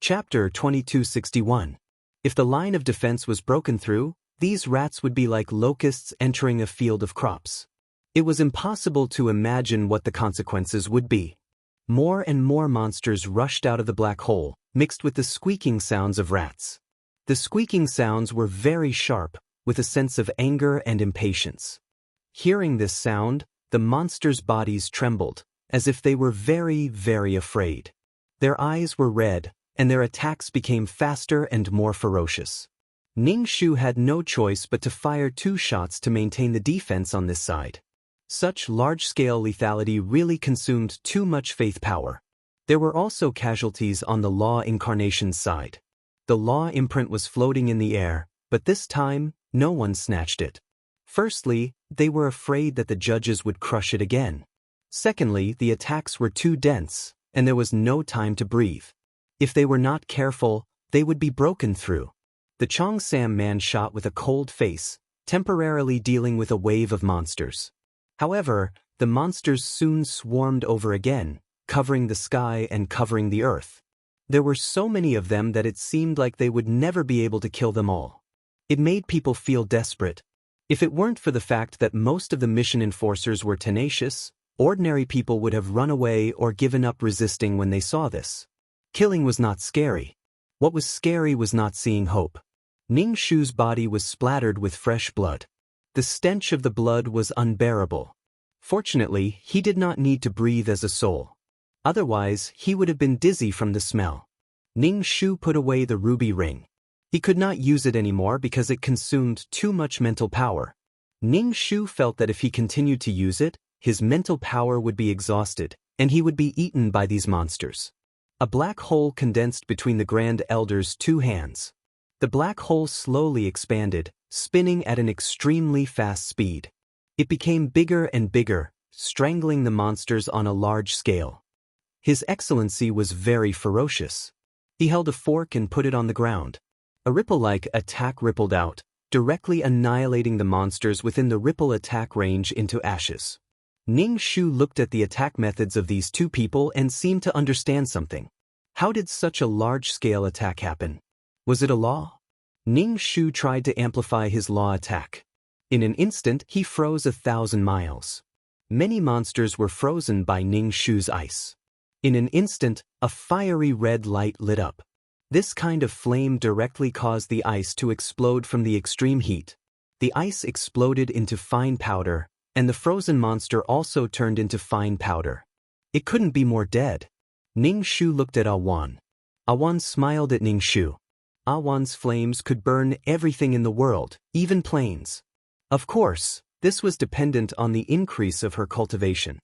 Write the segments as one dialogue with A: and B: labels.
A: Chapter 2261. If the line of defense was broken through, these rats would be like locusts entering a field of crops. It was impossible to imagine what the consequences would be. More and more monsters rushed out of the black hole, mixed with the squeaking sounds of rats. The squeaking sounds were very sharp, with a sense of anger and impatience. Hearing this sound, the monsters' bodies trembled, as if they were very, very afraid. Their eyes were red, and their attacks became faster and more ferocious. Ning Shu had no choice but to fire 2 shots to maintain the defense on this side. Such large-scale lethality really consumed too much faith power. There were also casualties on the Law Incarnation's side. The Law imprint was floating in the air, but this time, no one snatched it. Firstly, they were afraid that the judges would crush it again. Secondly, the attacks were too dense, and there was no time to breathe. If they were not careful, they would be broken through. The Cheongsam man shot with a cold face, temporarily dealing with a wave of monsters. However, the monsters soon swarmed over again, covering the sky and covering the earth. There were so many of them that it seemed like they would never be able to kill them all. It made people feel desperate. If it weren't for the fact that most of the mission enforcers were tenacious, ordinary people would have run away or given up resisting when they saw this. Killing was not scary. What was scary was not seeing hope. Ning Shu's body was splattered with fresh blood. The stench of the blood was unbearable. Fortunately, he did not need to breathe as a soul. Otherwise, he would have been dizzy from the smell. Ning Shu put away the ruby ring. He could not use it anymore because it consumed too much mental power. Ning Shu felt that if he continued to use it, his mental power would be exhausted, and he would be eaten by these monsters. A black hole condensed between the Grand Elder's 2 hands. The black hole slowly expanded, spinning at an extremely fast speed. It became bigger and bigger, strangling the monsters on a large scale. His Excellency was very ferocious. He held a fork and put it on the ground. A ripple-like attack rippled out, directly annihilating the monsters within the ripple attack range into ashes. Ning Shu looked at the attack methods of these 2 people and seemed to understand something. How did such a large-scale attack happen? Was it a law? Ning Shu tried to amplify his law attack. In an instant, he froze 1,000 miles. Many monsters were frozen by Ning Shu's ice. In an instant, a fiery red light lit up. This kind of flame directly caused the ice to explode from the extreme heat. The ice exploded into fine powder, and the frozen monster also turned into fine powder. It couldn't be more dead. Ning Shu looked at Awan. Awan smiled at Ning Shu. Awan's flames could burn everything in the world, even planes. Of course, this was dependent on the increase of her cultivation.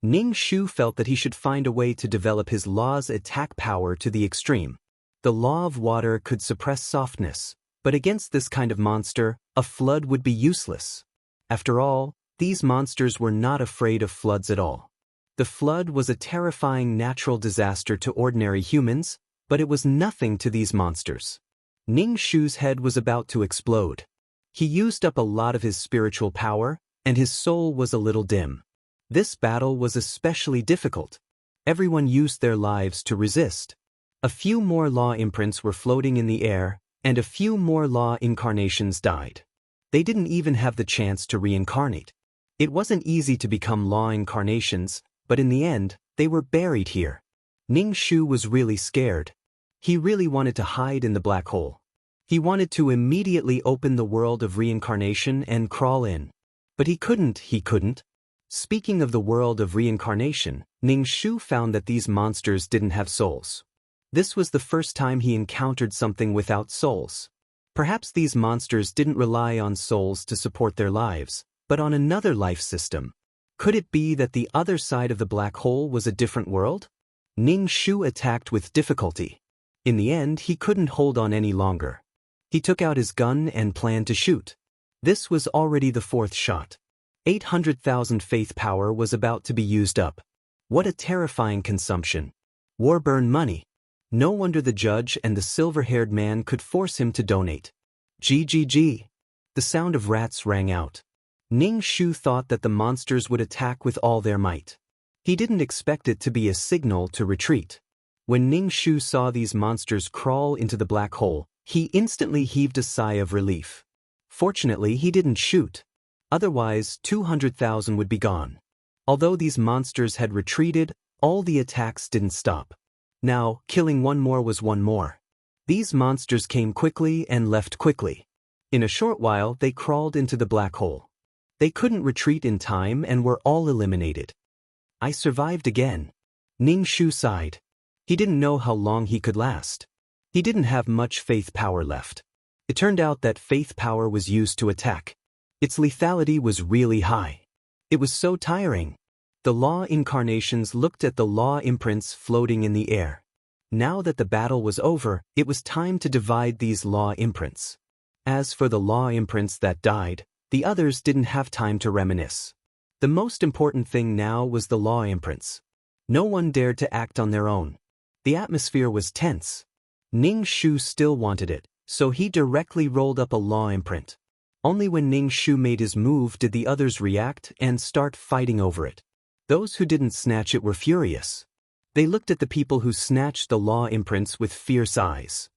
A: Ning Shu felt that he should find a way to develop his law's attack power to the extreme. The law of water could suppress softness, but against this kind of monster, a flood would be useless. After all, these monsters were not afraid of floods at all. The flood was a terrifying natural disaster to ordinary humans, but it was nothing to these monsters. Ning Shu's head was about to explode. He used up a lot of his spiritual power, and his soul was a little dim. This battle was especially difficult. Everyone used their lives to resist. A few more law imprints were floating in the air, and a few more law incarnations died. They didn't even have the chance to reincarnate. It wasn't easy to become law incarnations, but in the end, they were buried here. Ning Shu was really scared. He really wanted to hide in the black hole. He wanted to immediately open the world of reincarnation and crawl in. But he couldn't. Speaking of the world of reincarnation, Ning Shu found that these monsters didn't have souls. This was the first time he encountered something without souls. Perhaps these monsters didn't rely on souls to support their lives, but on another life system. Could it be that the other side of the black hole was a different world? Ning Shu attacked with difficulty. In the end, he couldn't hold on any longer. He took out his gun and planned to shoot. This was already the 4th shot. 800,000 faith power was about to be used up. What a terrifying consumption. War burned money. No wonder the judge and the silver-haired man could force him to donate. GGG. The sound of rats rang out. Ning Shu thought that the monsters would attack with all their might. He didn't expect it to be a signal to retreat. When Ning Shu saw these monsters crawl into the black hole, he instantly heaved a sigh of relief. Fortunately, he didn't shoot. Otherwise, 200,000 would be gone. Although these monsters had retreated, all the attacks didn't stop. Now, killing one more was one more. These monsters came quickly and left quickly. In a short while, they crawled into the black hole. They couldn't retreat in time and were all eliminated. I survived again. Ning Shu sighed. He didn't know how long he could last. He didn't have much faith power left. It turned out that faith power was used to attack. Its lethality was really high. It was so tiring. The law incarnations looked at the law imprints floating in the air. Now that the battle was over, it was time to divide these law imprints. As for the law imprints that died, the others didn't have time to reminisce. The most important thing now was the law imprints. No one dared to act on their own. The atmosphere was tense. Ning Shu still wanted it, so he directly rolled up a law imprint. Only when Ning Shu made his move did the others react and start fighting over it. Those who didn't snatch it were furious. They looked at the people who snatched the law imprints with fierce eyes.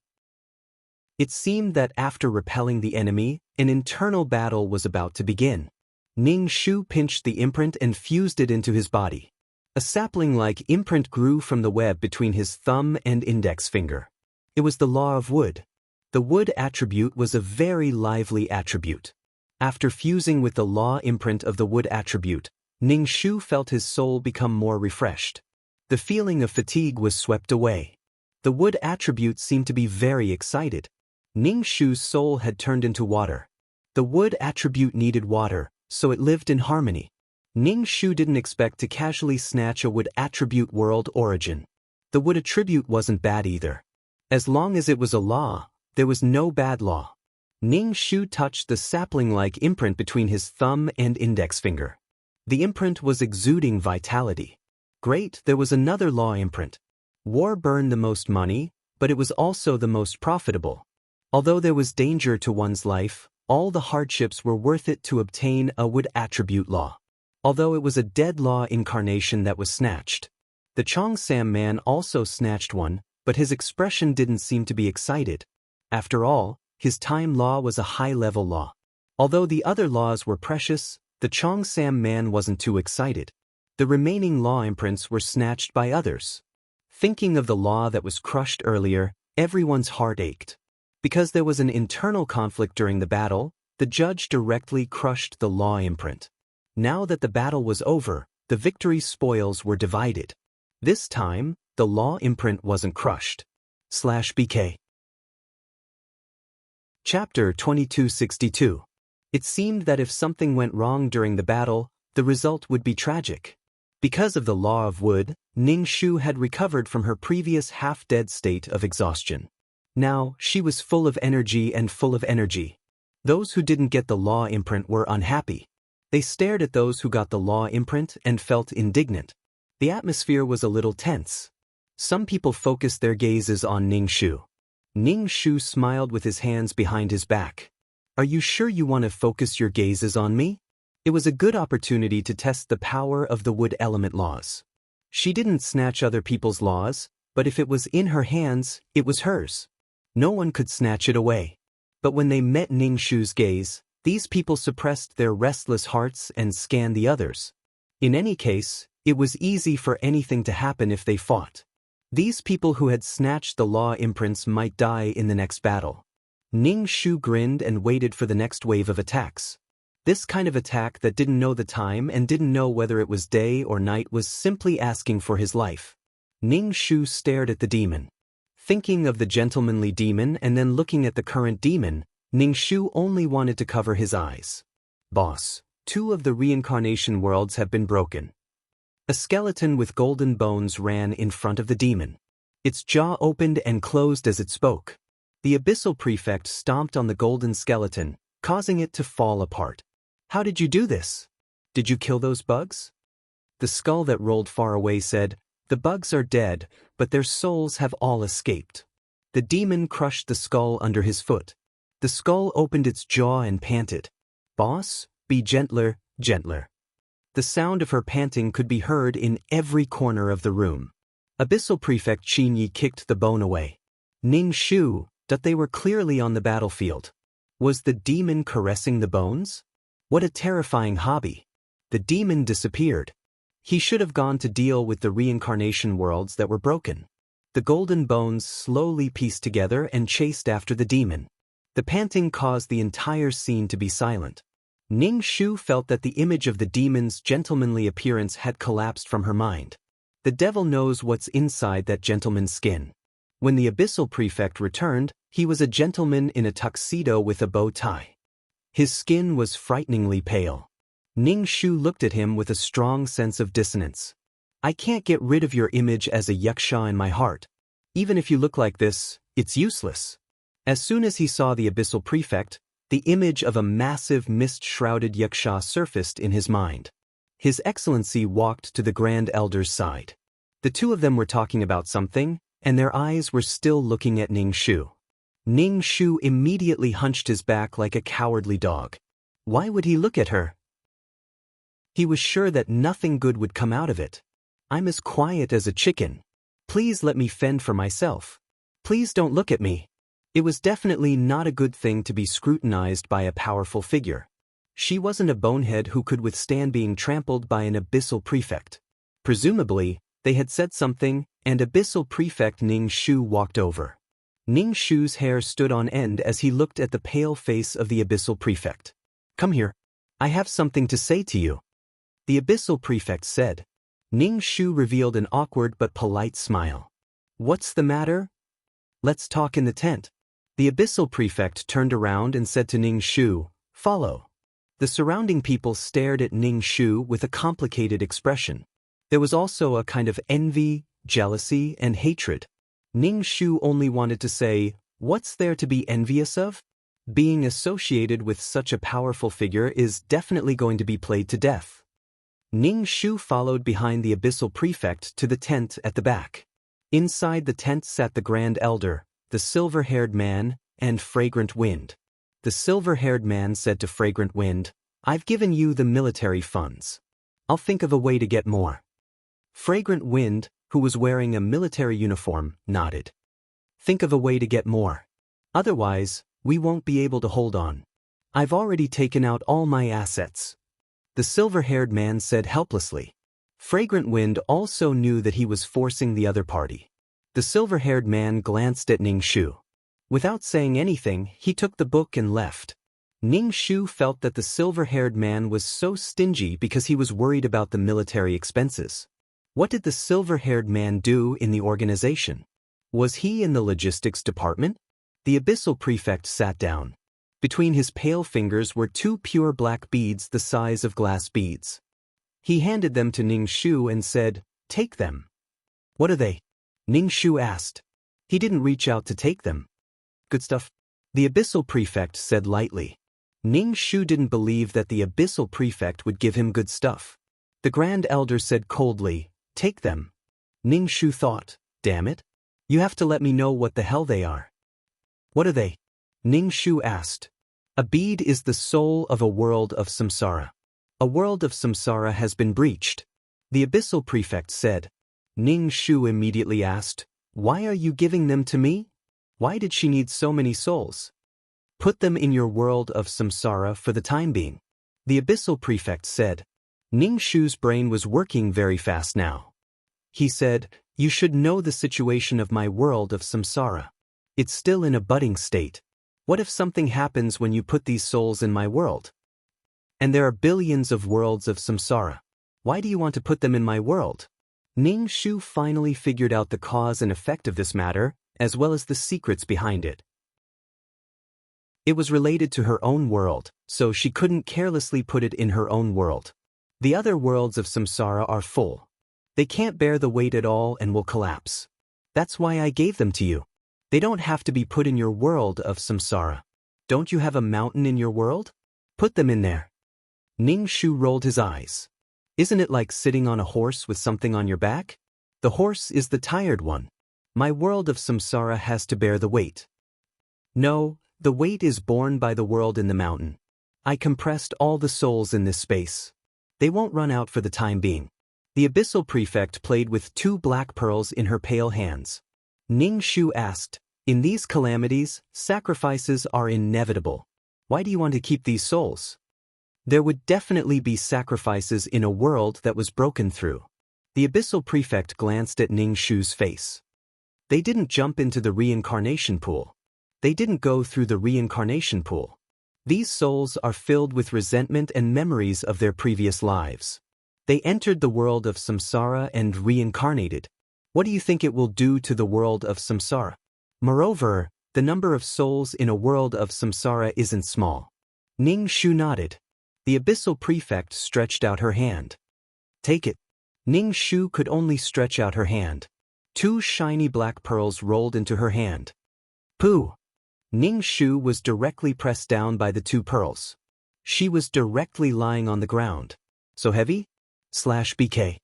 A: It seemed that after repelling the enemy, an internal battle was about to begin. Ning Shu pinched the imprint and fused it into his body. A sapling-like imprint grew from the web between his thumb and index finger. It was the law of wood. The wood attribute was a very lively attribute. After fusing with the law imprint of the wood attribute, Ning Shu felt his soul become more refreshed. The feeling of fatigue was swept away. The wood attribute seemed to be very excited. Ning Shu's soul had turned into water. The wood attribute needed water, so it lived in harmony. Ning Shu didn't expect to casually snatch a wood attribute world origin. The wood attribute wasn't bad either. As long as it was a law, there was no bad law. Ning Shu touched the sapling-like imprint between his thumb and index finger. The imprint was exuding vitality. Great, there was another law imprint. War burned the most money, but it was also the most profitable. Although there was danger to one's life, all the hardships were worth it to obtain a wood attribute law. Although it was a dead law incarnation that was snatched. The Chongsam man also snatched one, but his expression didn't seem to be excited. After all, his time law was a high-level law. Although the other laws were precious, the Chongsam man wasn't too excited. The remaining law imprints were snatched by others. Thinking of the law that was crushed earlier, everyone's heart ached. Because there was an internal conflict during the battle, the judge directly crushed the law imprint. Now that the battle was over, the victory spoils were divided. This time, the law imprint wasn't crushed. /BK. Chapter 2262. It seemed that if something went wrong during the battle, the result would be tragic. Because of the law of wood, Ning Shu had recovered from her previous half-dead state of exhaustion. Now, she was full of energy and full of energy. Those who didn't get the law imprint were unhappy. They stared at those who got the law imprint and felt indignant. The atmosphere was a little tense. Some people focused their gazes on Ning Shu. Ning Shu smiled with his hands behind his back. Are you sure you want to focus your gazes on me? It was a good opportunity to test the power of the wood element laws. She didn't snatch other people's laws, but if it was in her hands, it was hers. No one could snatch it away. But when they met Ning Shu's gaze, these people suppressed their restless hearts and scanned the others. In any case, it was easy for anything to happen if they fought. These people who had snatched the law imprints might die in the next battle. Ning Shu grinned and waited for the next wave of attacks. This kind of attack that didn't know the time and didn't know whether it was day or night was simply asking for his life. Ning Shu stared at the demon. Thinking of the gentlemanly demon and then looking at the current demon, Ning Shu only wanted to cover his eyes. Boss, 2 of the reincarnation worlds have been broken. A skeleton with golden bones ran in front of the demon. Its jaw opened and closed as it spoke. The abyssal prefect stomped on the golden skeleton, causing it to fall apart. How did you do this? Did you kill those bugs? The skull that rolled far away said, the bugs are dead, but their souls have all escaped. The demon crushed the skull under his foot. The skull opened its jaw and panted. Boss, be gentler, gentler. The sound of her panting could be heard in every corner of the room. Abyssal Prefect Qin Yi kicked the bone away. Ning Shu, that they were clearly on the battlefield. Was the demon caressing the bones? What a terrifying hobby. The demon disappeared. He should have gone to deal with the reincarnation worlds that were broken. The golden bones slowly pieced together and chased after the demon. The panting caused the entire scene to be silent. Ning Shu felt that the image of the demon's gentlemanly appearance had collapsed from her mind. The devil knows what's inside that gentleman's skin. When the Abyssal Prefect returned, he was a gentleman in a tuxedo with a bow tie. His skin was frighteningly pale. Ning Shu looked at him with a strong sense of dissonance. I can't get rid of your image as a yaksha in my heart. Even if you look like this, it's useless. As soon as he saw the Abyssal Prefect, the image of a massive mist-shrouded yaksha surfaced in his mind. His Excellency walked to the Grand Elder's side. The two of them were talking about something, and their eyes were still looking at Ning Shu. Ning Shu immediately hunched his back like a cowardly dog. Why would he look at her? He was sure that nothing good would come out of it. I'm as quiet as a chicken. Please let me fend for myself. Please don't look at me. It was definitely not a good thing to be scrutinized by a powerful figure. She wasn't a bonehead who could withstand being trampled by an Abyssal Prefect. Presumably, they had said something, and Abyssal Prefect Ning Shu walked over. Ning Shu's hair stood on end as he looked at the pale face of the Abyssal Prefect. Come here. I have something to say to you. The Abyssal Prefect said. Ning Shu revealed an awkward but polite smile. What's the matter? Let's talk in the tent. The Abyssal Prefect turned around and said to Ning Shu, Follow. The surrounding people stared at Ning Shu with a complicated expression. There was also a kind of envy, jealousy, and hatred. Ning Shu only wanted to say, what's there to be envious of? Being associated with such a powerful figure is definitely going to be played to death. Ning Shu followed behind the Abyssal Prefect to the tent at the back. Inside the tent sat the Grand Elder, the silver-haired man, and Fragrant Wind. The silver-haired man said to Fragrant Wind, I've given you the military funds. I'll think of a way to get more. Fragrant Wind, who was wearing a military uniform, nodded. Think of a way to get more. Otherwise, we won't be able to hold on. I've already taken out all my assets. The silver-haired man said helplessly. Fragrant Wind also knew that he was forcing the other party. The silver-haired man glanced at Ning Shu. Without saying anything, he took the book and left. Ning Shu felt that the silver-haired man was so stingy because he was worried about the military expenses. What did the silver-haired man do in the organization? Was he in the logistics department? The Abyssal Prefect sat down. Between his pale fingers were two pure black beads the size of glass beads. He handed them to Ning Shu and said, Take them. What are they? Ning Shu asked. He didn't reach out to take them. Good stuff. The Abyssal Prefect said lightly. Ning Shu didn't believe that the Abyssal Prefect would give him good stuff. The Grand Elder said coldly, Take them. Ning Shu thought, Damn it. You have to let me know what the hell they are. What are they? Ning Shu asked. A bead is the soul of a world of samsara. A world of samsara has been breached. The Abyssal Prefect said. Ning Shu immediately asked, Why are you giving them to me? Why did she need so many souls? Put them in your world of samsara for the time being. The Abyssal Prefect said. Ning Shu's brain was working very fast now. He said, You should know the situation of my world of samsara. It's still in a budding state. What if something happens when you put these souls in my world? And there are billions of worlds of samsara. Why do you want to put them in my world? Ning Shu finally figured out the cause and effect of this matter, as well as the secrets behind it. It was related to her own world, so she couldn't carelessly put it in her own world. The other worlds of samsara are full. They can't bear the weight at all and will collapse. That's why I gave them to you. They don't have to be put in your world of samsara. Don't you have a mountain in your world? Put them in there. Ning Shu rolled his eyes. Isn't it like sitting on a horse with something on your back? The horse is the tired one. My world of samsara has to bear the weight. No, the weight is borne by the world in the mountain. I compressed all the souls in this space. They won't run out for the time being. The Abyssal Prefect played with 2 black pearls in her pale hands. Ning Shu asked, "In these calamities, sacrifices are inevitable. Why do you want to keep these souls?" There would definitely be sacrifices in a world that was broken through. The Abyssal Prefect glanced at Ning Shu's face. They didn't jump into the reincarnation pool. They didn't go through the reincarnation pool. These souls are filled with resentment and memories of their previous lives. They entered the world of samsara and reincarnated. What do you think it will do to the world of samsara? Moreover, the number of souls in a world of samsara isn't small. Ning Shu nodded. The Abyssal Prefect stretched out her hand. "Take it." Ning Shu could only stretch out her hand. 2 shiny black pearls rolled into her hand. Pooh! Ning Shu was directly pressed down by the 2 pearls. She was directly lying on the ground. So heavy? /BK.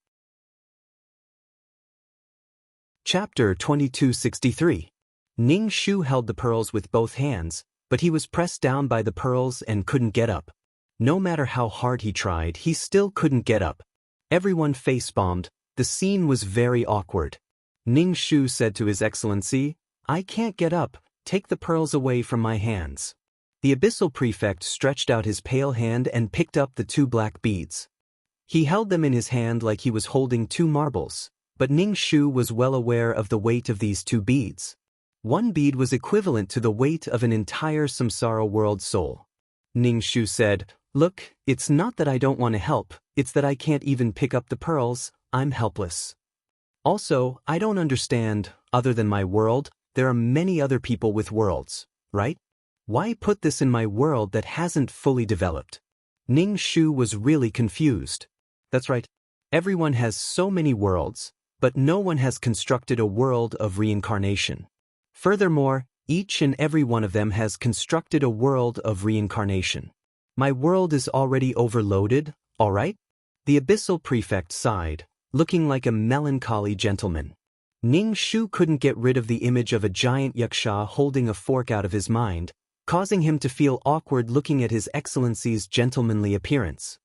A: Chapter 2263. Ning Shu held the pearls with both hands, but he was pressed down by the pearls and couldn't get up. No matter how hard he tried, he still couldn't get up. Everyone face-bombed. The scene was very awkward. Ning Shu said to His Excellency, "I can't get up, take the pearls away from my hands." The Abyssal Prefect stretched out his pale hand and picked up the 2 black beads. He held them in his hand like he was holding 2 marbles, but Ning Shu was well aware of the weight of these 2 beads. 1 bead was equivalent to the weight of an entire samsara world soul. Ning Shu said, "Look, it's not that I don't want to help, it's that I can't even pick up the pearls, I'm helpless. Also, I don't understand, other than my world, there are many other people with worlds, right? Why put this in my world that hasn't fully developed?" Ning Shu was really confused. That's right. Everyone has so many worlds, but no one has constructed a world of reincarnation. Furthermore, each and every one of them has constructed a world of reincarnation. My world is already overloaded, all right? The Abyssal Prefect sighed, looking like a melancholy gentleman. Ning Shu couldn't get rid of the image of a giant yaksha holding a fork out of his mind, causing him to feel awkward looking at His Excellency's gentlemanly appearance.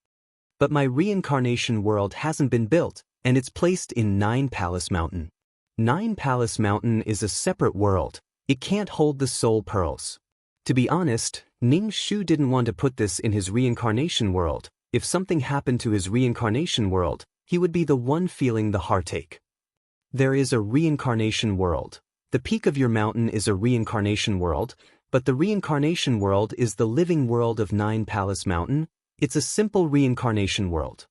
A: "But my reincarnation world hasn't been built, and it's placed in 9 Palace Mountain. 9 Palace Mountain is a separate world. It can't hold the soul pearls." To be honest, Ning Shu didn't want to put this in his reincarnation world. If something happened to his reincarnation world, he would be the one feeling the heartache. There is a reincarnation world. The peak of your mountain is a reincarnation world, but the reincarnation world is the living world of 9 Palace Mountain. It's a simple reincarnation world.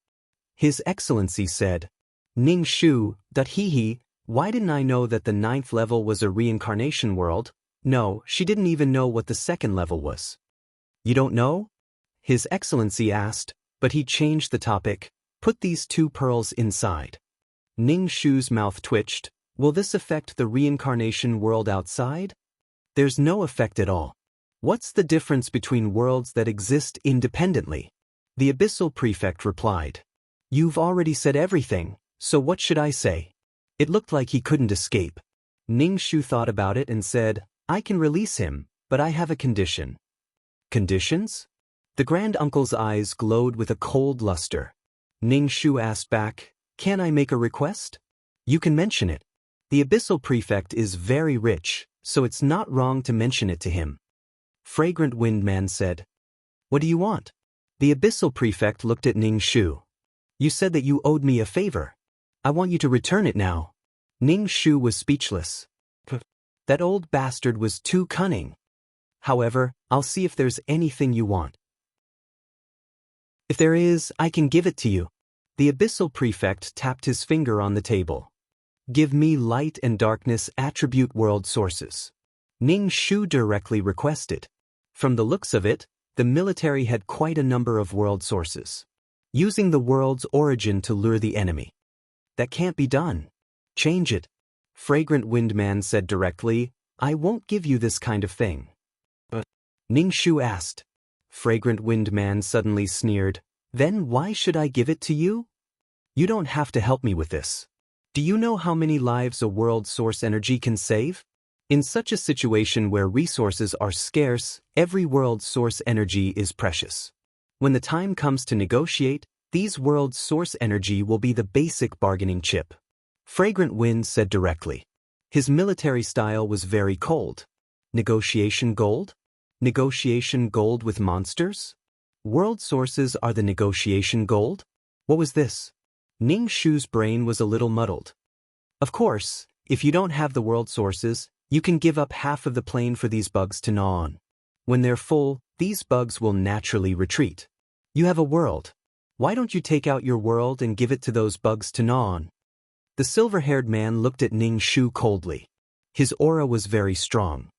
A: His Excellency said. Ning Shu, "He, why didn't I know that the 9th level was a reincarnation world?" No, she didn't even know what the 2nd level was. "You don't know?" His Excellency asked, but he changed the topic. "Put these 2 pearls inside." Ning Shu's mouth twitched. Will this affect the reincarnation world outside? There's no effect at all. What's the difference between worlds that exist independently? The Abyssal Prefect replied. You've already said everything, so what should I say? It looked like he couldn't escape. Ning Shu thought about it and said, I can release him, but I have a condition. Conditions? The Grand Uncle's eyes glowed with a cold luster. Ning Shu asked back, Can I make a request? You can mention it. The Abyssal Prefect is very rich, so it's not wrong to mention it to him. Fragrant Wind Man said. What do you want? The Abyssal Prefect looked at Ning Shu. You said that you owed me a favor. I want you to return it now. Ning Shu was speechless. That old bastard was too cunning. However, I'll see if there's anything you want. If there is, I can give it to you. The Abyssal Prefect tapped his finger on the table. Give me light and darkness attribute world sources. Ning Shu directly requested. From the looks of it, the military had quite a number of world sources. Using the world's origin to lure the enemy. That can't be done. Change it. Fragrant Wind Man said directly, I won't give you this kind of thing. But Ning Shu asked. Fragrant Wind Man suddenly sneered, Then why should I give it to you? You don't have to help me with this. Do you know how many lives a world source energy can save? In such a situation where resources are scarce, every world source energy is precious. When the time comes to negotiate, These worlds' source energy will be the basic bargaining chip. Fragrant Wind said directly. His military style was very cold. Negotiation gold? Negotiation gold with monsters? World sources are the negotiation gold? What was this? Ning Shu's brain was a little muddled. Of course, if you don't have the world sources, you can give up half of the plane for these bugs to gnaw on. When they're full, these bugs will naturally retreat. You have a world. Why don't you take out your world and give it to those bugs to gnaw on? The silver-haired man looked at Ning Shu coldly. His aura was very strong.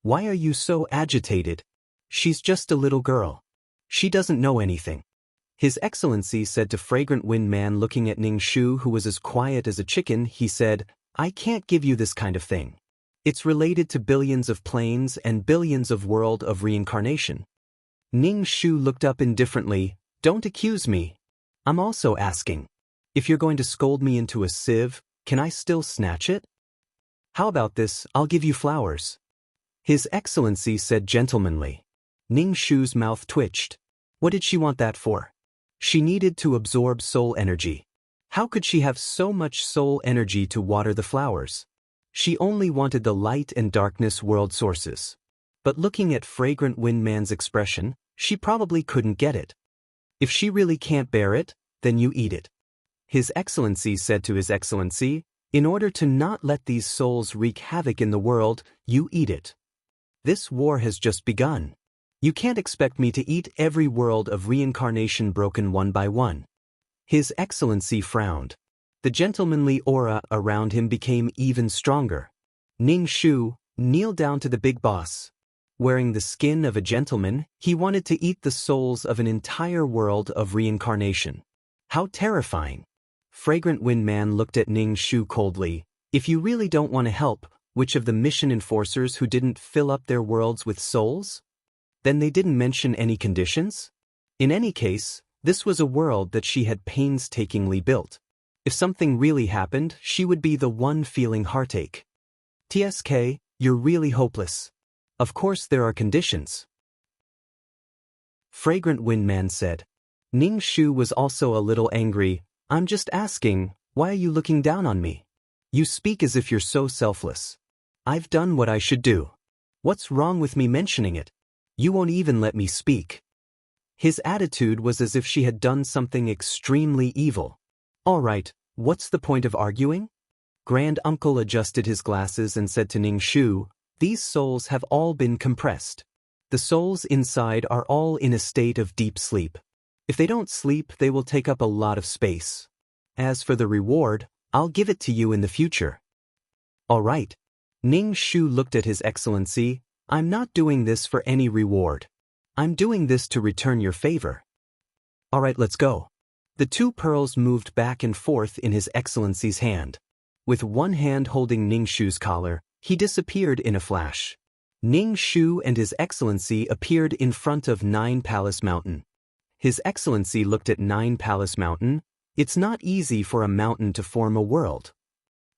A: Why are you so agitated? She's just a little girl. She doesn't know anything. His Excellency said to Fragrant Wind Man, looking at Ning Shu, who was as quiet as a chicken. He said, I can't give you this kind of thing. It's related to billions of planes and billions of world of reincarnation. Ning Shu looked up indifferently. Don't accuse me. I'm also asking. If you're going to scold me into a sieve, can I still snatch it? How about this? I'll give you flowers. His Excellency said gentlemanly. Ning Shu's mouth twitched. What did she want that for? She needed to absorb soul energy. How could she have so much soul energy to water the flowers? She only wanted the light and darkness world sources. But looking at Fragrant Wind Man's expression, she probably couldn't get it. If she really can't bear it, then you eat it. His Excellency said to His Excellency, in order to not let these souls wreak havoc in the world, you eat it. This war has just begun. You can't expect me to eat every world of reincarnation broken one by one. His Excellency frowned. The gentlemanly aura around him became even stronger. Ning Shu, kneel down to the big boss. Wearing the skin of a gentleman, he wanted to eat the souls of an entire world of reincarnation. How terrifying. Fragrant Wind Man looked at Ning Shu coldly. If you really don't want to help, which of the mission enforcers who didn't fill up their worlds with souls? Then they didn't mention any conditions? In any case, this was a world that she had painstakingly built. If something really happened, she would be the one feeling heartache. TSK, you're really hopeless. Of course there are conditions. Fragrant Wind Man said. Ning Shu was also a little angry. I'm just asking, why are you looking down on me? You speak as if you're so selfless. I've done what I should do. What's wrong with me mentioning it? You won't even let me speak. His attitude was as if she had done something extremely evil. All right, what's the point of arguing? Grand Uncle adjusted his glasses and said to Ning Shu, these souls have all been compressed. The souls inside are all in a state of deep sleep. If they don't sleep, they will take up a lot of space. As for the reward, I'll give it to you in the future. All right. Ning Shu looked at His Excellency. I'm not doing this for any reward. I'm doing this to return your favor. All right, let's go. The two pearls moved back and forth in His Excellency's hand. With one hand holding Ning Shu's collar, he disappeared in a flash. Ning Shu and His Excellency appeared in front of Nine Palace Mountain. His Excellency looked at Nine Palace Mountain. It's not easy for a mountain to form a world.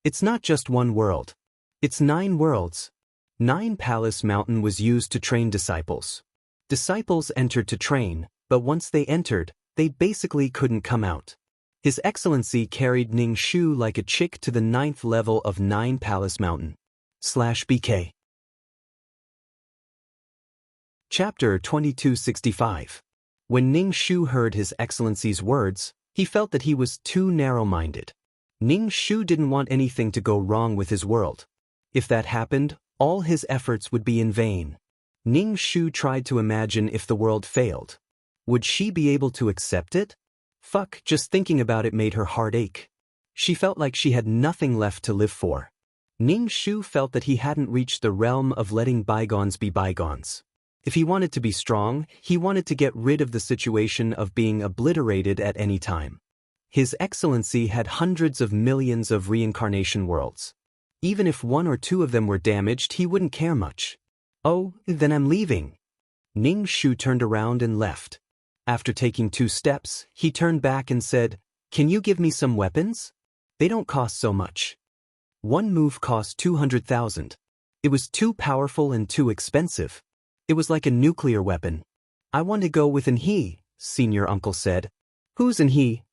A: It's not just one world. It's 9 worlds. Nine Palace Mountain was used to train disciples. Disciples entered to train, but once they entered, they basically couldn't come out. His Excellency carried Ning Shu like a chick to the 9th level of Nine Palace Mountain. /BK. Chapter 2265. When Ning Shu heard His Excellency's words, he felt that he was too narrow-minded. Ning Shu didn't want anything to go wrong with his world. If that happened, all his efforts would be in vain. Ning Shu tried to imagine if the world failed. Would she be able to accept it? Fuck, just thinking about it made her heart ache. She felt like she had nothing left to live for. Ning Shu felt that he hadn't reached the realm of letting bygones be bygones. If he wanted to be strong, he wanted to get rid of the situation of being obliterated at any time. His Excellency had hundreds of millions of reincarnation worlds. Even if 1 or 2 of them were damaged, he wouldn't care much. Oh, then I'm leaving. Ning Shu turned around and left. After taking 2 steps, he turned back and said, Can you give me some weapons? They don't cost so much. One move cost 200,000. It was too powerful and too expensive. It was like a nuclear weapon. I want to go with an he, Senior Uncle said. Who's an he?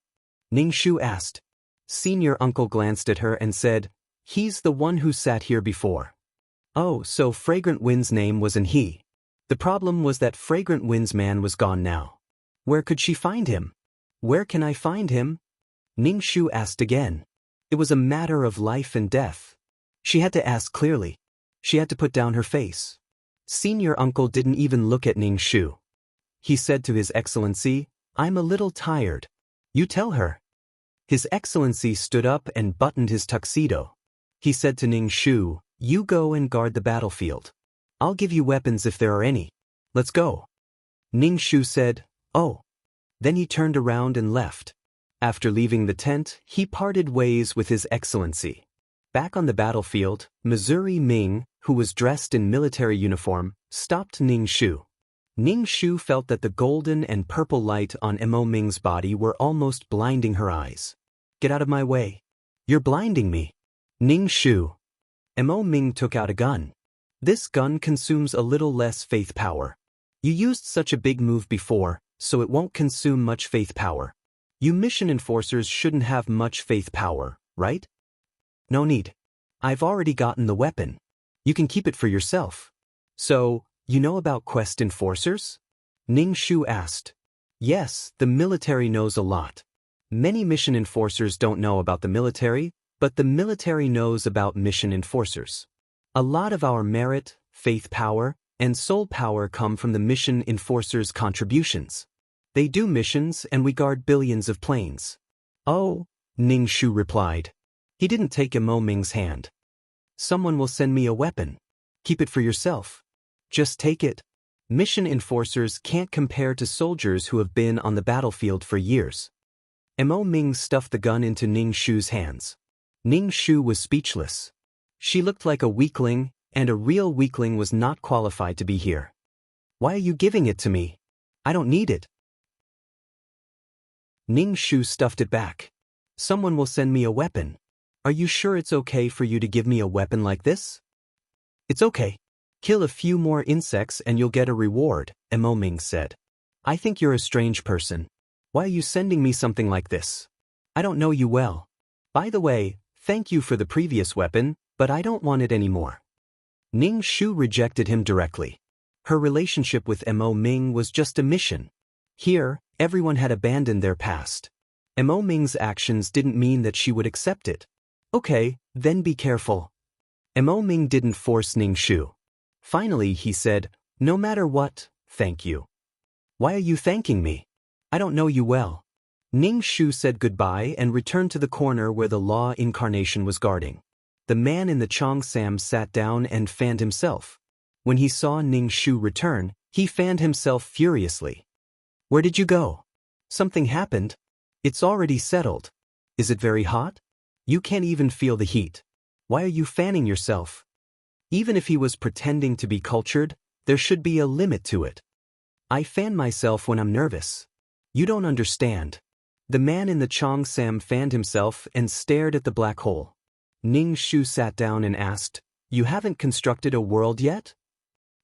A: Ning Shu asked. Senior uncle glanced at her and said, he's the one who sat here before. Oh, so Fragrant Wind's name was an he. The problem was that Fragrant Wind's man was gone now. Where could she find him? Where can I find him? Ning Shu asked again. It was a matter of life and death. She had to ask clearly. She had to put down her face. Senior uncle didn't even look at Ning Shu. He said to His Excellency, I'm a little tired. You tell her. His Excellency stood up and buttoned his tuxedo. He said to Ning Shu, you go and guard the battlefield. I'll give you weapons if there are any. Let's go. Ning Shu said, oh. Then he turned around and left. After leaving the tent, he parted ways with His Excellency. Back on the battlefield, Missouri Ming, who was dressed in military uniform, stopped Ning Shu. Ning Shu felt that the golden and purple light on Mo Ming's body were almost blinding her eyes. Get out of my way. You're blinding me. Ning Shu. Mo Ming took out a gun. This gun consumes a little less faith power. You used such a big move before, so it won't consume much faith power. You mission enforcers shouldn't have much faith power, right? No need. I've already gotten the weapon. You can keep it for yourself. So, you know about quest enforcers? Ning Shu asked. Yes, the military knows a lot. Many mission enforcers don't know about the military, but the military knows about mission enforcers. A lot of our merit, faith power, and soul power come from the mission enforcers' contributions. They do missions and we guard billions of planes. Oh, Ning Shu replied. He didn't take Mo Ming's hand. Someone will send me a weapon. Keep it for yourself. Just take it. Mission enforcers can't compare to soldiers who have been on the battlefield for years. Mo Ming stuffed the gun into Ning Shu's hands. Ning Shu was speechless. She looked like a weakling, and a real weakling was not qualified to be here. Why are you giving it to me? I don't need it. Ning Shu stuffed it back. Someone will send me a weapon. Are you sure it's okay for you to give me a weapon like this? It's okay. Kill a few more insects and you'll get a reward, Mo Ming said. I think you're a strange person. Why are you sending me something like this? I don't know you well. By the way, thank you for the previous weapon, but I don't want it anymore. Ning Shu rejected him directly. Her relationship with Mo Ming was just a mission. Here, everyone had abandoned their past. Mo Ming's actions didn't mean that she would accept it. Okay, then be careful. Mo Ming didn't force Ning Shu. Finally, he said, no matter what, thank you. Why are you thanking me? I don't know you well. Ning Shu said goodbye and returned to the corner where the law incarnation was guarding. The man in the Cheongsam sat down and fanned himself. When he saw Ning Shu return, he fanned himself furiously. Where did you go? Something happened. It's already settled. Is it very hot? You can't even feel the heat. Why are you fanning yourself? Even if he was pretending to be cultured, there should be a limit to it. I fan myself when I'm nervous. You don't understand. The man in the Cheongsam fanned himself and stared at the black hole. Ning Shu sat down and asked, you haven't constructed a world yet?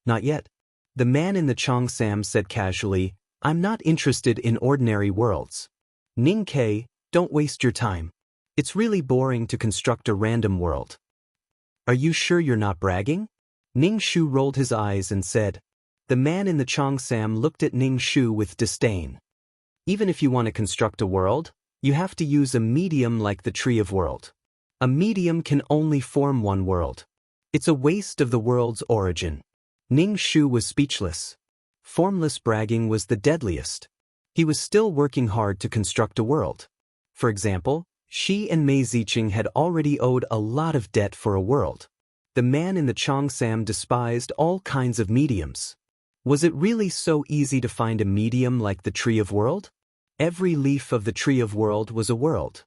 A: Not yet. The man in the Cheongsam said casually, I'm not interested in ordinary worlds. Ning K, don't waste your time. It's really boring to construct a random world. Are you sure you're not bragging? Ning Shu rolled his eyes and said. The man in the Cheongsam looked at Ning Shu with disdain. Even if you want to construct a world, you have to use a medium like the Tree of World. A medium can only form one world. It's a waste of the world's origin. Ning Shu was speechless. Formless bragging was the deadliest. He was still working hard to construct a world. For example, she and Mei Ziqing had already owed a lot of debt for a world. The man in the Cheongsam despised all kinds of mediums. Was it really so easy to find a medium like the Tree of World? Every leaf of the Tree of World was a world.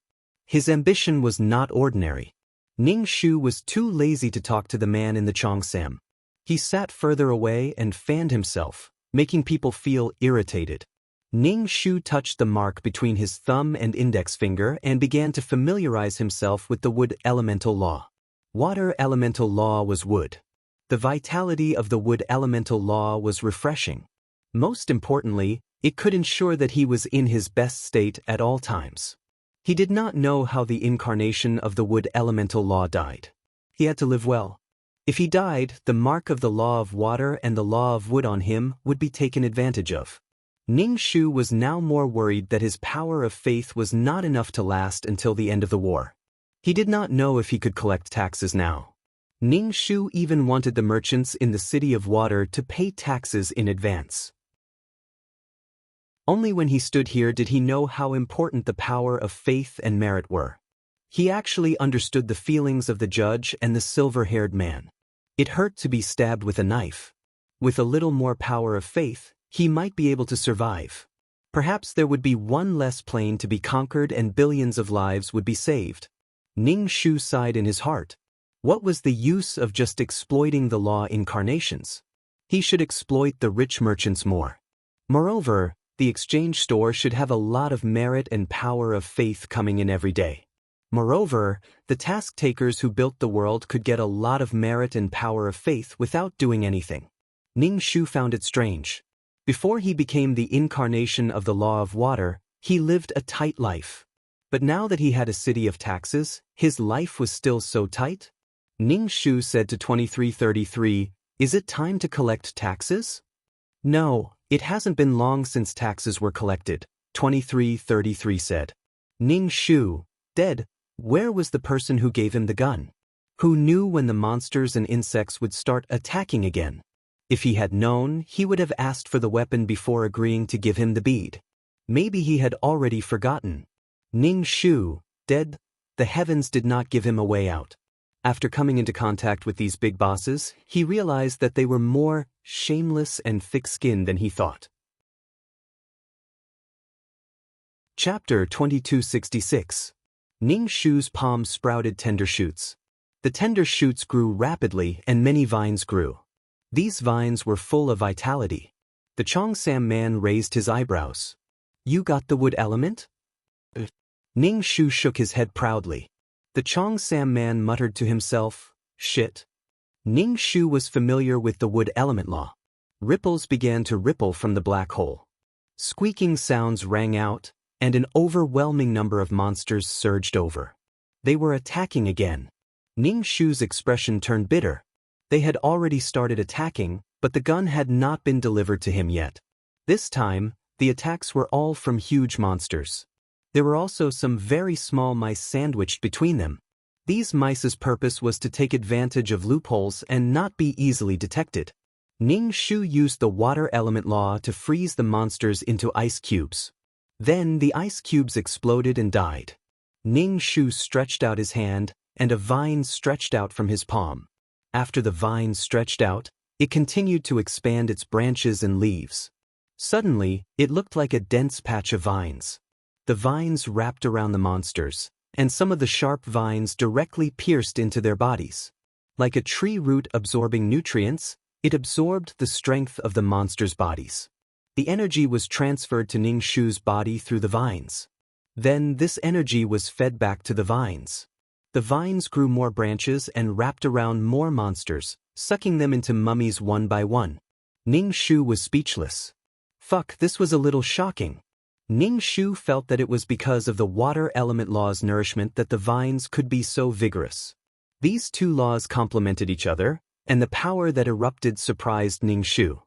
A: His ambition was not ordinary. Ning Shu was too lazy to talk to the man in the Cheongsam. He sat further away and fanned himself, making people feel irritated. Ning Shu touched the mark between his thumb and index finger and began to familiarize himself with the wood elemental law. Water elemental law was wood. The vitality of the wood elemental law was refreshing. Most importantly, It could ensure that he was in his best state at all times. He did not know how the incarnation of the wood elemental law died. He had to live well. If he died, the mark of the law of water and the law of wood on him would be taken advantage of. Ning Shu was now more worried that his power of faith was not enough to last until the end of the war. He did not know if he could collect taxes now. Ning Shu even wanted the merchants in the City of Water to pay taxes in advance. Only when he stood here did he know how important the power of faith and merit were. He actually understood the feelings of the judge and the silver-haired man. It hurt to be stabbed with a knife. With a little more power of faith, he might be able to survive. Perhaps there would be one less plane to be conquered and billions of lives would be saved. Ning Shu sighed in his heart. What was the use of just exploiting the law incarnations? He should exploit the rich merchants more. Moreover, the exchange store should have a lot of merit and power of faith coming in every day. Moreover, the task takers who built the world could get a lot of merit and power of faith without doing anything. Ning Shu found it strange. Before he became the incarnation of the law of water, he lived a tight life. But now that he had a city of taxes, his life was still so tight? Ning Shu said to 2333, "Is it time to collect taxes?" "No, it hasn't been long since taxes were collected," 2333 said. Ning Shu, dead, where was the person who gave him the gun? Who knew when the monsters and insects would start attacking again? If he had known, he would have asked for the weapon before agreeing to give him the bead. Maybe he had already forgotten. Ning Shu, dead, the heavens did not give him a way out. After coming into contact with these big bosses, he realized that they were more shameless and thick-skinned than he thought. Chapter 2266. Ning Shu's palm sprouted tender shoots. The tender shoots grew rapidly and many vines grew. These vines were full of vitality. The Cheongsam man raised his eyebrows. "You got the wood element?" Ning Shu shook his head proudly. The Cheongsam man muttered to himself, "Shit." Ning Shu was familiar with the wood element law. Ripples began to ripple from the black hole. Squeaking sounds rang out, and an overwhelming number of monsters surged over. They were attacking again. Ning Shu's expression turned bitter. They had already started attacking, but the gun had not been delivered to him yet. This time, the attacks were all from huge monsters. There were also some very small mice sandwiched between them. These mice's purpose was to take advantage of loopholes and not be easily detected. Ning Shu used the water element law to freeze the monsters into ice cubes. Then the ice cubes exploded and died. Ning Shu stretched out his hand, and a vine stretched out from his palm. After the vine stretched out, it continued to expand its branches and leaves. Suddenly, it looked like a dense patch of vines. The vines wrapped around the monsters, and some of the sharp vines directly pierced into their bodies. Like a tree root absorbing nutrients, it absorbed the strength of the monsters' bodies. The energy was transferred to Ning Shu's body through the vines. Then this energy was fed back to the vines. The vines grew more branches and wrapped around more monsters, sucking them into mummies one by one. Ning Shu was speechless. Fuck, this was a little shocking. Ning Shu felt that it was because of the water element law's nourishment that the vines could be so vigorous. These two laws complemented each other, and the power that erupted surprised Ning Shu.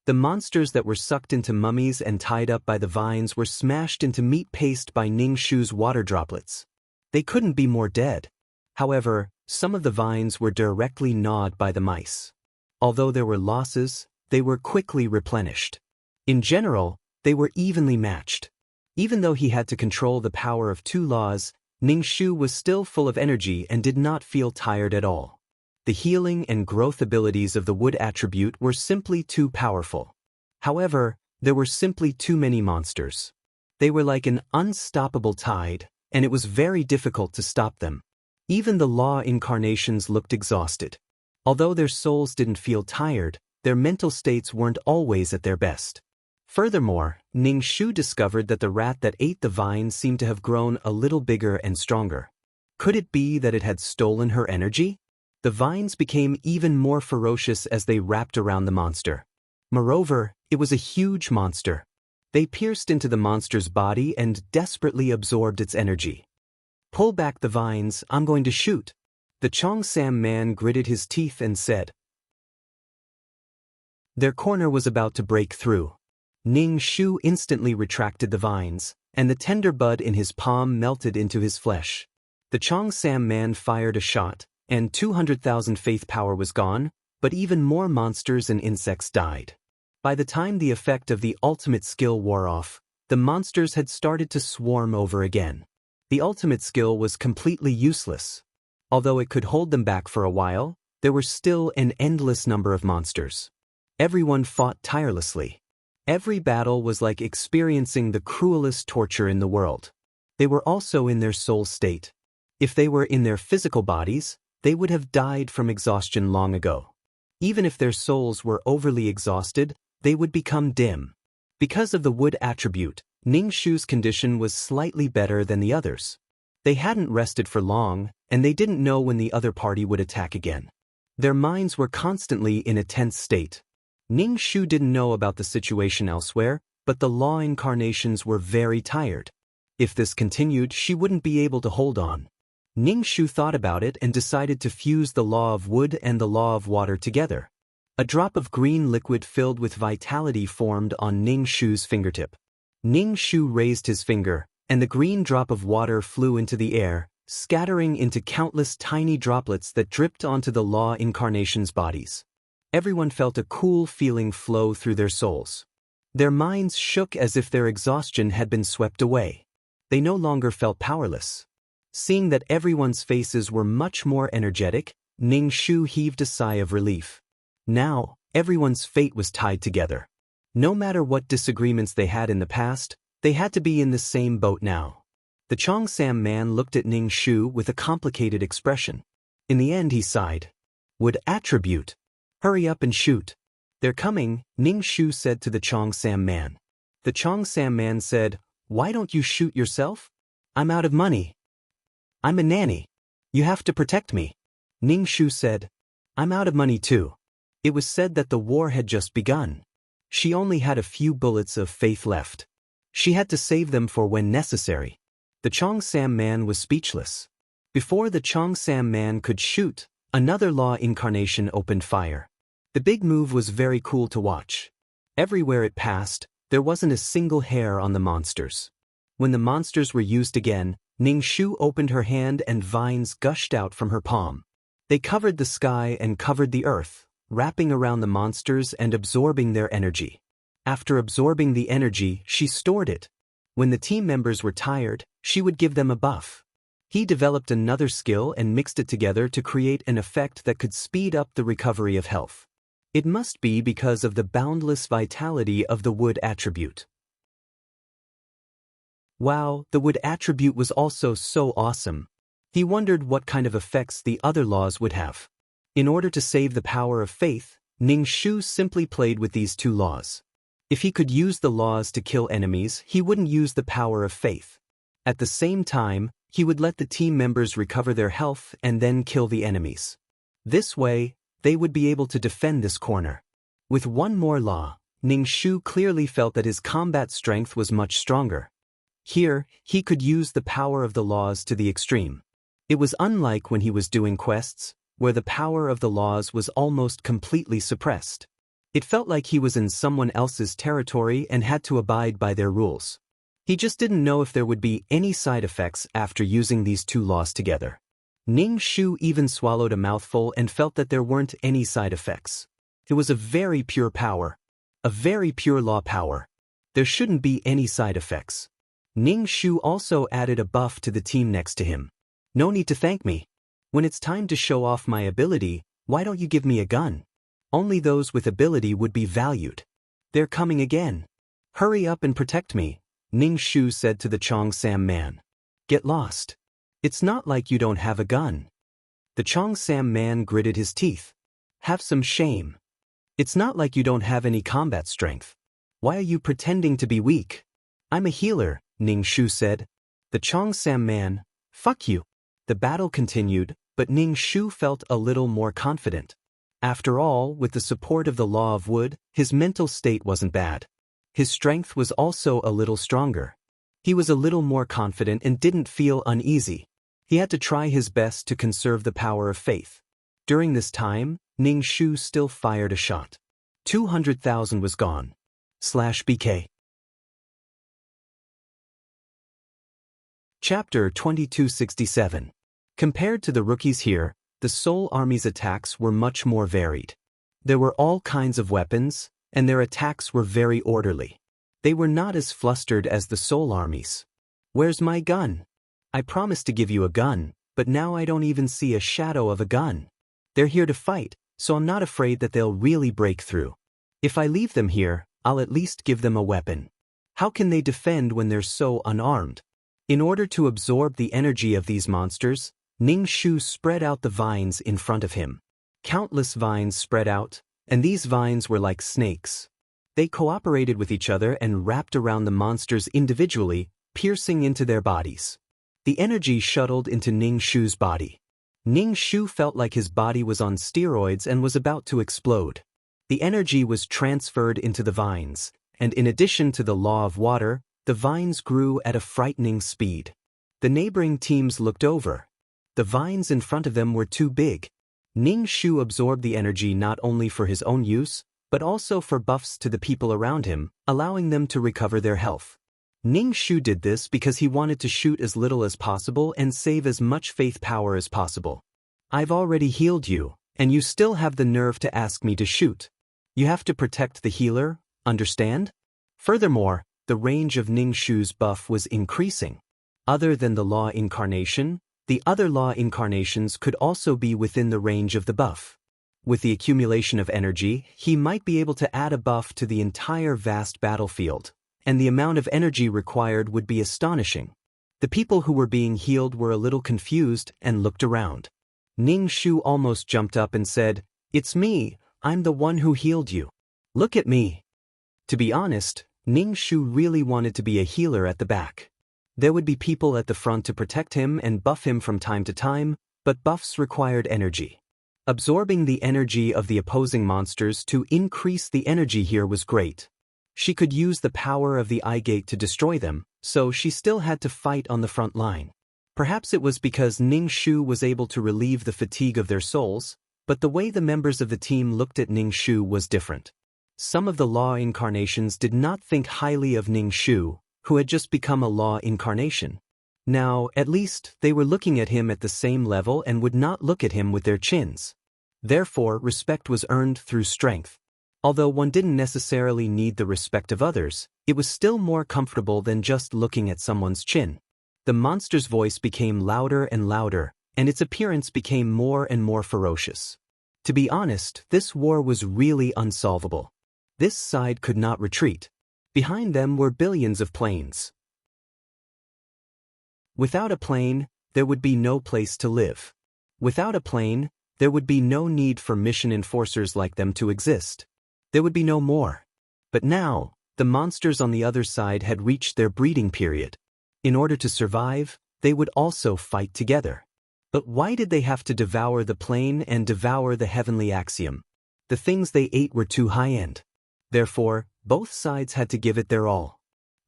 A: The monsters that were sucked into mummies and tied up by the vines were smashed into meat paste by Ning Shu's water droplets. They couldn't be more dead. However, some of the vines were directly gnawed by the mice. Although there were losses, they were quickly replenished. In general, they were evenly matched. Even though he had to control the power of two laws, Ning Shu was still full of energy and did not feel tired at all. The healing and growth abilities of the wood attribute were simply too powerful. However, there were simply too many monsters. They were like an unstoppable tide, and it was very difficult to stop them. Even the law incarnations looked exhausted. Although their souls didn't feel tired, their mental states weren't always at their best. Furthermore, Ning Shu discovered that the rat that ate the vine seemed to have grown a little bigger and stronger. Could it be that it had stolen her energy? The vines became even more ferocious as they wrapped around the monster. Moreover, it was a huge monster. They pierced into the monster's body and desperately absorbed its energy. "Pull back the vines, I'm going to shoot." The Cheongsam man gritted his teeth and said. Their corner was about to break through. Ning Shu instantly retracted the vines, and the tender bud in his palm melted into his flesh. The Cheongsam man fired a shot, and 200,000 faith power was gone, but even more monsters and insects died. By the time the effect of the ultimate skill wore off, the monsters had started to swarm over again. The ultimate skill was completely useless. Although it could hold them back for a while, there were still an endless number of monsters. Everyone fought tirelessly. Every battle was like experiencing the cruelest torture in the world. They were also in their soul state. If they were in their physical bodies, they would have died from exhaustion long ago. Even if their souls were overly exhausted, they would become dim. Because of the wood attribute, Ning Shu's condition was slightly better than the others. They hadn't rested for long, and they didn't know when the other party would attack again. Their minds were constantly in a tense state. Ning Shu didn't know about the situation elsewhere, but the law incarnations were very tired. If this continued, she wouldn't be able to hold on. Ning Shu thought about it and decided to fuse the law of wood and the law of water together. A drop of green liquid filled with vitality formed on Ning Shu's fingertip. Ning Shu raised his finger, and the green drop of water flew into the air, scattering into countless tiny droplets that dripped onto the law incarnation's bodies. Everyone felt a cool feeling flow through their souls. Their minds shook as if their exhaustion had been swept away. They no longer felt powerless. Seeing that everyone's faces were much more energetic, Ning Shu heaved a sigh of relief. Now, everyone's fate was tied together. No matter what disagreements they had in the past, they had to be in the same boat now. The Cheongsam man looked at Ning Shu with a complicated expression. In the end he sighed. "Would attribute. Hurry up and shoot." "They're coming," Ning Shu said to the Cheongsam man. The Cheongsam man said, "Why don't you shoot yourself?" "I'm out of money. I'm a nanny. You have to protect me." Ning Shu said, "I'm out of money too." It was said that the war had just begun. She only had a few bullets of faith left. She had to save them for when necessary. The Cheongsam man was speechless. Before the Cheongsam man could shoot, another law incarnation opened fire. The big move was very cool to watch. Everywhere it passed, there wasn't a single hair on the monsters. When the monsters were used again, Ning Shu opened her hand and vines gushed out from her palm. They covered the sky and covered the earth, wrapping around the monsters and absorbing their energy. After absorbing the energy, she stored it. When the team members were tired, she would give them a buff. He developed another skill and mixed it together to create an effect that could speed up the recovery of health. It must be because of the boundless vitality of the wood attribute. Wow, the wood attribute was also so awesome. He wondered what kind of effects the other laws would have. In order to save the power of faith, Ning Shu simply played with these two laws. If he could use the laws to kill enemies, he wouldn't use the power of faith. At the same time, he would let the team members recover their health and then kill the enemies. This way, they would be able to defend this corner. With one more law, Ning Shu clearly felt that his combat strength was much stronger. Here, he could use the power of the laws to the extreme. It was unlike when he was doing quests, where the power of the laws was almost completely suppressed. It felt like he was in someone else's territory and had to abide by their rules. He just didn't know if there would be any side effects after using these two laws together. Ning Shu even swallowed a mouthful and felt that there weren't any side effects. It was a very pure power. A very pure law power. There shouldn't be any side effects. Ning Shu also added a buff to the team next to him. "No need to thank me. When it's time to show off my ability, why don't you give me a gun? Only those with ability would be valued. They're coming again. Hurry up and protect me," Ning Shu said to the Cheongsam man. "Get lost. It's not like you don't have a gun." The Cheongsam man gritted his teeth. "Have some shame. It's not like you don't have any combat strength. Why are you pretending to be weak?" "I'm a healer," Ning Shu said. The Cheongsam man, "Fuck you." The battle continued, but Ning Shu felt a little more confident. After all, with the support of the law of wood, his mental state wasn't bad. His strength was also a little stronger. He was a little more confident and didn't feel uneasy. He had to try his best to conserve the power of faith. During this time, Ning Shu still fired a shot. 200,000 was gone. /BK. Chapter 2267. Compared to the rookies here, the Soul Army's attacks were much more varied. There were all kinds of weapons, and their attacks were very orderly. They were not as flustered as the Soul Army's. Where's my gun? I promised to give you a gun, but now I don't even see a shadow of a gun. They're here to fight, so I'm not afraid that they'll really break through. If I leave them here, I'll at least give them a weapon. How can they defend when they're so unarmed? In order to absorb the energy of these monsters, Ning Shu spread out the vines in front of him. Countless vines spread out, and these vines were like snakes. They cooperated with each other and wrapped around the monsters individually, piercing into their bodies. The energy shuttled into Ning Shu's body. Ning Shu felt like his body was on steroids and was about to explode. The energy was transferred into the vines, and in addition to the law of water, the vines grew at a frightening speed. The neighboring teams looked over. The vines in front of them were too big. Ning Shu absorbed the energy not only for his own use, but also for buffs to the people around him, allowing them to recover their health. Ning Shu did this because he wanted to shoot as little as possible and save as much faith power as possible. I've already healed you, and you still have the nerve to ask me to shoot. You have to protect the healer, understand? Furthermore, the range of Ning Shu's buff was increasing. Other than the Law Incarnation, the other Law Incarnations could also be within the range of the buff. With the accumulation of energy, he might be able to add a buff to the entire vast battlefield, and the amount of energy required would be astonishing. The people who were being healed were a little confused and looked around. Ning Shu almost jumped up and said, "It's me, I'm the one who healed you. Look at me." To be honest, Ning Shu really wanted to be a healer at the back. There would be people at the front to protect him and buff him from time to time, but buffs required energy. Absorbing the energy of the opposing monsters to increase the energy here was great. She could use the power of the eye gate to destroy them, so she still had to fight on the front line. Perhaps it was because Ning Shu was able to relieve the fatigue of their souls, but the way the members of the team looked at Ning Shu was different. Some of the Law Incarnations did not think highly of Ning Shu, who had just become a Law Incarnation. Now, at least, they were looking at him at the same level and would not look at him with their chins. Therefore, respect was earned through strength. Although one didn't necessarily need the respect of others, it was still more comfortable than just looking at someone's chin. The monster's voice became louder and louder, and its appearance became more and more ferocious. To be honest, this war was really unsolvable. This side could not retreat. Behind them were billions of planes. Without a plane, there would be no place to live. Without a plane, there would be no need for mission enforcers like them to exist. There would be no more. But now, the monsters on the other side had reached their breeding period. In order to survive, they would also fight together. But why did they have to devour the plane and devour the heavenly axiom? The things they ate were too high-end. Therefore, both sides had to give it their all.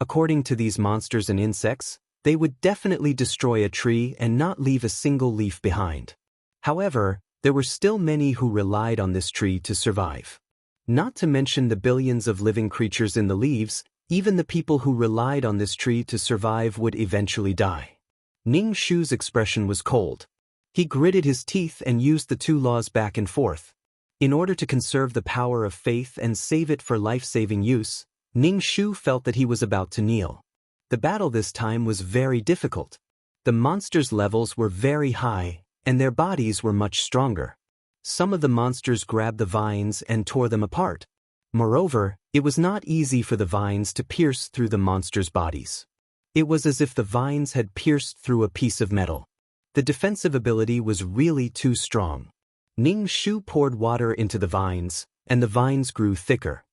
A: According to these monsters and insects, they would definitely destroy a tree and not leave a single leaf behind. However, there were still many who relied on this tree to survive. Not to mention the billions of living creatures in the leaves, even the people who relied on this tree to survive would eventually die. Ning Shu's expression was cold. He gritted his teeth and used the two laws back and forth. In order to conserve the power of faith and save it for life-saving use, Ning Shu felt that he was about to kneel. The battle this time was very difficult. The monsters' levels were very high, and their bodies were much stronger. Some of the monsters grabbed the vines and tore them apart. Moreover, it was not easy for the vines to pierce through the monsters' bodies. It was as if the vines had pierced through a piece of metal. The defensive ability was really too strong. Ning Shu poured water into the vines, and the vines grew thicker.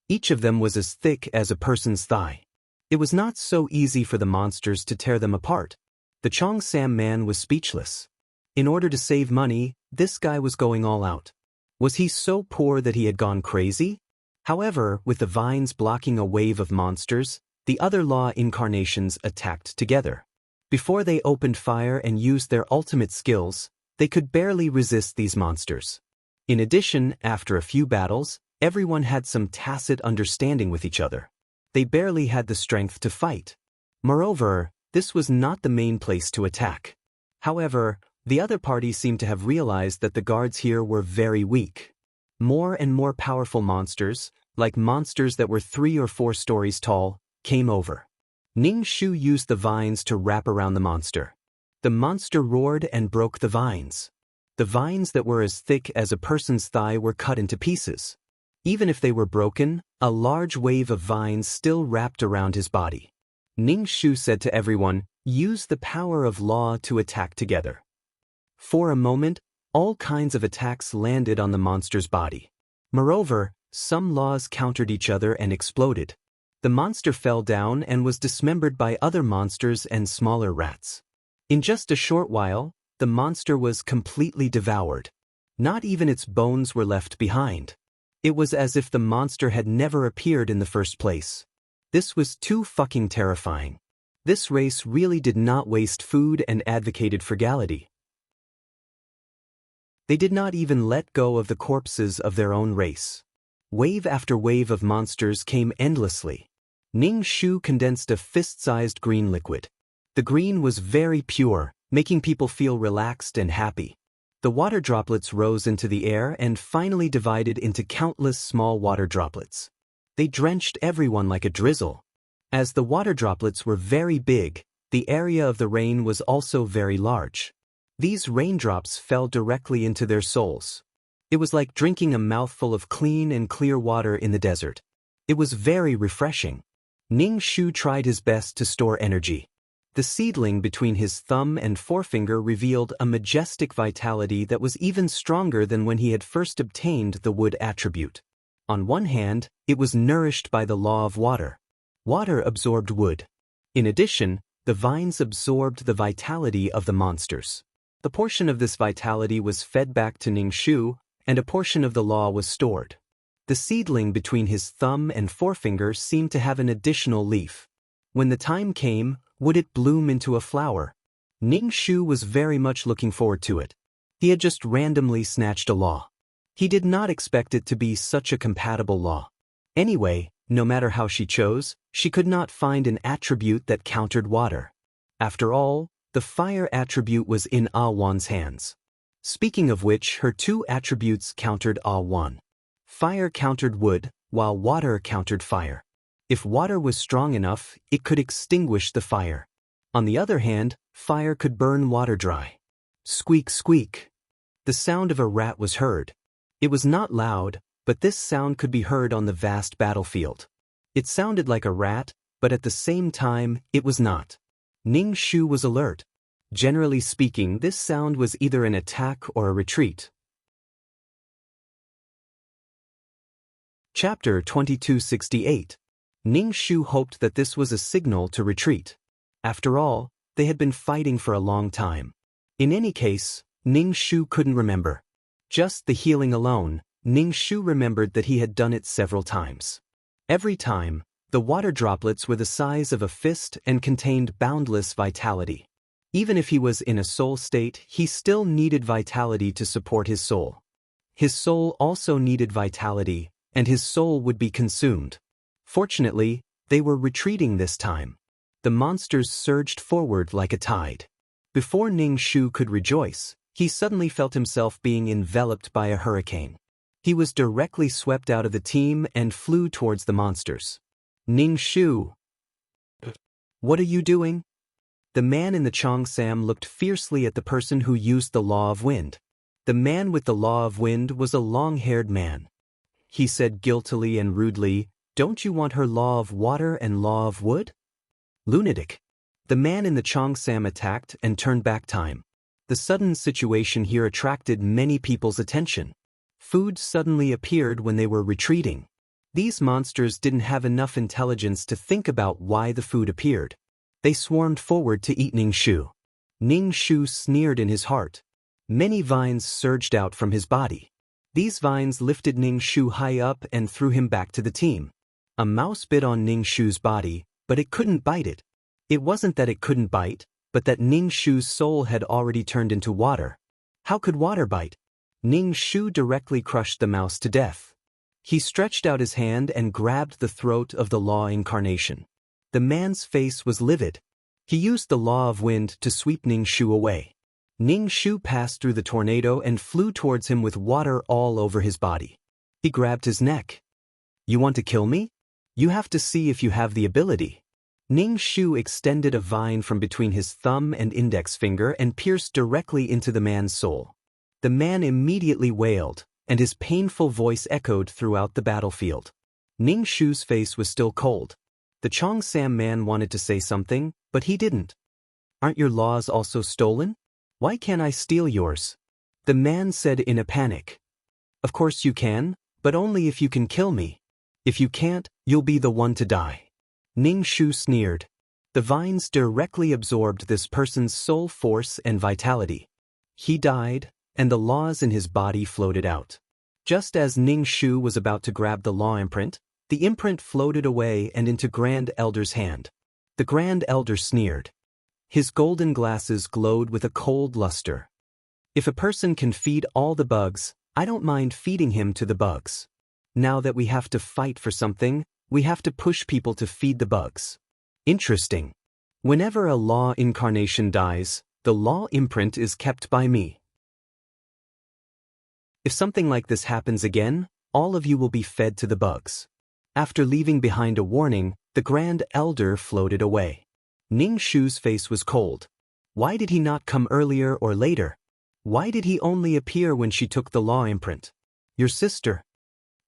A: Each of them was as thick as a person's thigh. It was not so easy for the monsters to tear them apart. The Cheongsam man was speechless. In order to save money, this guy was going all out. Was he so poor that he had gone crazy? However, with the vines blocking a wave of monsters, the other law incarnations attacked together. Before they opened fire and used their ultimate skills, they could barely resist these monsters. In addition, after a few battles, everyone had some tacit understanding with each other. They barely had the strength to fight. Moreover, this was not the main place to attack. However, the other party seemed to have realized that the guards here were very weak. More and more powerful monsters, like monsters that were 3 or 4 stories tall, came over. Ning Shu used the vines to wrap around the monster. The monster roared and broke the vines. The vines that were as thick as a person's thigh were cut into pieces. Even if they were broken, a large wave of vines still wrapped around his body. Ning Shu said to everyone, "Use the power of law to attack together." For a moment, all kinds of attacks landed on the monster's body. Moreover, some laws countered each other and exploded. The monster fell down and was dismembered by other monsters and smaller rats. In just a short while, the monster was completely devoured. Not even its bones were left behind. It was as if the monster had never appeared in the first place. This was too fucking terrifying. This race really did not waste food and advocated frugality. They did not even let go of the corpses of their own race. Wave after wave of monsters came endlessly. Ning Shu condensed a fist-sized green liquid. The green was very pure, making people feel relaxed and happy. The water droplets rose into the air and finally divided into countless small water droplets. They drenched everyone like a drizzle. As the water droplets were very big, the area of the rain was also very large. These raindrops fell directly into their souls. It was like drinking a mouthful of clean and clear water in the desert. It was very refreshing. Ning Shu tried his best to store energy. The seedling between his thumb and forefinger revealed a majestic vitality that was even stronger than when he had first obtained the wood attribute. On one hand, it was nourished by the law of water. Water absorbed wood. In addition, the vines absorbed the vitality of the monsters. The portion of this vitality was fed back to Ning Shu, and a portion of the law was stored. The seedling between his thumb and forefinger seemed to have an additional leaf. When the time came, would it bloom into a flower? Ning Shu was very much looking forward to it. He had just randomly snatched a law. He did not expect it to be such a compatible law. Anyway, no matter how she chose, she could not find an attribute that countered water. After all, the fire attribute was in Ah Wan's hands. Speaking of which, her 2 attributes countered Ah Wan. Fire countered wood, while water countered fire. If water was strong enough, it could extinguish the fire. On the other hand, fire could burn water dry. Squeak, squeak. The sound of a rat was heard. It was not loud, but this sound could be heard on the vast battlefield. It sounded like a rat, but at the same time, it was not. Ning Shu was alert. Generally speaking, this sound was either an attack or a retreat. Chapter 2268. Ning Shu hoped that this was a signal to retreat. After all, they had been fighting for a long time. In any case, Ning Shu couldn't remember. Just the healing alone, Ning Shu remembered that he had done it several times. Every time, the water droplets were the size of a fist and contained boundless vitality. Even if he was in a soul state, he still needed vitality to support his soul. His soul also needed vitality, and his soul would be consumed. Fortunately, they were retreating this time. The monsters surged forward like a tide. Before Ning Shu could rejoice, he suddenly felt himself being enveloped by a hurricane. He was directly swept out of the team and flew towards the monsters. Ning Shu! What are you doing? The man in the Cheongsam looked fiercely at the person who used the law of wind. The man with the law of wind was a long-haired man. He said guiltily and rudely, "Don't you want her law of water and law of wood?" Lunatic. The man in the Cheongsam attacked and turned back time. The sudden situation here attracted many people's attention. Food suddenly appeared when they were retreating. These monsters didn't have enough intelligence to think about why the food appeared. They swarmed forward to eat Ning Shu. Ning Shu sneered in his heart. Many vines surged out from his body. These vines lifted Ning Shu high up and threw him back to the team. A mouse bit on Ning Shu's body, but it couldn't bite it. It wasn't that it couldn't bite, but that Ning Shu's soul had already turned into water. How could water bite? Ning Shu directly crushed the mouse to death. He stretched out his hand and grabbed the throat of the Law Incarnation. The man's face was livid. He used the Law of Wind to sweep Ning Shu away. Ning Shu passed through the tornado and flew towards him with water all over his body. He grabbed his neck. "You want to kill me? You have to see if you have the ability." Ning Shu extended a vine from between his thumb and index finger and pierced directly into the man's soul. The man immediately wailed, and his painful voice echoed throughout the battlefield. Ning Shu's face was still cold. The Cheongsam man wanted to say something, but he didn't. "Aren't your laws also stolen? Why can't I steal yours?" The man said in a panic. "Of course you can, but only if you can kill me. If you can't, you'll be the one to die." Ning Shu sneered. The vines directly absorbed this person's soul force and vitality. He died, and the laws in his body floated out. Just as Ning Shu was about to grab the law imprint, the imprint floated away and into Grand Elder's hand. The Grand Elder sneered. His golden glasses glowed with a cold luster. "If a person can feed all the bugs, I don't mind feeding him to the bugs. Now that we have to fight for something, we have to push people to feed the bugs." Interesting. Whenever a law incarnation dies, the law imprint is kept by me. If something like this happens again, all of you will be fed to the bugs. After leaving behind a warning, the Grand Elder floated away. Ning Shu's face was cold. Why did he not come earlier or later? Why did he only appear when she took the law imprint? "Your sister.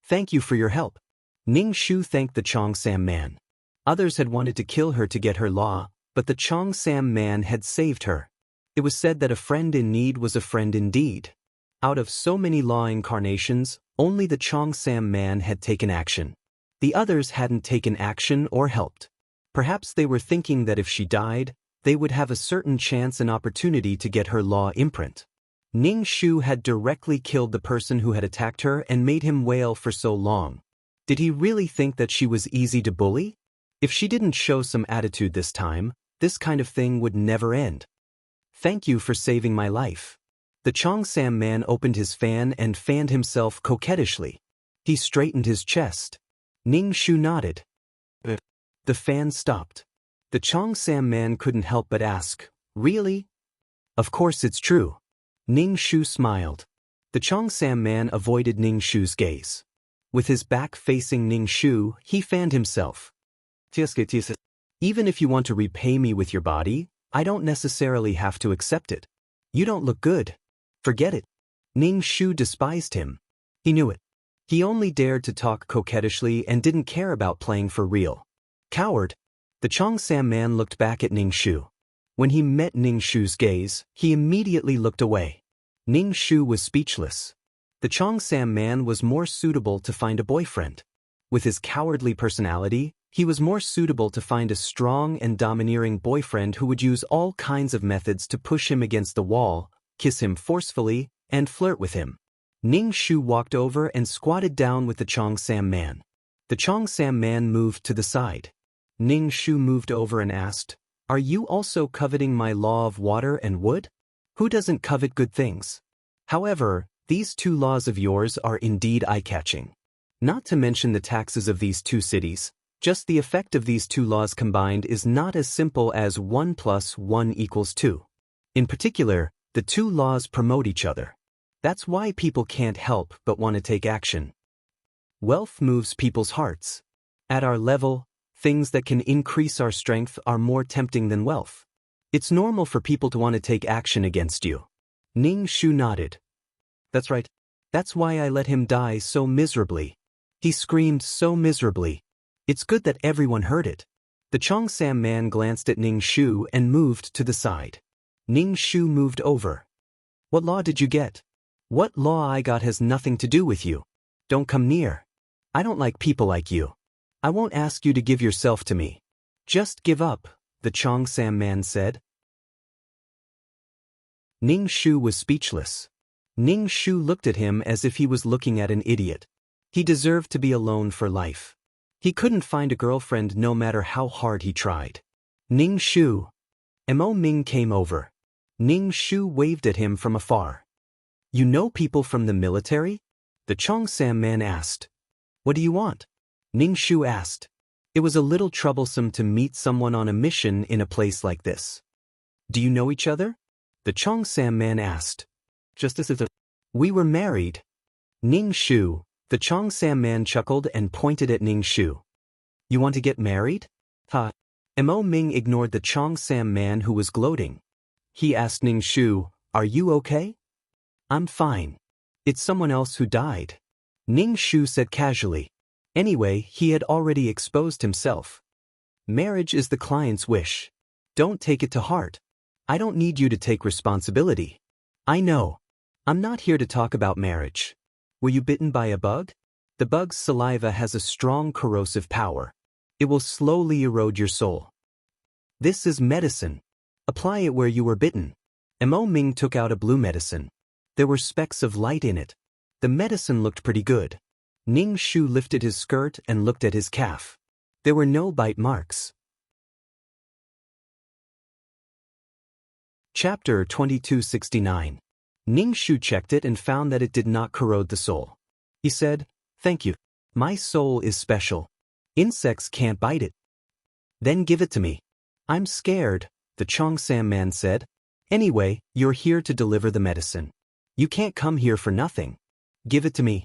A: Thank you for your help." Ning Shu thanked the Cheongsam man. Others had wanted to kill her to get her law, but the Cheongsam man had saved her. It was said that a friend in need was a friend indeed. Out of so many law incarnations, only the Cheongsam man had taken action. The others hadn't taken action or helped. Perhaps they were thinking that if she died, they would have a certain chance and opportunity to get her law imprint. Ning Shu had directly killed the person who had attacked her and made him wail for so long. Did he really think that she was easy to bully? If she didn't show some attitude this time, this kind of thing would never end. "Thank you for saving my life." The Cheongsam man opened his fan and fanned himself coquettishly. He straightened his chest. Ning Shu nodded. The fan stopped. The Cheongsam man couldn't help but ask, "Really?" "Of course it's true." Ning Shu smiled. The Cheongsam man avoided Ning Shu's gaze. With his back facing Ning Shu, he fanned himself. "Even if you want to repay me with your body, I don't necessarily have to accept it. You don't look good. Forget it." Ning Shu despised him. He knew it. He only dared to talk coquettishly and didn't care about playing for real. "Coward." The Cheongsam man looked back at Ning Shu. When he met Ning Shu's gaze, he immediately looked away. Ning Shu was speechless. The Cheongsam man was more suitable to find a boyfriend. With his cowardly personality, he was more suitable to find a strong and domineering boyfriend who would use all kinds of methods to push him against the wall, kiss him forcefully, and flirt with him. Ning Shu walked over and squatted down with the Cheongsam man. The Cheongsam man moved to the side. Ning Shu moved over and asked, "Are you also coveting my law of water and wood? Who doesn't covet good things? However, these two laws of yours are indeed eye-catching. Not to mention the taxes of these two cities, just the effect of these two laws combined is not as simple as 1 + 1 = 2. In particular, the two laws promote each other. That's why people can't help but want to take action. Wealth moves people's hearts. At our level, things that can increase our strength are more tempting than wealth. It's normal for people to want to take action against you." Ning Shu nodded. "That's right. That's why I let him die so miserably. He screamed so miserably. It's good that everyone heard it." The Cheongsam man glanced at Ning Shu and moved to the side. Ning Shu moved over. "What law did you get?" "What law I got has nothing to do with you. Don't come near. I don't like people like you. I won't ask you to give yourself to me. Just give up," the Cheongsam man said. Ning Shu was speechless. Ning Shu looked at him as if he was looking at an idiot. He deserved to be alone for life. He couldn't find a girlfriend no matter how hard he tried. Ning Shu. Mo Ming came over. Ning Shu waved at him from afar. You know people from the military? The Chongsam man asked. What do you want? Ning Shu asked. It was a little troublesome to meet someone on a mission in a place like this. Do you know each other? The Chongsam man asked. Just as if we were married. Ning Shu. The Chongsam man chuckled and pointed at Ning Shu. You want to get married? Ha. Mo Ming ignored the Chongsam man who was gloating. He asked Ning Shu, are you okay? I'm fine. It's someone else who died. Ning Shu said casually. Anyway, he had already exposed himself. Marriage is the client's wish. Don't take it to heart. I don't need you to take responsibility. I know. I'm not here to talk about marriage. Were you bitten by a bug? The bug's saliva has a strong corrosive power. It will slowly erode your soul. This is medicine. Apply it where you were bitten. Mo Ming took out a blue medicine. There were specks of light in it. The medicine looked pretty good. Ning Shu lifted his skirt and looked at his calf. There were no bite marks. Chapter 2269. Ning Shu checked it and found that it did not corrode the soul. He said, thank you. My soul is special. Insects can't bite it. Then give it to me. I'm scared, the Chongsam man said. Anyway, you're here to deliver the medicine. You can't come here for nothing. Give it to me.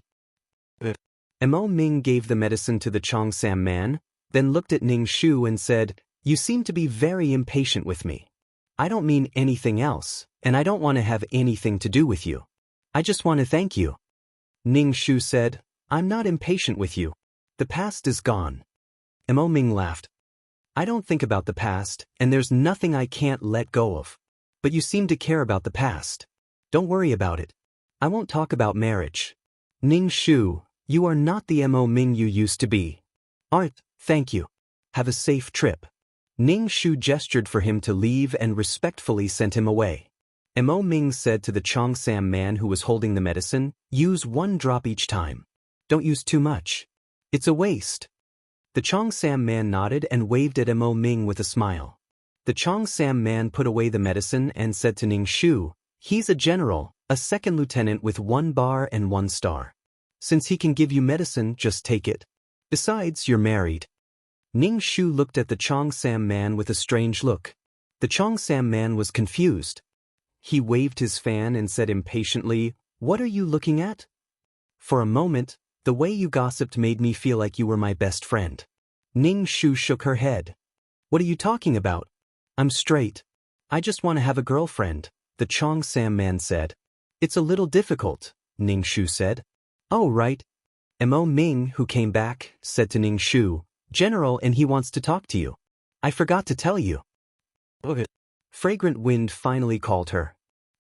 A: Mo Ming gave the medicine to the Chongsam man, then looked at Ning Shu and said, you seem to be very impatient with me. I don't mean anything else, and I don't want to have anything to do with you. I just want to thank you. Ning Shu said, I'm not impatient with you. The past is gone. Mo Ming laughed. I don't think about the past, and there's nothing I can't let go of. But you seem to care about the past. Don't worry about it. I won't talk about marriage. Ning Shu, you are not the Mo Ming you used to be. Art, thank you. Have a safe trip. Ning Shu gestured for him to leave and respectfully sent him away. Mo Ming said to the Chongsam man who was holding the medicine, use 1 drop each time. Don't use too much. It's a waste. The Chongsam man nodded and waved at Mo Ming with a smile. The Chongsam man put away the medicine and said to Ning Shu, he's a general, a 2nd lieutenant with 1 bar and 1 star. Since he can give you medicine, just take it. Besides, you're married. Ning Shu looked at the Chongsam man with a strange look. The Chongsam man was confused. He waved his fan and said impatiently, what are you looking at? For a moment, the way you gossiped made me feel like you were my best friend. Ning Shu shook her head. What are you talking about? I'm straight. I just want to have a girlfriend, the Chongsam man said. It's a little difficult, Ning Shu said. Oh, right. Mo Ming, who came back, said to Ning Shu, General, and he wants to talk to you. I forgot to tell you. Okay. Fragrant Wind finally called her.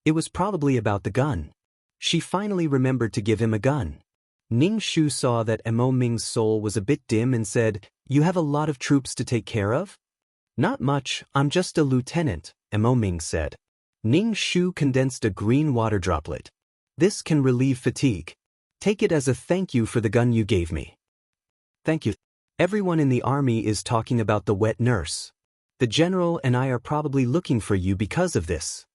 A: It was probably about the gun. She finally remembered to give him a gun. Ning Shu saw that Mo Ming's soul was a bit dim and said, you have a lot of troops to take care of? Not much, I'm just a lieutenant, Mo Ming said. Ning Shu condensed a green water droplet. This can relieve fatigue. Take it as a thank you for the gun you gave me. Thank you. Everyone in the army is talking about the wet nurse. The general and I are probably looking for you because of this.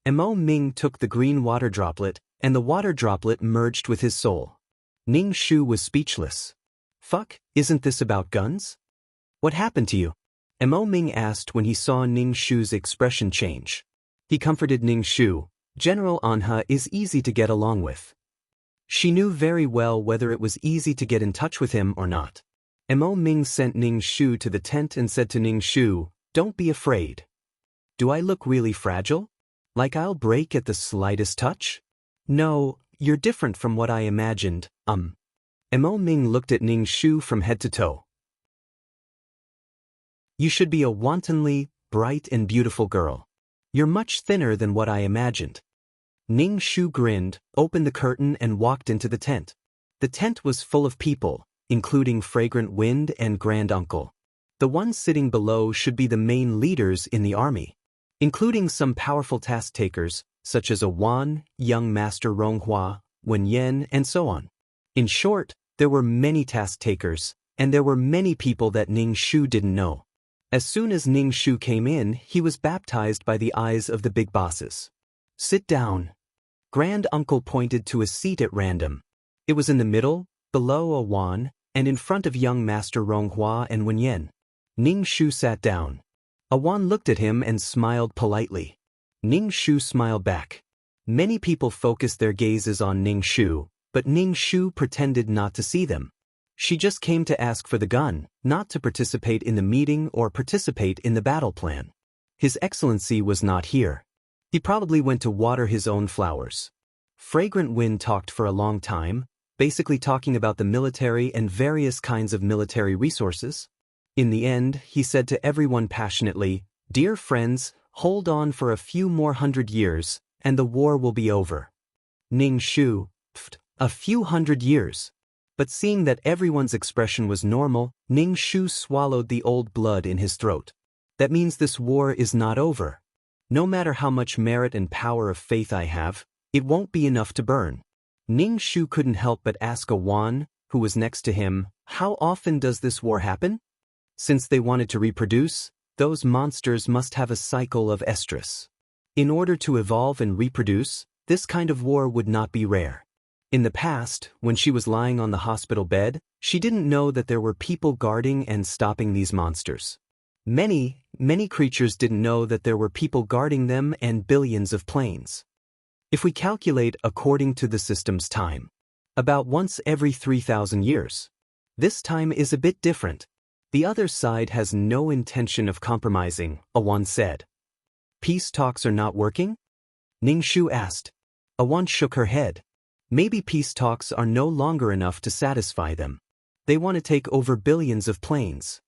A: Mo Ming took the green water droplet, and the water droplet merged with his soul. Ning Shu was speechless. Fuck, isn't this about guns? What happened to you? Mo Ming asked when he saw Ning Shu's expression change. He comforted Ning Shu. General Anha is easy to get along with. She knew very well whether it was easy to get in touch with him or not. Mo Ming sent Ning Shu to the tent and said to Ning Shu, don't be afraid. Do I look really fragile? Like I'll break at the slightest touch? No, you're different from what I imagined, Mo Ming looked at Ning Shu from head to toe. You should be a wantonly, bright and beautiful girl. You're much thinner than what I imagined. Ning Shu grinned, opened the curtain and walked into the tent. The tent was full of people, including Fragrant Wind and Grand Uncle. The ones sitting below should be the main leaders in the army. Including some powerful task takers, such as a Wan, young master Ronghua, Wen Yen, and so on. In short, there were many task takers, and there were many people that Ning Shu didn't know. As soon as Ning Shu came in, he was baptized by the eyes of the big bosses. Sit down. Grand Uncle pointed to a seat at random. It was in the middle, below a Wan, and in front of young master Ronghua and Wen Yen. Ning Shu sat down. A Wan looked at him and smiled politely. Ning Shu smiled back. Many people focused their gazes on Ning Shu, but Ning Shu pretended not to see them. She just came to ask for the gun, not to participate in the meeting or participate in the battle plan. His Excellency was not here. He probably went to water his own flowers. Fragrant Wind talked for a long time, basically talking about the military and various kinds of military resources. In the end, he said to everyone passionately, "Dear friends, hold on for a few more 100 years, and the war will be over." Ning Shu, a few 100 years. But seeing that everyone's expression was normal, Ning Shu swallowed the old blood in his throat. That means this war is not over. No matter how much merit and power of faith I have, it won't be enough to burn. Ning Shu couldn't help but ask a Wan, who was next to him, how often does this war happen? Since they wanted to reproduce, those monsters must have a cycle of estrus. In order to evolve and reproduce, this kind of war would not be rare. In the past, when she was lying on the hospital bed, she didn't know that there were people guarding and stopping these monsters. Many creatures didn't know that there were people guarding them and billions of planes. If we calculate according to the system's time, about once every 3,000 years. This time is a bit different. The other side has no intention of compromising, Awan said. Peace talks are not working? Ning Shu asked. Awan shook her head. Maybe peace talks are no longer enough to satisfy them. They want to take over billions of planes.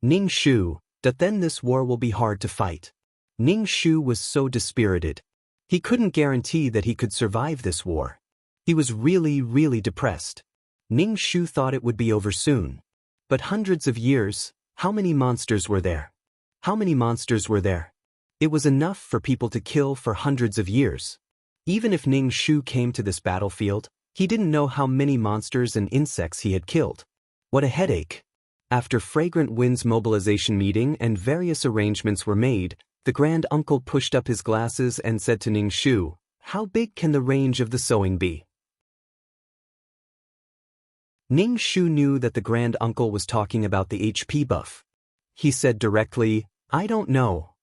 A: Ning Shu, that then this war will be hard to fight. Ning Shu was so dispirited. He couldn't guarantee that he could survive this war. He was really depressed. Ning Shu thought it would be over soon. But hundreds of years, how many monsters were there? How many monsters were there? It was enough for people to kill for hundreds of years. Even if Ning Shu came to this battlefield, he didn't know how many monsters and insects he had killed. What a headache. After Fragrant Wind's mobilization meeting and various arrangements were made, the Grand Uncle pushed up his glasses and said to Ning Shu, "How big can the range of the sowing be?" Ning Shu knew that the Grand Uncle was talking about the HP buff. He said directly, "I don't know."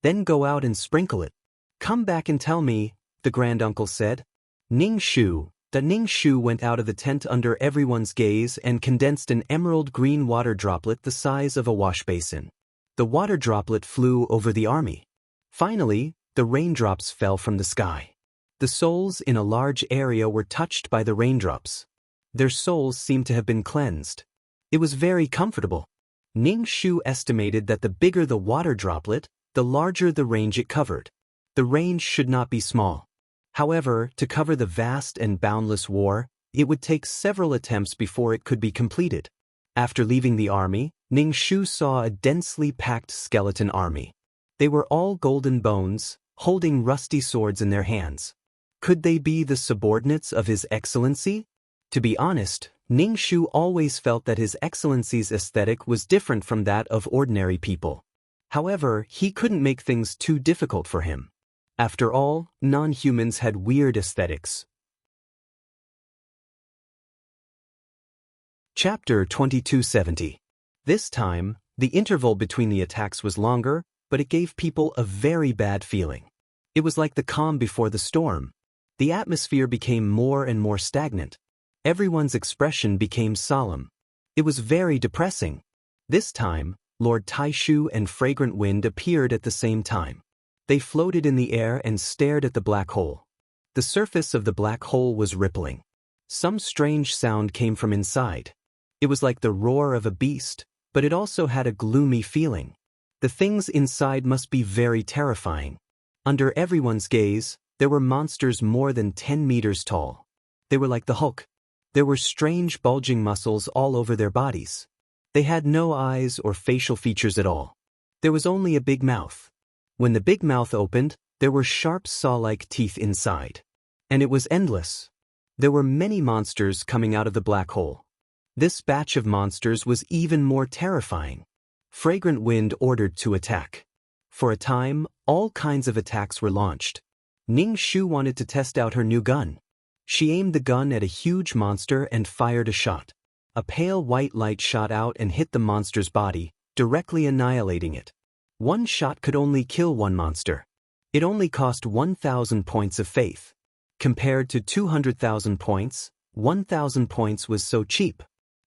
A: "Then go out and sprinkle it. Come back and tell me," the Grand Uncle said. Ning Shu went out of the tent under everyone's gaze and condensed an emerald green water droplet the size of a wash basin. The water droplet flew over the army. Finally, the raindrops fell from the sky. The souls in a large area were touched by the raindrops. Their souls seemed to have been cleansed. It was very comfortable. Ning Shu estimated that the bigger the water droplet, the larger the range it covered. The range should not be small. However, to cover the vast and boundless war, it would take several attempts before it could be completed. After leaving the army, Ning Shu saw a densely packed skeleton army. They were all golden bones, holding rusty swords in their hands. Could they be the subordinates of His Excellency? To be honest, Ning Shu always felt that His Excellency's aesthetic was different from that of ordinary people. However, he couldn't make things too difficult for him. After all, non-humans had weird aesthetics. Chapter 2270. This time, the interval between the attacks was longer, but it gave people a very bad feeling. It was like the calm before the storm. The atmosphere became more and more stagnant. Everyone's expression became solemn. It was very depressing. This time, Lord Taishu and Fragrant Wind appeared at the same time. They floated in the air and stared at the black hole. The surface of the black hole was rippling. Some strange sound came from inside. It was like the roar of a beast, but it also had a gloomy feeling. The things inside must be very terrifying. Under everyone's gaze, there were monsters more than 10 meters tall. They were like the Hulk. There were strange bulging muscles all over their bodies. They had no eyes or facial features at all. There was only a big mouth. When the big mouth opened, There were sharp saw-like teeth inside. And it was endless. There were many monsters coming out of the black hole. This batch of monsters was even more terrifying. Fragrant Wind ordered to attack. For a time, all kinds of attacks were launched. Ning Shu wanted to test out her new gun. She aimed the gun at a huge monster and fired a shot. A pale white light shot out and hit the monster's body, directly annihilating it. One shot could only kill one monster. It only cost 1,000 points of faith. Compared to 200,000 points, 1,000 points was so cheap.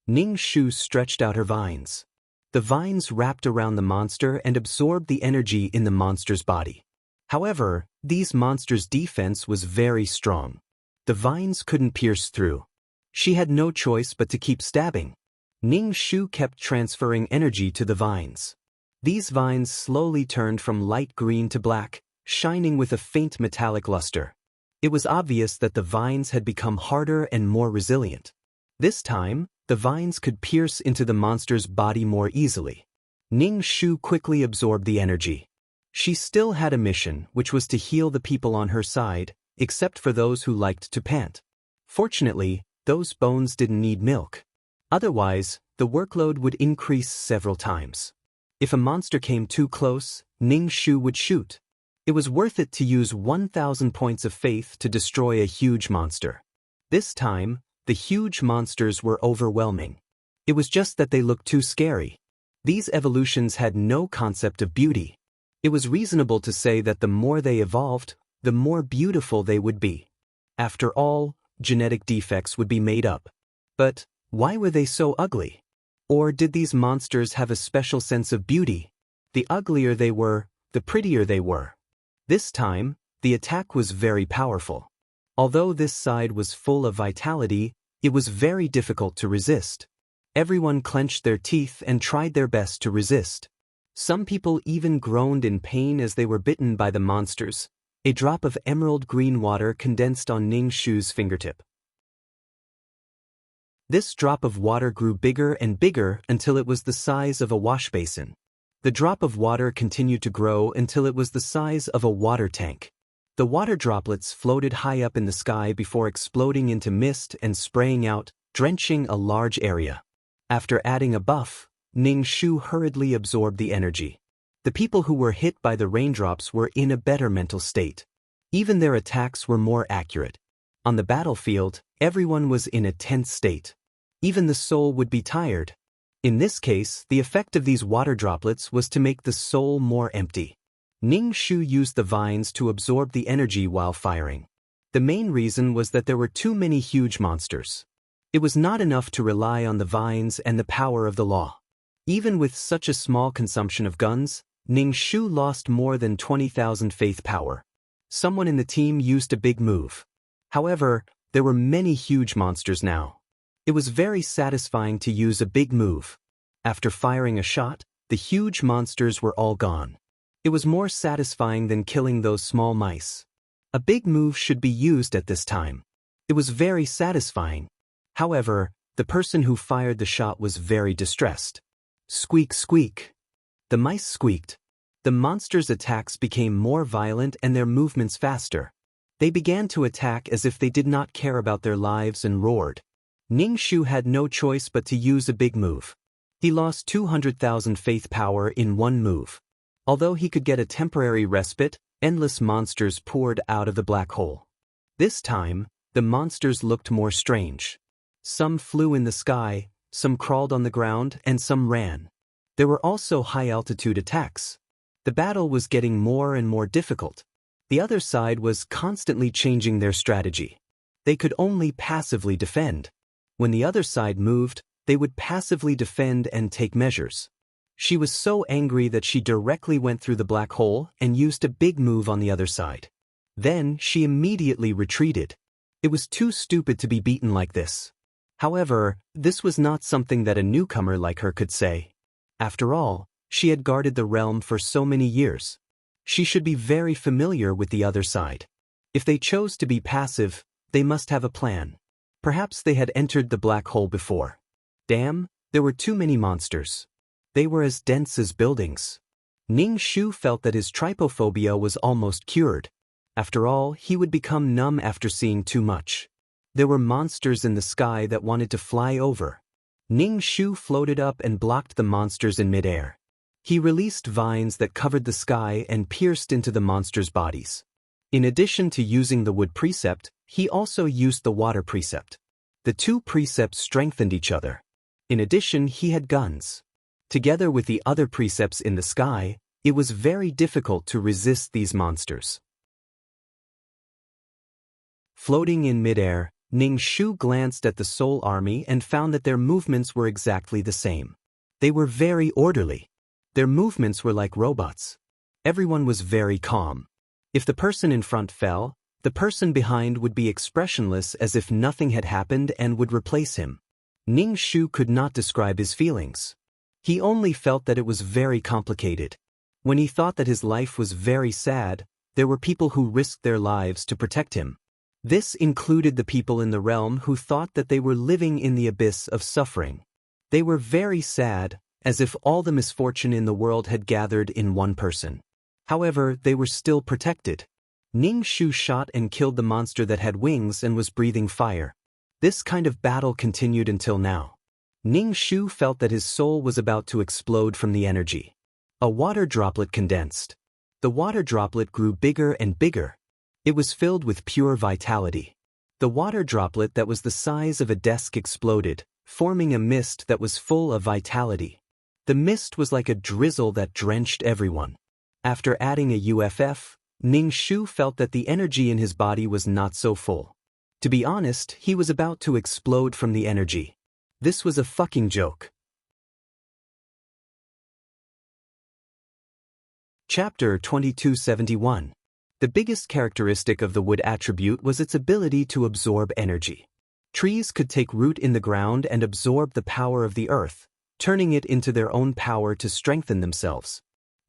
A: Ning Shu stretched out her vines. The vines wrapped around the monster and absorbed the energy in the monster's body. However, these monsters' defense was very strong. The vines couldn't pierce through. She had no choice but to keep stabbing. Ning Shu kept transferring energy to the vines. These vines slowly turned from light green to black, shining with a faint metallic luster. It was obvious that the vines had become harder and more resilient. This time, the vines could pierce into the monster's body more easily. Ning Shu quickly absorbed the energy. She still had a mission, which was to heal the people on her side, except for those who liked to pant. Fortunately, those bones didn't need milk. Otherwise, the workload would increase several times. If a monster came too close, Ning Shu would shoot. It was worth it to use 1,000 points of faith to destroy a huge monster. This time, the huge monsters were overwhelming. It was just that they looked too scary. These evolutions had no concept of beauty. It was reasonable to say that the more they evolved, the more beautiful they would be. After all, genetic defects would be made up. But why were they so ugly? Or did these monsters have a special sense of beauty? The uglier they were, the prettier they were. This time, the attack was very powerful. Although this side was full of vitality, it was very difficult to resist. Everyone clenched their teeth and tried their best to resist. Some people even groaned in pain as they were bitten by the monsters. A drop of emerald green water condensed on Ning Shu's fingertip. This drop of water grew bigger and bigger until it was the size of a wash basin. The drop of water continued to grow until it was the size of a water tank. The water droplets floated high up in the sky before exploding into mist and spraying out, drenching a large area. After adding a buff, Ning Shu hurriedly absorbed the energy. The people who were hit by the raindrops were in a better mental state. Even their attacks were more accurate. On the battlefield, everyone was in a tense state. Even the soul would be tired. In this case, the effect of these water droplets was to make the soul more empty. Ning Shu used the vines to absorb the energy while firing. The main reason was that there were too many huge monsters. It was not enough to rely on the vines and the power of the law. Even with such a small consumption of guns, Ning Shu lost more than 20,000 faith power. Someone in the team used a big move. However, there were many huge monsters now. It was very satisfying to use a big move. After firing a shot, the huge monsters were all gone. It was more satisfying than killing those small mice. A big move should be used at this time. It was very satisfying. However, the person who fired the shot was very distressed. Squeak, squeak. The mice squeaked. The monsters' attacks became more violent and their movements faster. They began to attack as if they did not care about their lives and roared. Ning Shu had no choice but to use a big move. He lost 200,000 faith power in one move. Although he could get a temporary respite, endless monsters poured out of the black hole. This time, the monsters looked more strange. Some flew in the sky, some crawled on the ground, and some ran. There were also high-altitude attacks. The battle was getting more and more difficult. The other side was constantly changing their strategy. They could only passively defend. When the other side moved, they would passively defend and take measures. She was so angry that she directly went through the black hole and used a big move on the other side. Then she immediately retreated. It was too stupid to be beaten like this. However, this was not something that a newcomer like her could say. After all, she had guarded the realm for so many years. She should be very familiar with the other side. If they chose to be passive, they must have a plan. Perhaps they had entered the black hole before. Damn, there were too many monsters. They were as dense as buildings. Ning Shu felt that his trypophobia was almost cured. After all, he would become numb after seeing too much. There were monsters in the sky that wanted to fly over. Ning Shu floated up and blocked the monsters in midair. He released vines that covered the sky and pierced into the monsters' bodies. In addition to using the wood precept, he also used the water precept. The two precepts strengthened each other. In addition, he had guns. Together with the other precepts in the sky, it was very difficult to resist these monsters. Floating in midair, Ning Shu glanced at the Soul Army and found that their movements were exactly the same. They were very orderly. Their movements were like robots. Everyone was very calm. If the person in front fell, the person behind would be expressionless as if nothing had happened and would replace him. Ning Shu could not describe his feelings. He only felt that it was very complicated. When he thought that his life was very sad, there were people who risked their lives to protect him. This included the people in the realm who thought that they were living in the abyss of suffering. They were very sad, as if all the misfortune in the world had gathered in one person. However, they were still protected. Ning Shu shot and killed the monster that had wings and was breathing fire. This kind of battle continued until now. Ning Shu felt that his soul was about to explode from the energy. A water droplet condensed. The water droplet grew bigger and bigger. It was filled with pure vitality. The water droplet that was the size of a desk exploded, forming a mist that was full of vitality. The mist was like a drizzle that drenched everyone. After adding a UFF, Ning Shu felt that the energy in his body was not so full. To be honest, he was about to explode from the energy. This was a fucking joke. Chapter 2271. The biggest characteristic of the wood attribute was its ability to absorb energy. Trees could take root in the ground and absorb the power of the earth, turning it into their own power to strengthen themselves.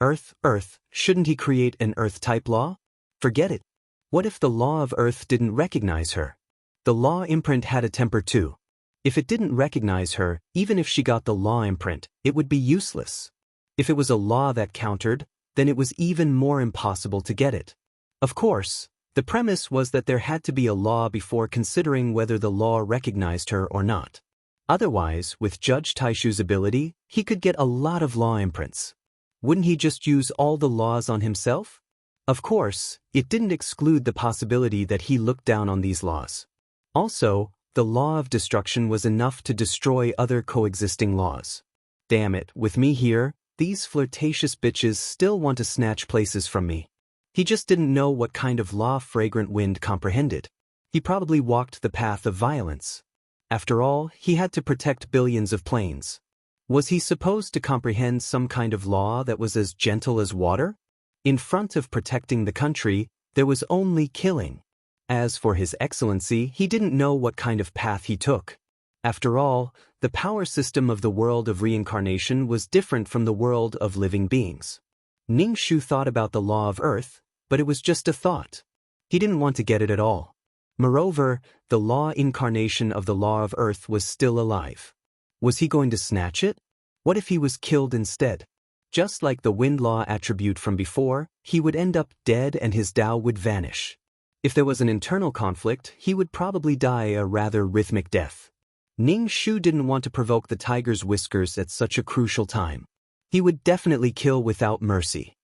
A: Earth, shouldn't he create an Earth-type law? Forget it. What if the law of Earth didn't recognize her? The law imprint had a temper too. If it didn't recognize her, even if she got the law imprint, it would be useless. If it was a law that countered, then it was even more impossible to get it. Of course, the premise was that there had to be a law before considering whether the law recognized her or not. Otherwise, with Judge Taishu's ability, he could get a lot of law imprints. Wouldn't he just use all the laws on himself? Of course, it didn't exclude the possibility that he looked down on these laws. Also, the law of destruction was enough to destroy other coexisting laws. Damn it, with me here, these flirtatious bitches still want to snatch places from me. He just didn't know what kind of law Fragrant Wind comprehended. He probably walked the path of violence. After all, he had to protect billions of planes. Was he supposed to comprehend some kind of law that was as gentle as water? In front of protecting the country, there was only killing. As for His Excellency, he didn't know what kind of path he took. After all, the power system of the world of reincarnation was different from the world of living beings. Ning Shu thought about the law of Earth, but it was just a thought. He didn't want to get it at all. Moreover, the law incarnation of the law of Earth was still alive. Was he going to snatch it? What if he was killed instead? Just like the wind law attribute from before, he would end up dead and his Tao would vanish. If there was an internal conflict, he would probably die a rather rhythmic death. Ning Shu didn't want to provoke the tiger's whiskers at such a crucial time. He would definitely kill without mercy.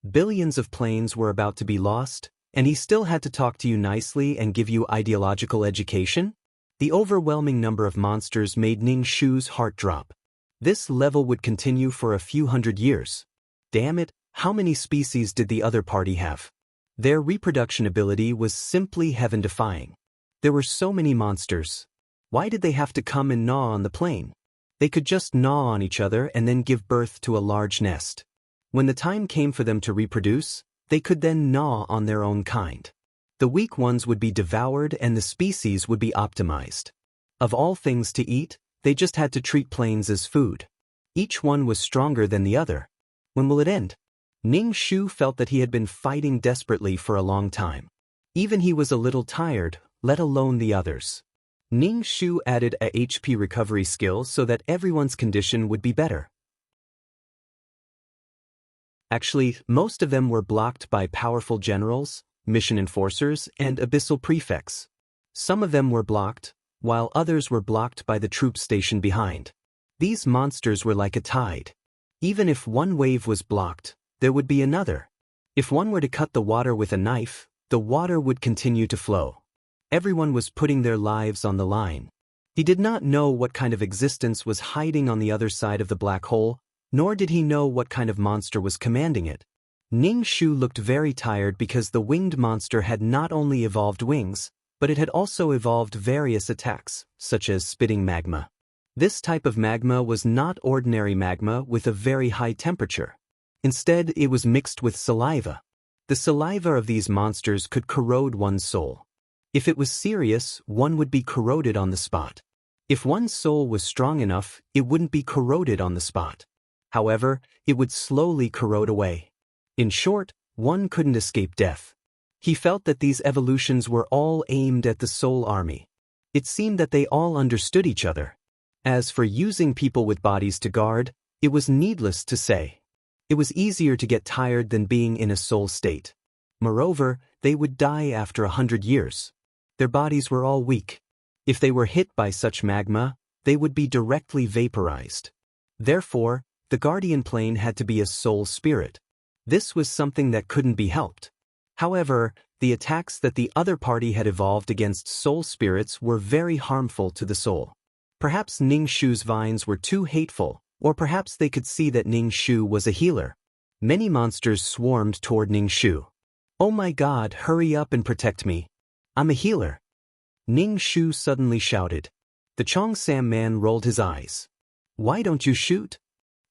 A: Billions of planes were about to be lost, and he still had to talk to you nicely and give you ideological education? The overwhelming number of monsters made Ning Shu's heart drop. This level would continue for a few hundred years. Damn it, how many species did the other party have? Their reproduction ability was simply heaven-defying. There were so many monsters. Why did they have to come and gnaw on the plane? They could just gnaw on each other and then give birth to a large nest. When the time came for them to reproduce, they could then gnaw on their own kind. The weak ones would be devoured and the species would be optimized. Of all things to eat, they just had to treat planes as food. Each one was stronger than the other. When will it end? Ning Shu felt that he had been fighting desperately for a long time. Even he was a little tired, let alone the others. Ning Shu added a HP recovery skill so that everyone's condition would be better. Actually, most of them were blocked by powerful generals, mission enforcers, and abyssal prefects. Some of them were blocked, while others were blocked by the troops stationed behind. These monsters were like a tide. Even if one wave was blocked, there would be another. If one were to cut the water with a knife, the water would continue to flow. Everyone was putting their lives on the line. He did not know what kind of existence was hiding on the other side of the black hole, nor did he know what kind of monster was commanding it. Ning Shu looked very tired because the winged monster had not only evolved wings, but it had also evolved various attacks, such as spitting magma. This type of magma was not ordinary magma with a very high temperature. Instead, it was mixed with saliva. The saliva of these monsters could corrode one's soul. If it was serious, one would be corroded on the spot. If one's soul was strong enough, it wouldn't be corroded on the spot. However, it would slowly corrode away. In short, one couldn't escape death. He felt that these evolutions were all aimed at the soul army. It seemed that they all understood each other. As for using people with bodies to guard, it was needless to say. It was easier to get tired than being in a soul state. Moreover, they would die after 100 years. Their bodies were all weak. If they were hit by such magma, they would be directly vaporized. Therefore, the guardian plane had to be a soul spirit. This was something that couldn't be helped. However, the attacks that the other party had evolved against soul spirits were very harmful to the soul. Perhaps Ning Shu's vines were too hateful, or perhaps they could see that Ning Shu was a healer. Many monsters swarmed toward Ning Shu. "Oh my God, hurry up and protect me. I'm a healer." Ning Shu suddenly shouted. The Cheongsam man rolled his eyes. "Why don't you shoot?"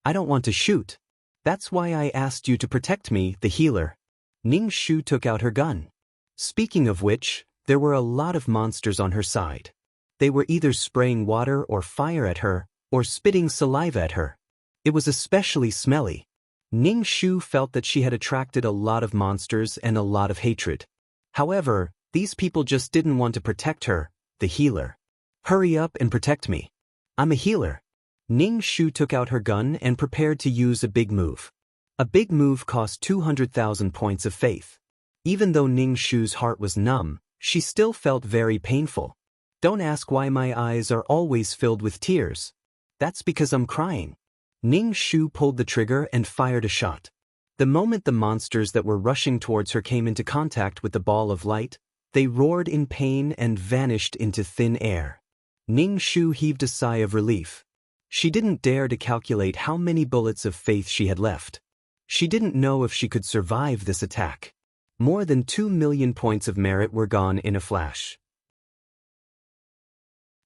A: "I don't want to shoot. That's why I asked you to protect me, the healer." Ning Shu took out her gun. Speaking of which, there were a lot of monsters on her side. They were either spraying water or fire at her, or spitting saliva at her. It was especially smelly. Ning Shu felt that she had attracted a lot of monsters and a lot of hatred. However, these people just didn't want to protect her, the healer. "Hurry up and protect me. I'm a healer." Ning Shu took out her gun and prepared to use a big move. A big move cost 200,000 points of faith. Even though Ning Shu's heart was numb, she still felt very painful. "Don't ask why my eyes are always filled with tears. That's because I'm crying." Ning Shu pulled the trigger and fired a shot. The moment the monsters that were rushing towards her came into contact with the ball of light, they roared in pain and vanished into thin air. Ning Shu heaved a sigh of relief. She didn't dare to calculate how many bullets of faith she had left. She didn't know if she could survive this attack. More than 2 million points of merit were gone in a flash.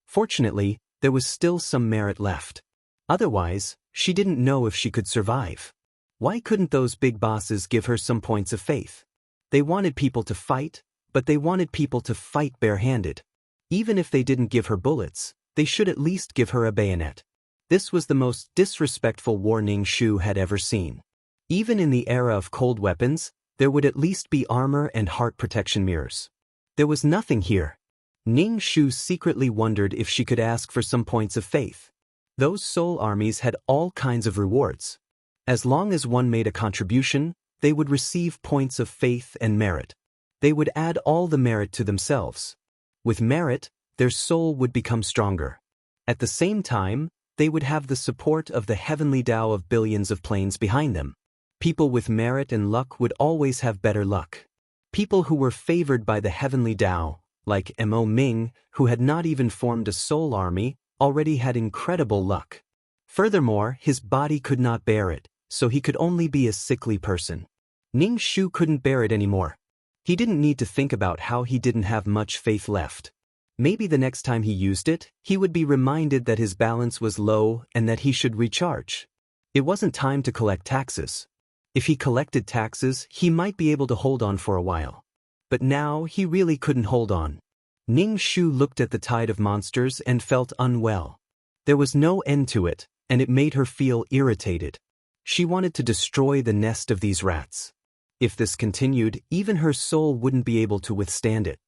A: Fortunately, there was still some merit left. Otherwise, she didn't know if she could survive. Why couldn't those big bosses give her some points of faith? They wanted people to fight, but they wanted people to fight barehanded. Even if they didn't give her bullets, they should at least give her a bayonet. This was the most disrespectful war Ning Shu had ever seen. Even in the era of cold weapons, there would at least be armor and heart protection mirrors. There was nothing here. Ning Shu secretly wondered if she could ask for some points of faith. Those soul armies had all kinds of rewards. As long as one made a contribution, they would receive points of faith and merit. They would add all the merit to themselves. With merit, their soul would become stronger. At the same time, they would have the support of the heavenly Tao of billions of planes behind them. People with merit and luck would always have better luck. People who were favored by the heavenly Tao, like Mo Ming, who had not even formed a soul army, already had incredible luck. Furthermore, his body could not bear it, so he could only be a sickly person. Ning Shu couldn't bear it anymore. He didn't need to think about how he didn't have much faith left. Maybe the next time he used it, he would be reminded that his balance was low and that he should recharge. It wasn't time to collect taxes. If he collected taxes, he might be able to hold on for a while. But now he really couldn't hold on. Ning Shu looked at the tide of monsters and felt unwell. There was no end to it, and it made her feel irritated. She wanted to destroy the nest of these rats. If this continued, even her soul wouldn't be able to withstand it.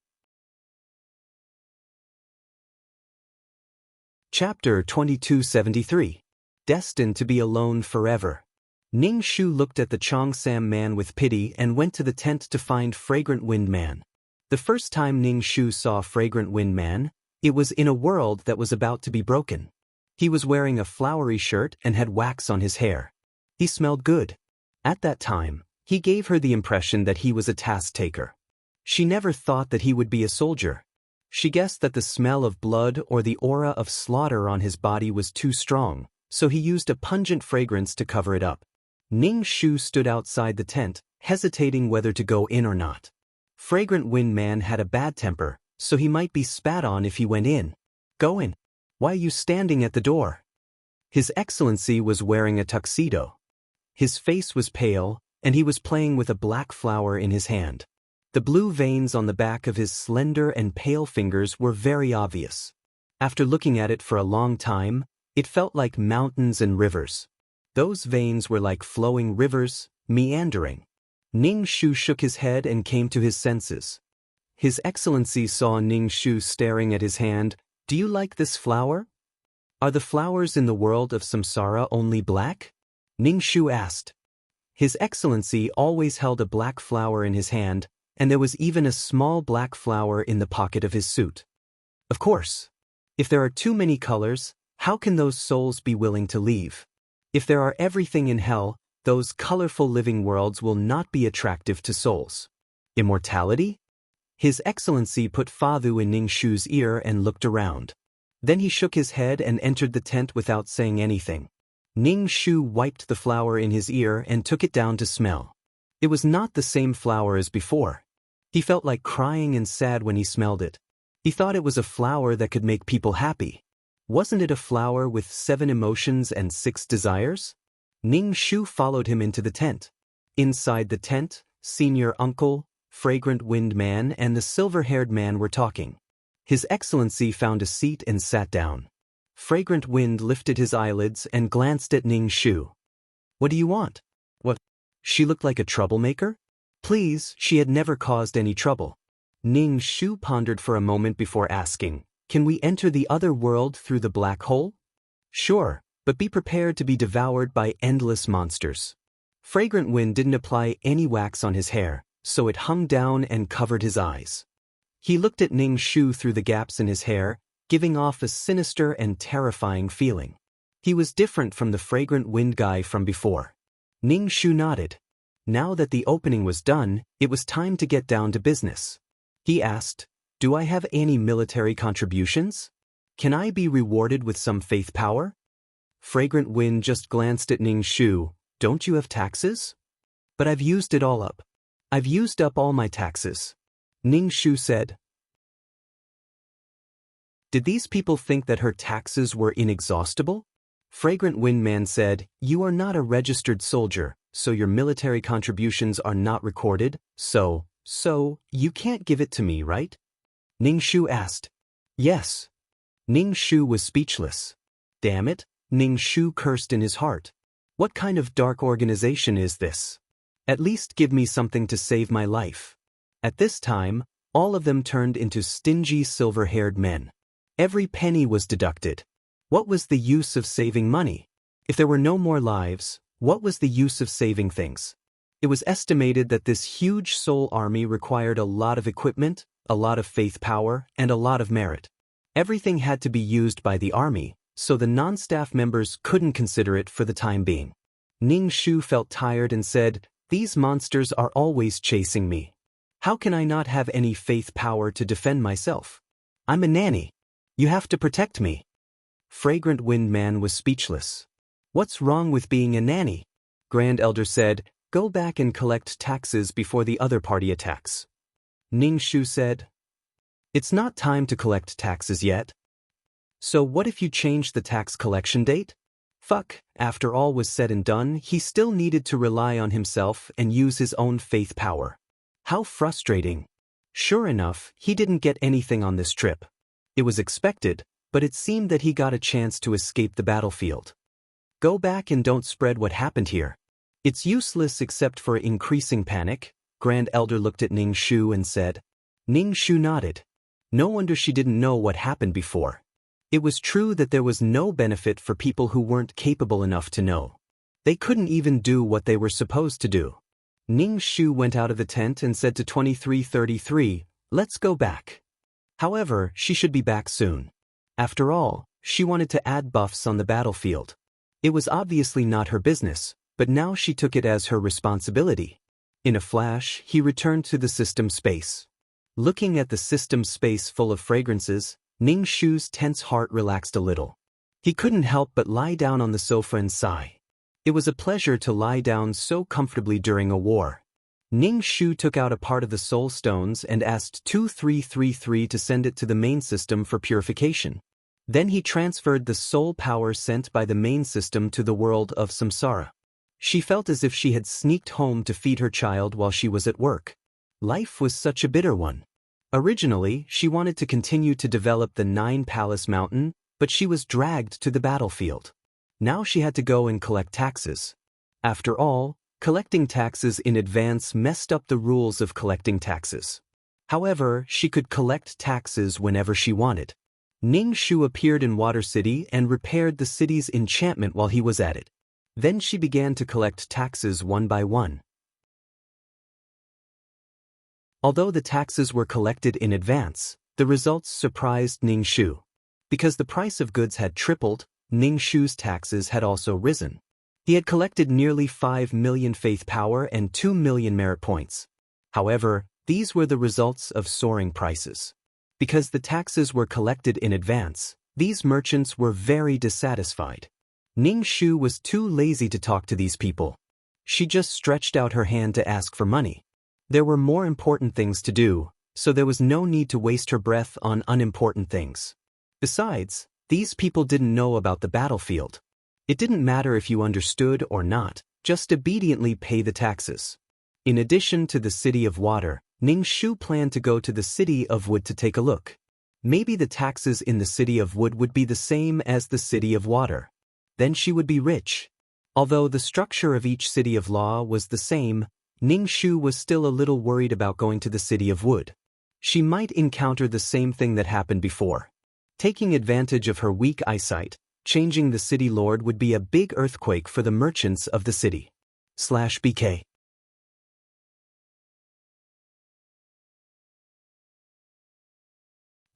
A: Chapter 2273. Destined to be alone forever. Ning Shu looked at the Cheongsam man with pity and went to the tent to find Fragrant Wind Man. The first time Ning Shu saw Fragrant Wind Man, it was in a world that was about to be broken. He was wearing a flowery shirt and had wax on his hair. He smelled good. At that time, he gave her the impression that he was a task-taker. She never thought that he would be a soldier. She guessed that the smell of blood or the aura of slaughter on his body was too strong, so he used a pungent fragrance to cover it up. Ning Shu stood outside the tent, hesitating whether to go in or not. Fragrant Wind Man had a bad temper, so he might be spat on if he went in. Go in. Why are you standing at the door? His Excellency was wearing a tuxedo. His face was pale, and he was playing with a black flower in his hand. The blue veins on the back of his slender and pale fingers were very obvious. After looking at it for a long time, it felt like mountains and rivers. Those veins were like flowing rivers, meandering. Ning Shu shook his head and came to his senses. His Excellency saw Ning Shu staring at his hand. Do you like this flower? Are the flowers in the world of samsara only black? Ning Shu asked. His Excellency always held a black flower in his hand, and there was even a small black flower in the pocket of his suit. Of course. If there are too many colors, how can those souls be willing to leave? If there are everything in hell, those colorful living worlds will not be attractive to souls. Immortality? His Excellency put Fodder in Ning Shu's ear and looked around. Then he shook his head and entered the tent without saying anything. Ning Shu wiped the flower in his ear and took it down to smell. It was not the same flower as before. He felt like crying and sad when he smelled it. He thought it was a flower that could make people happy. Wasn't it a flower with 7 emotions and 6 desires? Ning Shu followed him into the tent. Inside the tent, Senior Uncle, Fragrant Wind Man and the silver-haired man were talking. His Excellency found a seat and sat down. Fragrant Wind lifted his eyelids and glanced at Ning Shu. What do you want? What? She looked like a troublemaker? Please, she had never caused any trouble. Ning Shu pondered for a moment before asking, can we enter the other world through the black hole? Sure, but be prepared to be devoured by endless monsters. Fragrant Wind didn't apply any wax on his hair, so it hung down and covered his eyes. He looked at Ning Shu through the gaps in his hair, giving off a sinister and terrifying feeling. He was different from the Fragrant Wind guy from before. Ning Shu nodded. Now that the opening was done, it was time to get down to business. He asked, do I have any military contributions? Can I be rewarded with some faith power? Fragrant Wind just glanced at Ning Shu. Don't you have taxes? But I've used it all up. I've used up all my taxes. Ning Shu said. Did these people think that her taxes were inexhaustible? Fragrant Wind Man said, you are not a registered soldier, so your military contributions are not recorded, so you can't give it to me, right? Ning Shu asked. Yes. Ning Shu was speechless. Damn it, Ning Shu cursed in his heart. What kind of dark organization is this? At least give me something to save my life. At this time, all of them turned into stingy silver-haired men. Every penny was deducted. What was the use of saving money? If there were no more lives, what was the use of saving things? It was estimated that this huge soul army required a lot of equipment, a lot of faith power, and a lot of merit. Everything had to be used by the army, so the non-staff members couldn't consider it for the time being. Ning Shu felt tired and said, these monsters are always chasing me. How can I not have any faith power to defend myself? I'm a nanny. You have to protect me. Fragrant Wind Man was speechless. What's wrong with being a nanny? Grand Elder said, go back and collect taxes before the other party attacks. Ning Shu said, it's not time to collect taxes yet. So what if you change the tax collection date? Fuck, after all was said and done, he still needed to rely on himself and use his own faith power. How frustrating. Sure enough, he didn't get anything on this trip. It was expected, but it seemed that he got a chance to escape the battlefield. Go back and don't spread what happened here. It's useless except for increasing panic. Grand Elder looked at Ning Shu and said. Ning Shu nodded. No wonder she didn't know what happened before. It was true that there was no benefit for people who weren't capable enough to know. They couldn't even do what they were supposed to do. Ning Shu went out of the tent and said to 2333, "Let's go back." However, she should be back soon. After all, she wanted to add buffs on the battlefield. It was obviously not her business, but now she took it as her responsibility. In a flash, he returned to the system space. Looking at the system space full of fragrances, Ning Shu's tense heart relaxed a little. He couldn't help but lie down on the sofa and sigh. It was a pleasure to lie down so comfortably during a war. Ning Shu took out a part of the soul stones and asked 2333 to send it to the main system for purification. Then he transferred the soul power sent by the main system to the world of samsara. She felt as if she had sneaked home to feed her child while she was at work. Life was such a bitter one. Originally, she wanted to continue to develop the 9-Palace Mountain, but she was dragged to the battlefield. Now she had to go and collect taxes. After all, collecting taxes in advance messed up the rules of collecting taxes. However, she could collect taxes whenever she wanted. Ning Shu appeared in Water City and repaired the city's enchantment while he was at it. Then she began to collect taxes one by one. Although the taxes were collected in advance, the results surprised Ning Shu. Because the price of goods had tripled, Ning Shu's taxes had also risen. He had collected nearly 5 million faith power and 2 million merit points. However, these were the results of soaring prices. Because the taxes were collected in advance, these merchants were very dissatisfied. Ning Shu was too lazy to talk to these people. She just stretched out her hand to ask for money. There were more important things to do, so there was no need to waste her breath on unimportant things. Besides, these people didn't know about the battlefield. It didn't matter if you understood or not, just obediently pay the taxes. In addition to the City of Water, Ning Shu planned to go to the City of Wood to take a look. Maybe the taxes in the City of Wood would be the same as the City of Water. Then she would be rich. Although the structure of each City of Law was the same, Ning Shu was still a little worried about going to the City of Wood. She might encounter the same thing that happened before. Taking advantage of her weak eyesight, changing the city lord would be a big earthquake for the merchants of the city. /BK.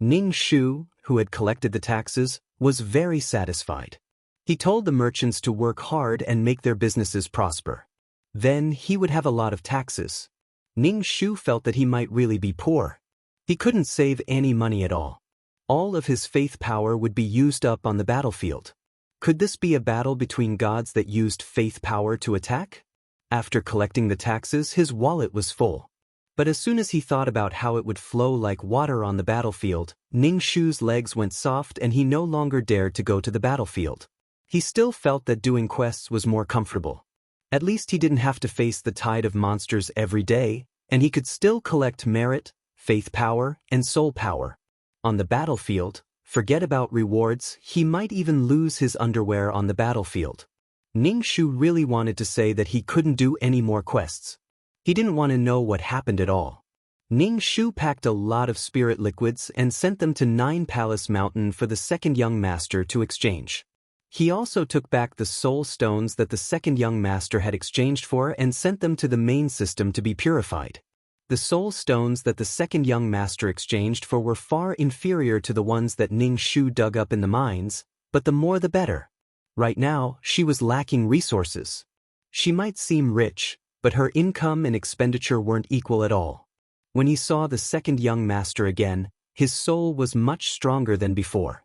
A: Ning Shu, who had collected the taxes, was very satisfied. He told the merchants to work hard and make their businesses prosper. Then he would have a lot of taxes. Ning Shu felt that he might really be poor. He couldn't save any money at all. All of his faith power would be used up on the battlefield. Could this be a battle between gods that used faith power to attack? After collecting the taxes, his wallet was full. But as soon as he thought about how it would flow like water on the battlefield, Ning Shu's legs went soft and he no longer dared to go to the battlefield. He still felt that doing quests was more comfortable. At least he didn't have to face the tide of monsters every day, and he could still collect merit, faith power, and soul power. On the battlefield, forget about rewards, he might even lose his underwear on the battlefield. Ning Shu really wanted to say that he couldn't do any more quests. He didn't want to know what happened at all. Ning Shu packed a lot of spirit liquids and sent them to 9-Palace Mountain for the second young master to exchange. He also took back the soul stones that the second young master had exchanged for and sent them to the main system to be purified. The soul stones that the second young master exchanged for were far inferior to the ones that Ning Shu dug up in the mines, but the more the better. Right now, she was lacking resources. She might seem rich, but her income and expenditure weren't equal at all. When he saw the second young master again, his soul was much stronger than before.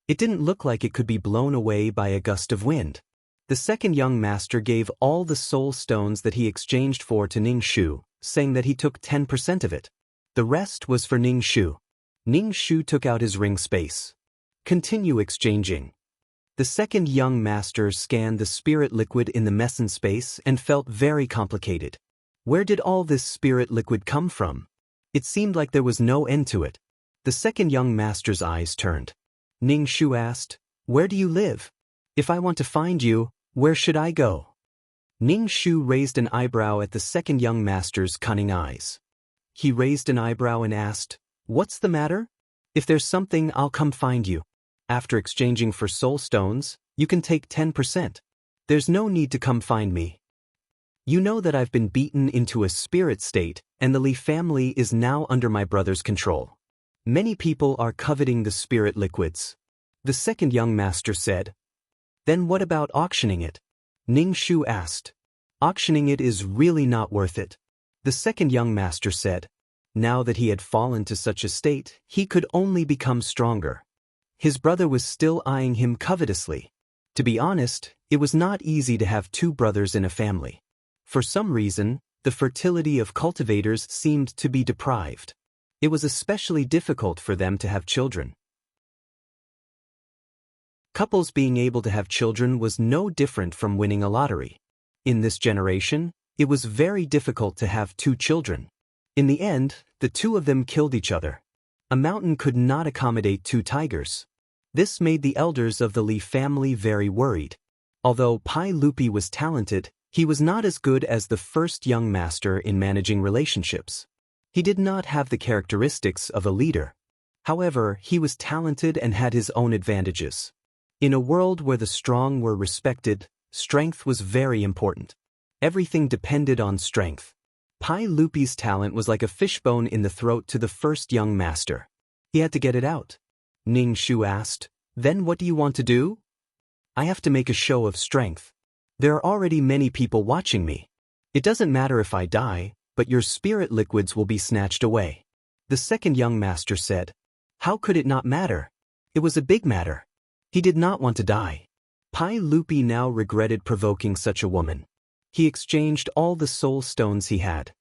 A: It didn't look like it could be blown away by a gust of wind. The second young master gave all the soul stones that he exchanged for to Ning Shu, saying that he took 10% of it. The rest was for Ning Shu. Ning Shu took out his ring space. Continue exchanging. The second young master scanned the spirit liquid in the meson space and felt very complicated. Where did all this spirit liquid come from? It seemed like there was no end to it. The second young master's eyes turned. Ning Shu asked, "Where do you live? If I want to find you, where should I go?" Ning Shu raised an eyebrow at the second young master's cunning eyes. He raised an eyebrow and asked, "What's the matter? If there's something, I'll come find you. After exchanging for soul stones, you can take 10%. There's no need to come find me. You know that I've been beaten into a spirit state, and the Li family is now under my brother's control. Many people are coveting the spirit liquids. The second young master said. Then what about auctioning it? Ning Shu asked. Auctioning it is really not worth it. The second young master said. Now that he had fallen to such a state, he could only become stronger. His brother was still eyeing him covetously. To be honest, it was not easy to have two brothers in a family. For some reason, the fertility of cultivators seemed to be deprived. It was especially difficult for them to have children. Couples being able to have children was no different from winning a lottery. In this generation, it was very difficult to have two children. In the end, the two of them killed each other. A mountain could not accommodate two tigers. This made the elders of the Li family very worried. Although Pai Lupi was talented, he was not as good as the first young master in managing relationships. He did not have the characteristics of a leader. However, he was talented and had his own advantages. In a world where the strong were respected, strength was very important. Everything depended on strength. Pai Lupi's talent was like a fishbone in the throat to the first young master. He had to get it out. Ning Shu asked, Then what do you want to do? I have to make a show of strength. There are already many people watching me. It doesn't matter if I die, but your spirit liquids will be snatched away. The second young master said. How could it not matter? It was a big matter. He did not want to die. Pai Lupi now regretted provoking such a woman. He exchanged all the soul stones he had.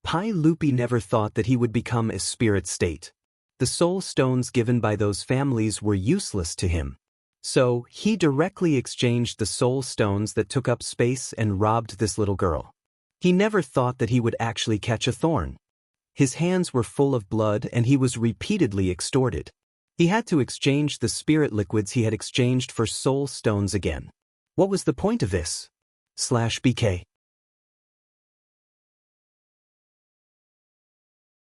A: Pai Lupi never thought that he would become a spirit state. The soul stones given by those families were useless to him. So, he directly exchanged the soul stones that took up space and robbed this little girl. He never thought that he would actually catch a thorn. His hands were full of blood and he was repeatedly extorted. He had to exchange the spirit liquids he had exchanged for soul stones again. What was the point of this? /BK.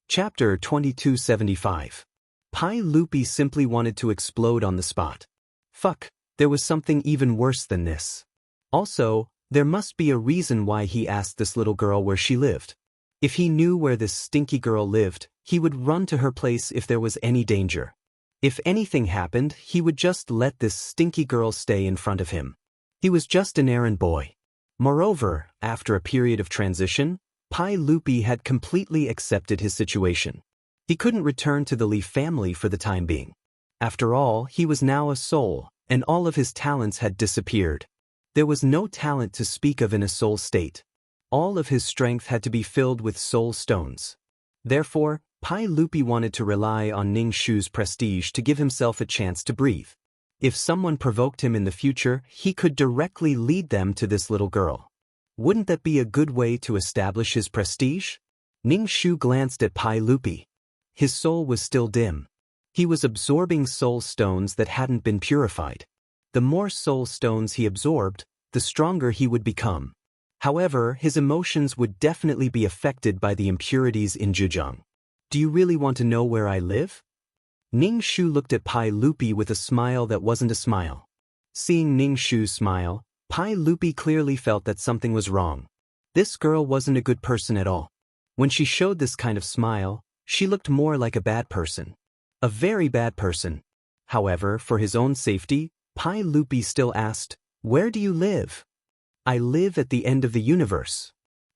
A: Chapter 2275. Pai Lupi simply wanted to explode on the spot. Fuck, there was something even worse than this. Also, there must be a reason why he asked this little girl where she lived. If he knew where this stinky girl lived, he would run to her place if there was any danger. If anything happened, he would just let this stinky girl stay in front of him. He was just an errand boy. Moreover, after a period of transition, Pai Lupi had completely accepted his situation. He couldn't return to the Li family for the time being. After all, he was now a soul, and all of his talents had disappeared. There was no talent to speak of in a soul state. All of his strength had to be filled with soul stones. Therefore, Pai Lupi wanted to rely on Ning Shu's prestige to give himself a chance to breathe. If someone provoked him in the future, he could directly lead them to this little girl. Wouldn't that be a good way to establish his prestige? Ning Shu glanced at Pai Lupi. His soul was still dim. He was absorbing soul stones that hadn't been purified. The more soul stones he absorbed, the stronger he would become. However, his emotions would definitely be affected by the impurities in Zhejiang. Do you really want to know where I live? Ning Shu looked at Pai Lupi with a smile that wasn't a smile. Seeing Ning Shu's smile, Pai Lupi clearly felt that something was wrong. This girl wasn't a good person at all. When she showed this kind of smile, she looked more like a bad person. A very bad person. However, for his own safety, Pai Lupi still asked, Where do you live? I live at the end of the universe.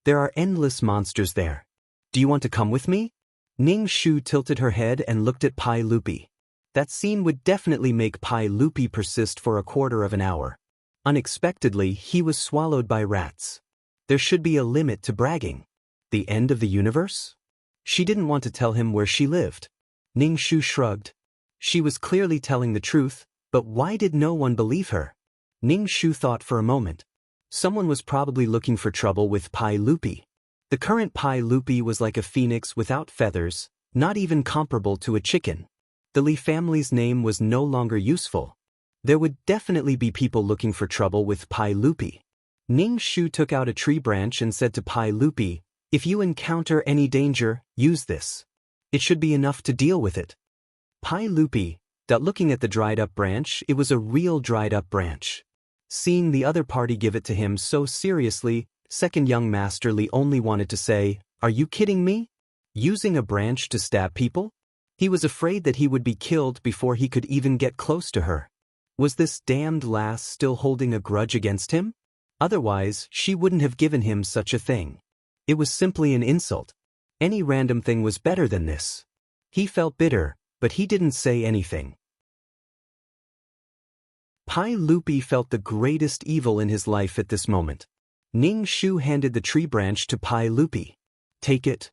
A: There are endless monsters there. Do you want to come with me? Ning Shu tilted her head and looked at Pai Lupi. That scene would definitely make Pai Lupi persist for a quarter of an hour. Unexpectedly, he was swallowed by rats. There should be a limit to bragging. The end of the universe? She didn't want to tell him where she lived. Ning Shu shrugged. She was clearly telling the truth, but why did no one believe her? Ning Shu thought for a moment. Someone was probably looking for trouble with Pai Lupi. The current Pai Lupi was like a phoenix without feathers, not even comparable to a chicken. The Li family's name was no longer useful. There would definitely be people looking for trouble with Pai Lupi. Ning Shu took out a tree branch and said to Pai Lupi, If you encounter any danger, use this. It should be enough to deal with it. Pai Lupi, looking at the dried-up branch, it was a real dried-up branch. Seeing the other party give it to him so seriously, second young master Li only wanted to say, "Are you kidding me? Using a branch to stab people?" He was afraid that he would be killed before he could even get close to her. Was this damned lass still holding a grudge against him? Otherwise, she wouldn't have given him such a thing. It was simply an insult. Any random thing was better than this. He felt bitter, but he didn't say anything. Pai Lupi felt the greatest evil in his life at this moment. Ning Shu handed the tree branch to Pai Lupi. "Take it."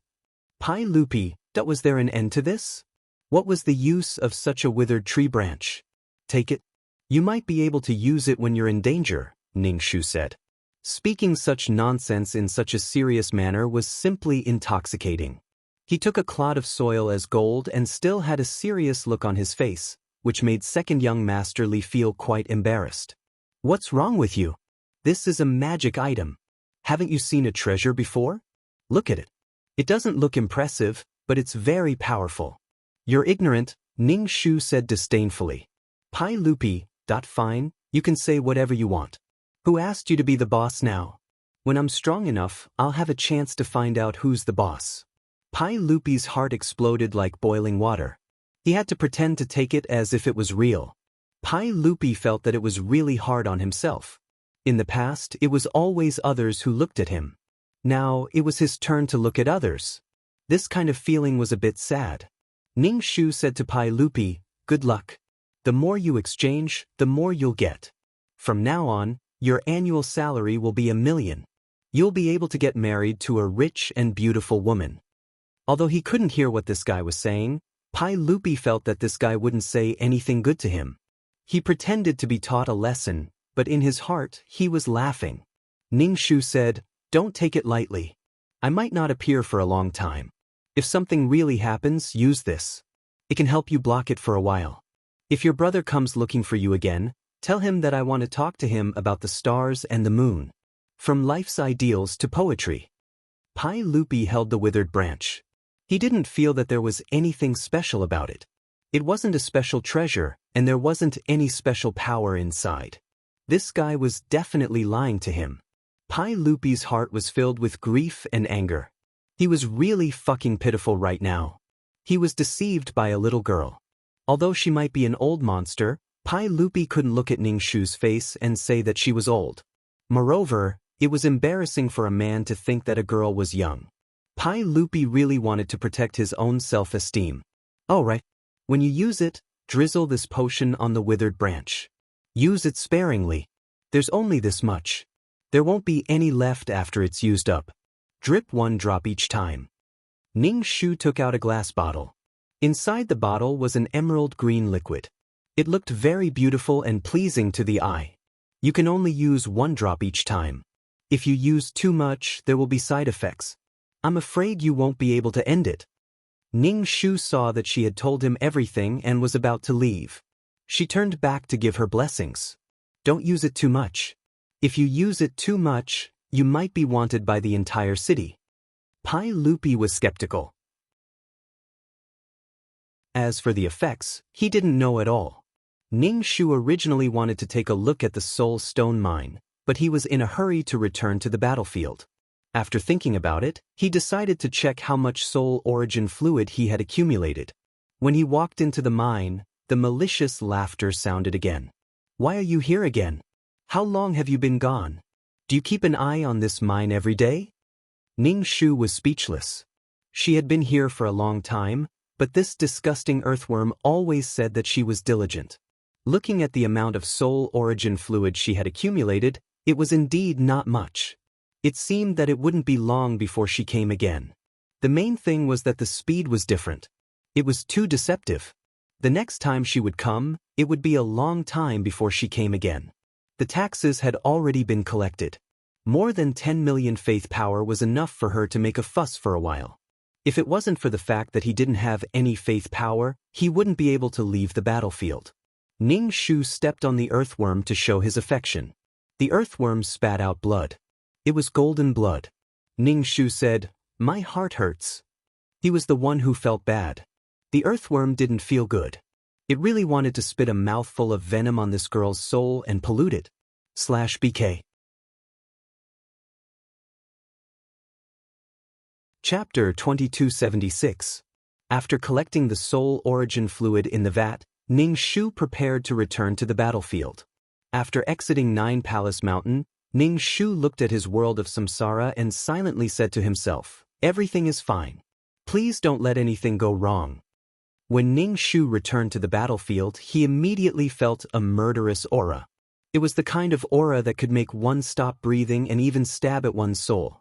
A: "Pai Lupi, was there an end to this? What was the use of such a withered tree branch?" "Take it. You might be able to use it when you're in danger," Ning Shu said. Speaking such nonsense in such a serious manner was simply intoxicating. He took a clod of soil as gold and still had a serious look on his face, which made second young master Li feel quite embarrassed. "What's wrong with you? This is a magic item. Haven't you seen a treasure before? Look at it. It doesn't look impressive, but it's very powerful." "You're ignorant," Ning Shu said disdainfully. "Pai Lupi, fine, you can say whatever you want. Who asked you to be the boss now? When I'm strong enough, I'll have a chance to find out who's the boss." Pai Lupi's heart exploded like boiling water. He had to pretend to take it as if it was real. Pai Lupi felt that it was really hard on himself. In the past, it was always others who looked at him. Now, it was his turn to look at others. This kind of feeling was a bit sad. Ning Shu said to Pai Lupi, "Good luck. The more you exchange, the more you'll get. From now on, your annual salary will be 1 million. You'll be able to get married to a rich and beautiful woman." Although he couldn't hear what this guy was saying, Pai Lupi felt that this guy wouldn't say anything good to him. He pretended to be taught a lesson, but in his heart, he was laughing. Ning Shu said, "Don't take it lightly. I might not appear for a long time. If something really happens, use this. It can help you block it for a while. If your brother comes looking for you again, tell him that I want to talk to him about the stars and the moon. From life's ideals to poetry." Pai Lupi held the withered branch. He didn't feel that there was anything special about it. It wasn't a special treasure, and there wasn't any special power inside. This guy was definitely lying to him. Pai Lupi's heart was filled with grief and anger. He was really fucking pitiful right now. He was deceived by a little girl. Although she might be an old monster, Pai Lupi couldn't look at Ning Shu's face and say that she was old. Moreover, it was embarrassing for a man to think that a girl was young. Pai Lupi really wanted to protect his own self-esteem. "Alright. When you use it, drizzle this potion on the withered branch. Use it sparingly. There's only this much. There won't be any left after it's used up. Drip 1 drop each time." Ning Shu took out a glass bottle. Inside the bottle was an emerald green liquid. It looked very beautiful and pleasing to the eye. You can only use 1 drop each time. If you use too much, there will be side effects. I'm afraid you won't be able to end it. Ning Shu saw that she had told him everything and was about to leave. She turned back to give her blessings. "Don't use it too much. If you use it too much, you might be wanted by the entire city." Pai Lupi was skeptical. As for the effects, he didn't know at all. Ning Shu originally wanted to take a look at the Soul Stone mine, but he was in a hurry to return to the battlefield. After thinking about it, he decided to check how much soul origin fluid he had accumulated. When he walked into the mine, the malicious laughter sounded again. "Why are you here again? How long have you been gone? Do you keep an eye on this mine every day?" Ning Shu was speechless. She had been here for a long time, but this disgusting earthworm always said that she was diligent. Looking at the amount of soul origin fluid she had accumulated, it was indeed not much. It seemed that it wouldn't be long before she came again. The main thing was that the speed was different. It was too deceptive. The next time she would come, it would be a long time before she came again. The taxes had already been collected. More than 10 million faith power was enough for her to make a fuss for a while. If it wasn't for the fact that he didn't have any faith power, he wouldn't be able to leave the battlefield. Ning Shu stepped on the earthworm to show his affection. The earthworm spat out blood. It was golden blood. Ning Shu said, "My heart hurts." He was the one who felt bad. The earthworm didn't feel good. It really wanted to spit a mouthful of venom on this girl's soul and pollute it. BK. Chapter 2276. After collecting the soul origin fluid in the vat, Ning Shu prepared to return to the battlefield. After exiting Nine Palace Mountain, Ning Shu looked at his world of samsara and silently said to himself, "Everything is fine. Please don't let anything go wrong." When Ning Shu returned to the battlefield, he immediately felt a murderous aura. It was the kind of aura that could make one stop breathing and even stab at one's soul.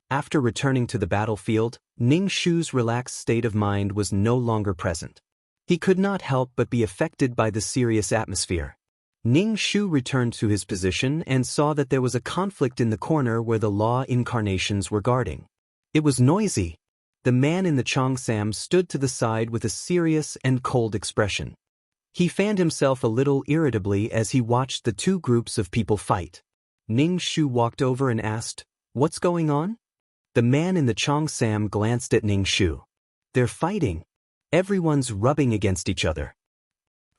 A: After returning to the battlefield, Ning Shu's relaxed state of mind was no longer present. He could not help but be affected by the serious atmosphere. Ning Shu returned to his position and saw that there was a conflict in the corner where the law incarnations were guarding. It was noisy. The man in the Cheongsam stood to the side with a serious and cold expression. He fanned himself a little irritably as he watched the two groups of people fight. Ning Shu walked over and asked, "What's going on?" The man in the Cheongsam glanced at Ning Shu. "They're fighting. Everyone's rubbing against each other."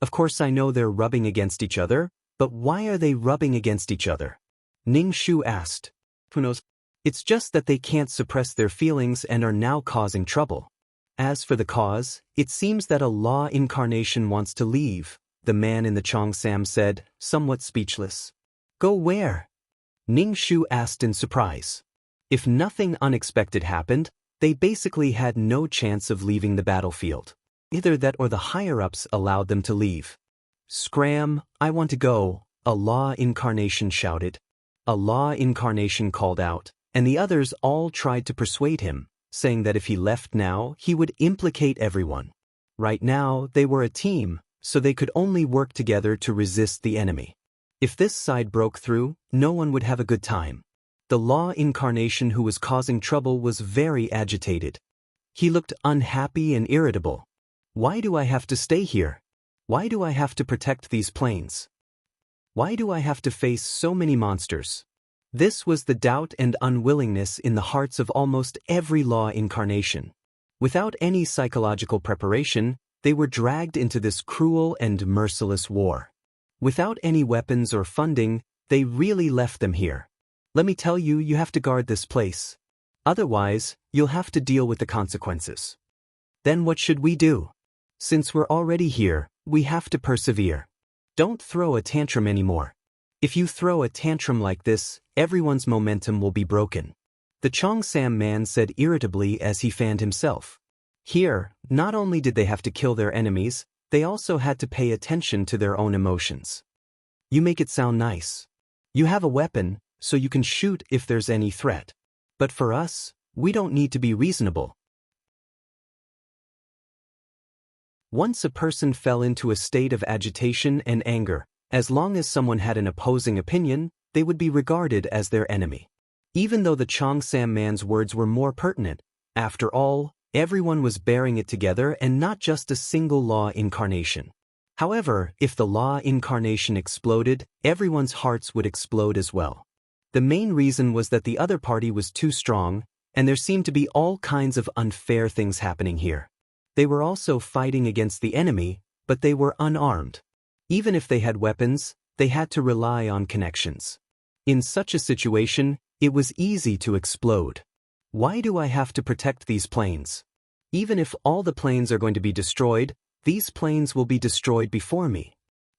A: "Of course I know they're rubbing against each other, but why are they rubbing against each other?" Ning Shu asked. "Who knows? It's just that they can't suppress their feelings and are now causing trouble. As for the cause, it seems that a law incarnation wants to leave," the man in the Cheongsam said, somewhat speechless. "Go where?" Ning Shu asked in surprise. If nothing unexpected happened, they basically had no chance of leaving the battlefield. Either that or the higher-ups allowed them to leave. "Scram, I want to go," a law incarnation shouted. A law incarnation called out, and the others all tried to persuade him, saying that if he left now, he would implicate everyone. Right now, they were a team, so they could only work together to resist the enemy. If this side broke through, no one would have a good time. The law incarnation who was causing trouble was very agitated. He looked unhappy and irritable. "Why do I have to stay here? Why do I have to protect these planes? Why do I have to face so many monsters?" This was the doubt and unwillingness in the hearts of almost every law incarnation. Without any psychological preparation, they were dragged into this cruel and merciless war. Without any weapons or funding, they really left them here. "Let me tell you, you have to guard this place. Otherwise, you'll have to deal with the consequences." "Then what should we do?" "Since we're already here, we have to persevere. Don't throw a tantrum anymore. If you throw a tantrum like this, everyone's momentum will be broken," the Cheongsam man said irritably as he fanned himself. Here, not only did they have to kill their enemies, they also had to pay attention to their own emotions. "You make it sound nice. You have a weapon, so you can shoot if there's any threat. But for us, we don't need to be reasonable." Once a person fell into a state of agitation and anger, as long as someone had an opposing opinion, they would be regarded as their enemy. Even though the Cheongsam man's words were more pertinent, after all, everyone was bearing it together and not just a single law incarnation. However, if the law incarnation exploded, everyone's hearts would explode as well. The main reason was that the other party was too strong, and there seemed to be all kinds of unfair things happening here. They were also fighting against the enemy, but they were unarmed. Even if they had weapons, they had to rely on connections. In such a situation, it was easy to explode. "Why do I have to protect these planes? Even if all the planes are going to be destroyed, these planes will be destroyed before me.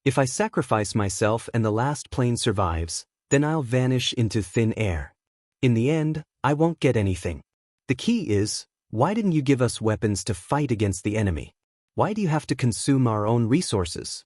A: If I sacrifice myself and the last plane survives, then I'll vanish into thin air. In the end, I won't get anything. The key is, why didn't you give us weapons to fight against the enemy? Why do you have to consume our own resources?"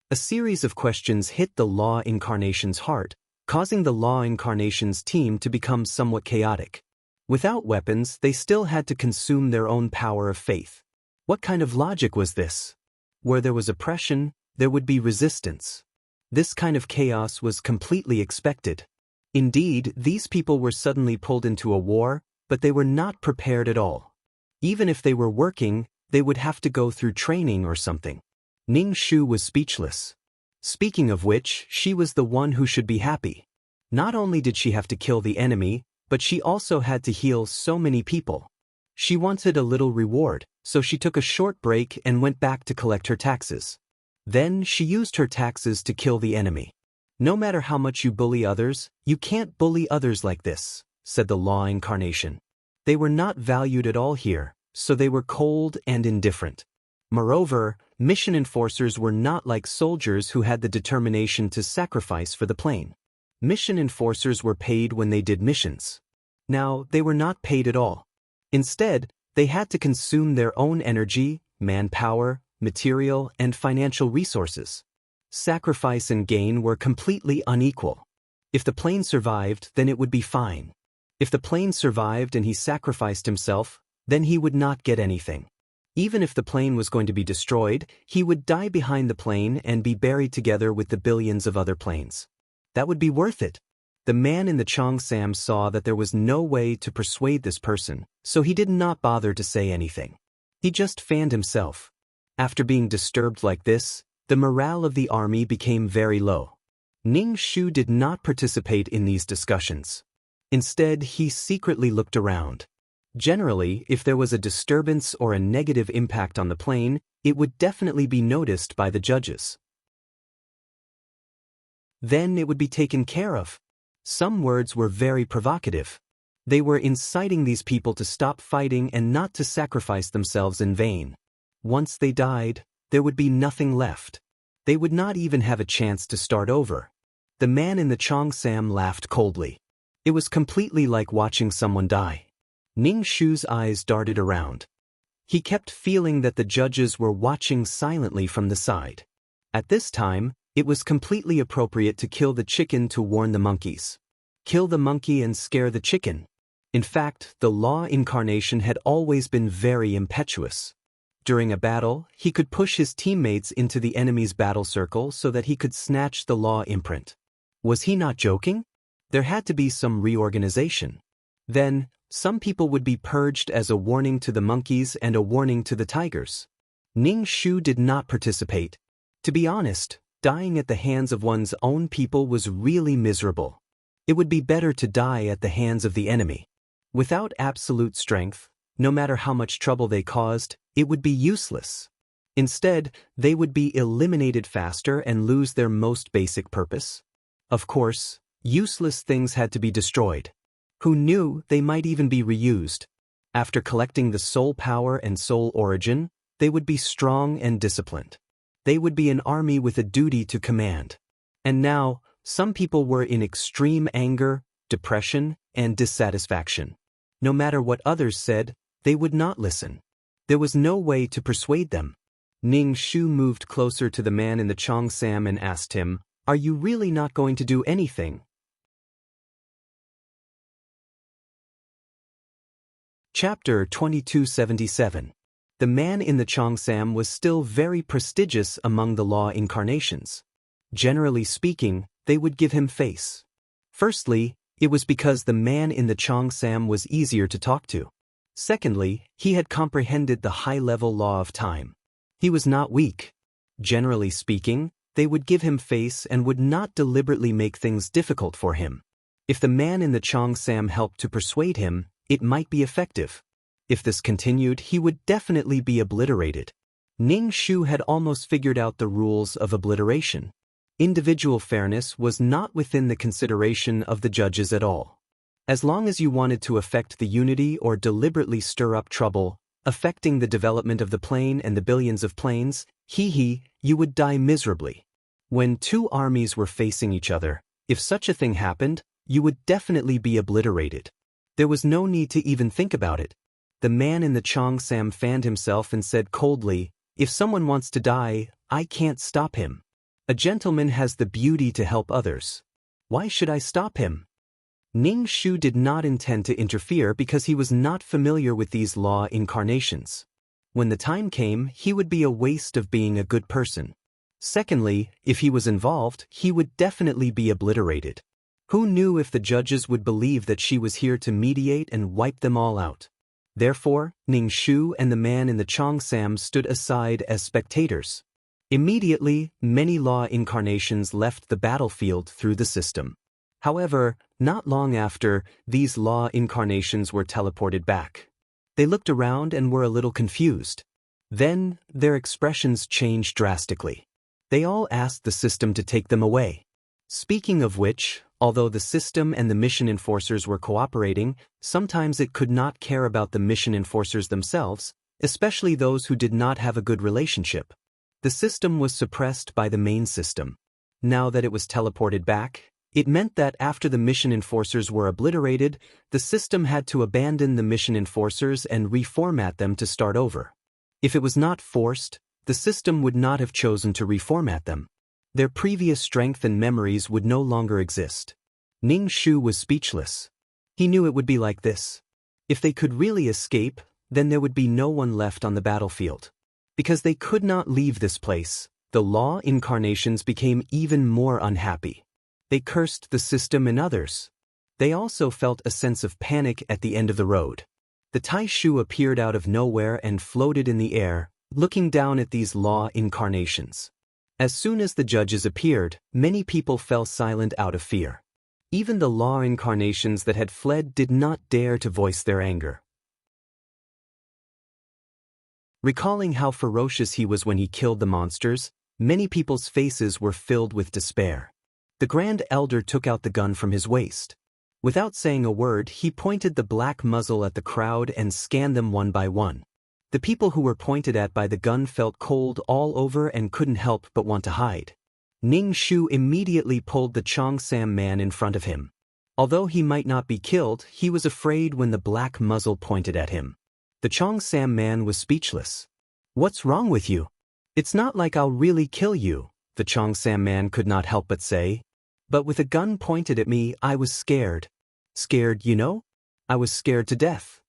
A: A series of questions hit the Law Incarnation's heart, causing the Law Incarnation's team to become somewhat chaotic. Without weapons, they still had to consume their own power of faith. What kind of logic was this? Where there was oppression, there would be resistance. This kind of chaos was completely expected. Indeed, these people were suddenly pulled into a war, but they were not prepared at all. Even if they were working, they would have to go through training or something. Ning Shu was speechless. Speaking of which, she was the one who should be happy. Not only did she have to kill the enemy, but she also had to heal so many people. She wanted a little reward, so she took a short break and went back to collect her taxes. Then she used her taxes to kill the enemy. No matter how much you bully others, you can't bully others like this, said the Law Incarnation. They were not valued at all here, so they were cold and indifferent. Moreover, mission enforcers were not like soldiers who had the determination to sacrifice for the plane. Mission enforcers were paid when they did missions. Now, they were not paid at all. Instead, they had to consume their own energy, manpower, material, and financial resources. Sacrifice and gain were completely unequal. If the plane survived, then it would be fine. If the plane survived and he sacrificed himself, then he would not get anything. Even if the plane was going to be destroyed, he would die behind the plane and be buried together with the billions of other planes. That would be worth it. The man in the Cheongsam saw that there was no way to persuade this person, so he did not bother to say anything. He just fanned himself. After being disturbed like this, the morale of the army became very low. Ning Shu did not participate in these discussions. Instead, he secretly looked around. Generally, if there was a disturbance or a negative impact on the plane, it would definitely be noticed by the judges. Then it would be taken care of. Some words were very provocative. They were inciting these people to stop fighting and not to sacrifice themselves in vain. Once they died, there would be nothing left. They would not even have a chance to start over. The man in the Cheongsam laughed coldly. It was completely like watching someone die. Ning Shu's eyes darted around. He kept feeling that the judges were watching silently from the side. At this time, it was completely appropriate to kill the chicken to warn the monkeys. Kill the monkey and scare the chicken. In fact, the Law Incarnation had always been very impetuous. During a battle, he could push his teammates into the enemy's battle circle so that he could snatch the Law imprint. Was he not joking? There had to be some reorganization. Then, some people would be purged as a warning to the monkeys and a warning to the tigers. Ning Shu did not participate. To be honest, dying at the hands of one's own people was really miserable. It would be better to die at the hands of the enemy. Without absolute strength, no matter how much trouble they caused, it would be useless. Instead, they would be eliminated faster and lose their most basic purpose. Of course, useless things had to be destroyed. Who knew they might even be reused? After collecting the soul power and soul origin, they would be strong and disciplined. They would be an army with a duty to command. And now, some people were in extreme anger, depression, and dissatisfaction. No matter what others said, they would not listen. There was no way to persuade them. Ning Shu moved closer to the man in the Cheongsam and asked him, "Are you really not going to do anything?" Chapter 2277. The man in the Cheongsam was still very prestigious among the Law Incarnations. Generally speaking, they would give him face. Firstly, it was because the man in the Cheongsam was easier to talk to. Secondly, he had comprehended the high-level law of time. He was not weak. Generally speaking, they would give him face and would not deliberately make things difficult for him. If the man in the Cheongsam helped to persuade him, it might be effective. If this continued, he would definitely be obliterated. Ning Shu had almost figured out the rules of obliteration. Individual fairness was not within the consideration of the judges at all. As long as you wanted to affect the unity or deliberately stir up trouble, affecting the development of the plane and the billions of planes, you would die miserably. When two armies were facing each other, if such a thing happened, you would definitely be obliterated. There was no need to even think about it. The man in the Cheongsam fanned himself and said coldly, "If someone wants to die, I can't stop him. A gentleman has the beauty to help others. Why should I stop him?" Ning Shu did not intend to interfere because he was not familiar with these Law Incarnations. When the time came, he would be a waste of being a good person. Secondly, if he was involved, he would definitely be obliterated. Who knew if the judges would believe that she was here to mediate and wipe them all out? Therefore, Ning Shu and the man in the Cheongsam stood aside as spectators. Immediately, many Law Incarnations left the battlefield through the system. However, not long after, these Law Incarnations were teleported back. They looked around and were a little confused. Then, their expressions changed drastically. They all asked the system to take them away. Speaking of which, although the system and the mission enforcers were cooperating, sometimes it could not care about the mission enforcers themselves, especially those who did not have a good relationship. The system was suppressed by the main system. Now that it was teleported back, it meant that after the mission enforcers were obliterated, the system had to abandon the mission enforcers and reformat them to start over. If it was not forced, the system would not have chosen to reformat them. Their previous strength and memories would no longer exist. Ning Shu was speechless. He knew it would be like this. If they could really escape, then there would be no one left on the battlefield. Because they could not leave this place, the law incarnations became even more unhappy. They cursed the system and others. They also felt a sense of panic at the end of the road. The Tai Shu appeared out of nowhere and floated in the air, looking down at these law incarnations. As soon as the judges appeared, many people fell silent out of fear. Even the law incarnations that had fled did not dare to voice their anger. Recalling how ferocious he was when he killed the monsters, many people's faces were filled with despair. The Grand Elder took out the gun from his waist. Without saying a word, he pointed the black muzzle at the crowd and scanned them one by one. The people who were pointed at by the gun felt cold all over and couldn't help but want to hide. Ning Shu immediately pulled the Cheongsam man in front of him. Although he might not be killed, he was afraid when the black muzzle pointed at him. The Cheongsam man was speechless. "What's wrong with you? It's not like I'll really kill you," the Cheongsam man could not help but say. "But with a gun pointed at me, I was scared. Scared, you know? I was scared to death,"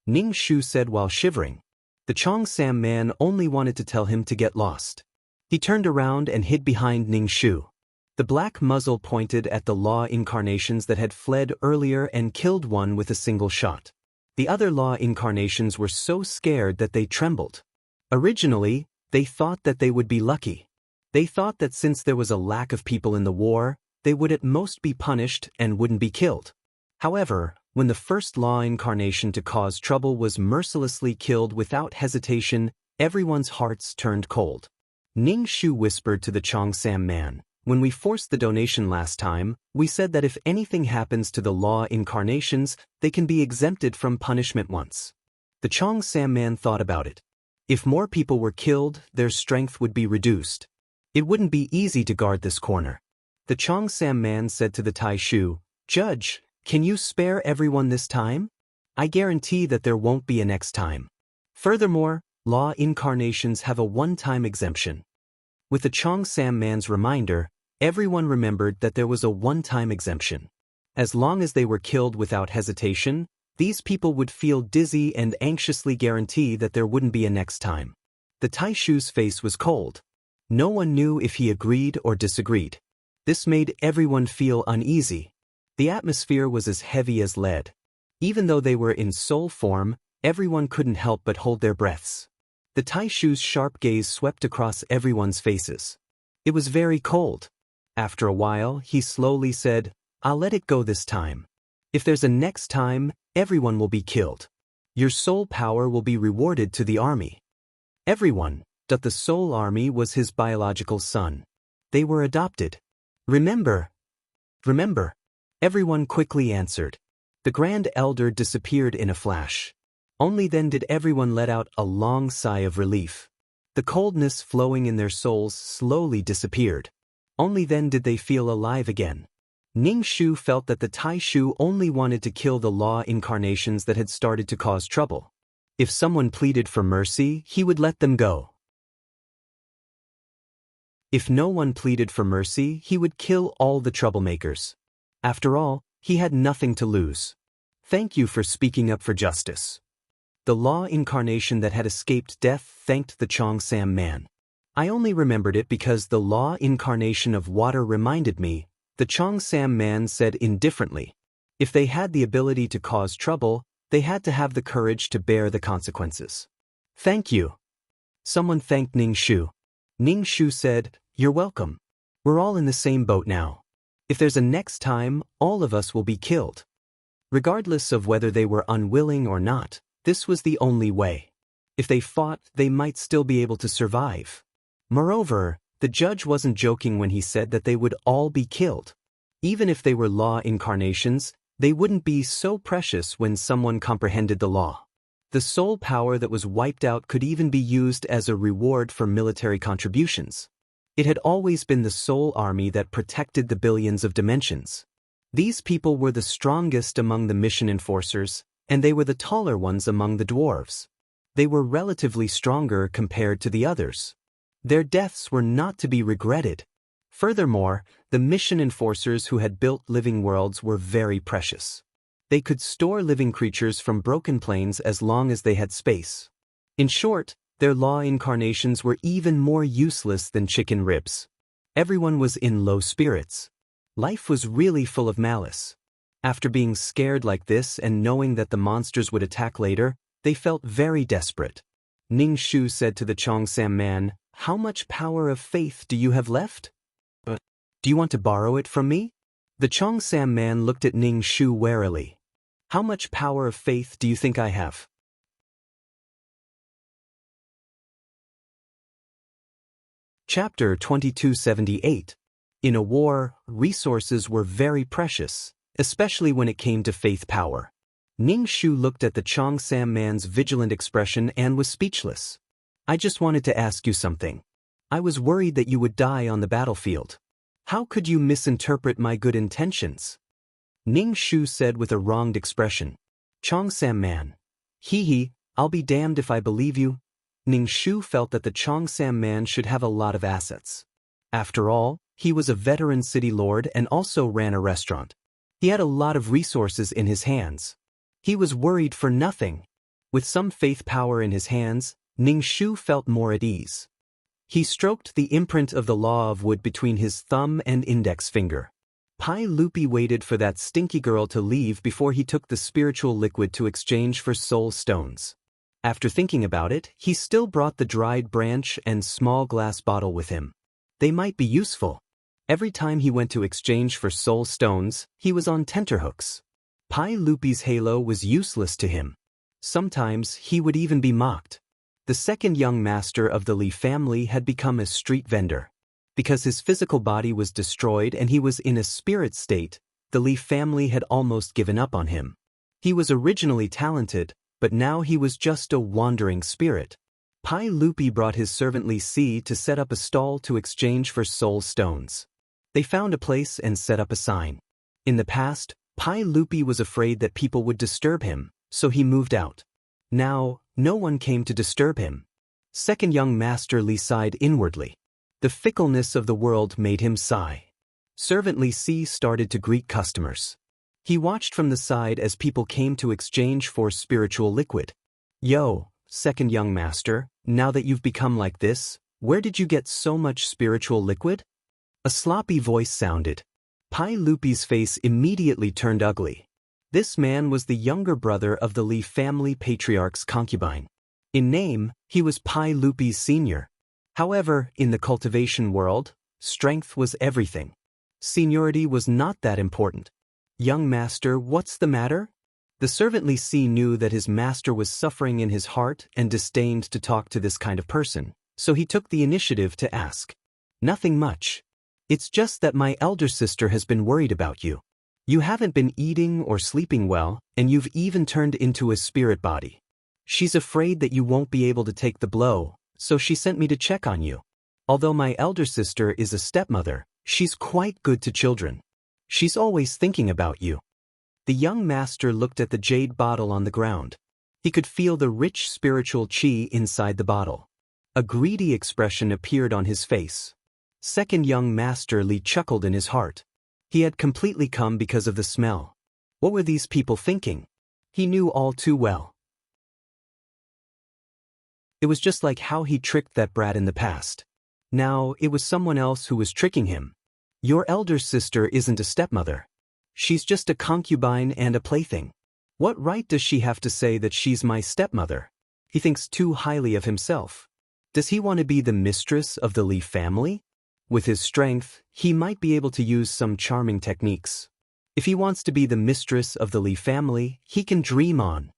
A: Ning Shu said while shivering. The Cheongsam man only wanted to tell him to get lost. He turned around and hid behind Ning Shu. The black muzzle pointed at the law incarnations that had fled earlier and killed one with a single shot. The other law incarnations were so scared that they trembled. Originally, they thought that they would be lucky. They thought that since there was a lack of people in the war, they would at most be punished and wouldn't be killed. However, when the first law incarnation to cause trouble was mercilessly killed without hesitation, everyone's hearts turned cold. Ning Shu whispered to the Cheongsam man, "When we forced the donation last time, we said that if anything happens to the law incarnations, they can be exempted from punishment once." The Cheongsam man thought about it. If more people were killed, their strength would be reduced. It wouldn't be easy to guard this corner. The Cheongsam man said to the Tai Shu, "Judge, can you spare everyone this time? I guarantee that there won't be a next time. Furthermore, law incarnations have a one-time exemption." With the Cheongsam man's reminder, everyone remembered that there was a one-time exemption. As long as they were killed without hesitation, these people would feel dizzy and anxiously guarantee that there wouldn't be a next time. The Tai Shu's face was cold. No one knew if he agreed or disagreed. This made everyone feel uneasy. The atmosphere was as heavy as lead. Even though they were in soul form, everyone couldn't help but hold their breaths. The Tai Shu's sharp gaze swept across everyone's faces. It was very cold. After a while, he slowly said, "I'll let it go this time. If there's a next time, everyone will be killed. Your soul power will be rewarded to the army." Everyone, but the soul army was his biological son. They were adopted. Remember. Everyone quickly answered. The Grand Elder disappeared in a flash. Only then did everyone let out a long sigh of relief. The coldness flowing in their souls slowly disappeared. Only then did they feel alive again. Ning Shu felt that the Tai Shu only wanted to kill the law incarnations that had started to cause trouble. If someone pleaded for mercy, he would let them go. If no one pleaded for mercy, he would kill all the troublemakers. After all, he had nothing to lose. "Thank you for speaking up for justice." The law incarnation that had escaped death thanked the Cheongsam man. "I only remembered it because the law incarnation of water reminded me," the Cheongsam man said indifferently. If they had the ability to cause trouble, they had to have the courage to bear the consequences. "Thank you." Someone thanked Ning Shu. Ning Shu said, "You're welcome. We're all in the same boat now. If there's a next time, all of us will be killed." Regardless of whether they were unwilling or not, this was the only way. If they fought, they might still be able to survive. Moreover, The judge wasn't joking when he said that they would all be killed. Even if they were law incarnations, they wouldn't be so precious when someone comprehended the law. The soul power that was wiped out could even be used as a reward for military contributions. It had always been the soul army that protected the billions of dimensions. These people were the strongest among the mission enforcers, and they were the taller ones among the dwarves. They were relatively stronger compared to the others. Their deaths were not to be regretted. Furthermore, the mission enforcers who had built living worlds were very precious. They could store living creatures from broken planes as long as they had space. In short, their law incarnations were even more useless than chicken ribs. Everyone was in low spirits. Life was really full of malice. After being scared like this and knowing that the monsters would attack later, they felt very desperate. Ning Shu said to the Cheongsam man, "How much power of faith do you have left? Do you want to borrow it from me?" The Cheongsam man looked at Ning Shu warily. "How much power of faith do you think I have?" Chapter 2278. In a war, resources were very precious, especially when it came to faith power. Ning Shu looked at the Cheongsam man's vigilant expression and was speechless. "I just wanted to ask you something. I was worried that you would die on the battlefield. How could you misinterpret my good intentions?" Ning Shu said with a wronged expression. "Cheongsam man. I'll be damned if I believe you." Ning Shu felt that the Cheongsam man should have a lot of assets. After all, he was a veteran city lord and also ran a restaurant. He had a lot of resources in his hands. He was worried for nothing. With some faith power in his hands, Ning Shu felt more at ease. He stroked the imprint of the law of wood between his thumb and index finger. Pai Lupi waited for that stinky girl to leave before he took the spiritual liquid to exchange for soul stones. After thinking about it, he still brought the dried branch and small glass bottle with him. They might be useful. Every time he went to exchange for soul stones, he was on tenterhooks. Pai Lupi's halo was useless to him. Sometimes he would even be mocked. The second young master of the Li family had become a street vendor. Because his physical body was destroyed and he was in a spirit state, the Li family had almost given up on him. He was originally talented, but now he was just a wandering spirit. Pai Lupi brought his servant Li Si to set up a stall to exchange for soul stones. They found a place and set up a sign. In the past, Pai Lupi was afraid that people would disturb him, so he moved out. Now, no one came to disturb him. Second young master Li sighed inwardly. The fickleness of the world made him sigh. Servant Li Si started to greet customers. He watched from the side as people came to exchange for spiritual liquid. "Yo, second young master, now that you've become like this, where did you get so much spiritual liquid?" A sloppy voice sounded. Pai Lupi's face immediately turned ugly. This man was the younger brother of the Li family patriarch's concubine. In name, he was Pai Lupi's senior. However, in the cultivation world, strength was everything. Seniority was not that important. "Young master, what's the matter?" The servant Li Si knew that his master was suffering in his heart and disdained to talk to this kind of person, so he took the initiative to ask. "Nothing much. It's just that my elder sister has been worried about you. You haven't been eating or sleeping well, and you've even turned into a spirit body. She's afraid that you won't be able to take the blow, so she sent me to check on you. Although my elder sister is a stepmother, she's quite good to children. She's always thinking about you." The young master looked at the jade bottle on the ground. He could feel the rich spiritual qi inside the bottle. A greedy expression appeared on his face. Second young master Li chuckled in his heart. He had completely come because of the smell. What were these people thinking? He knew all too well. It was just like how he tricked that brat in the past. Now, it was someone else who was tricking him. "Your elder sister isn't a stepmother. She's just a concubine and a plaything. What right does she have to say that she's my stepmother?" He thinks too highly of himself. Does he want to be the mistress of the Li family? With his strength, he might be able to use some charming techniques. If he wants to be the mistress of the Li family, he can dream on.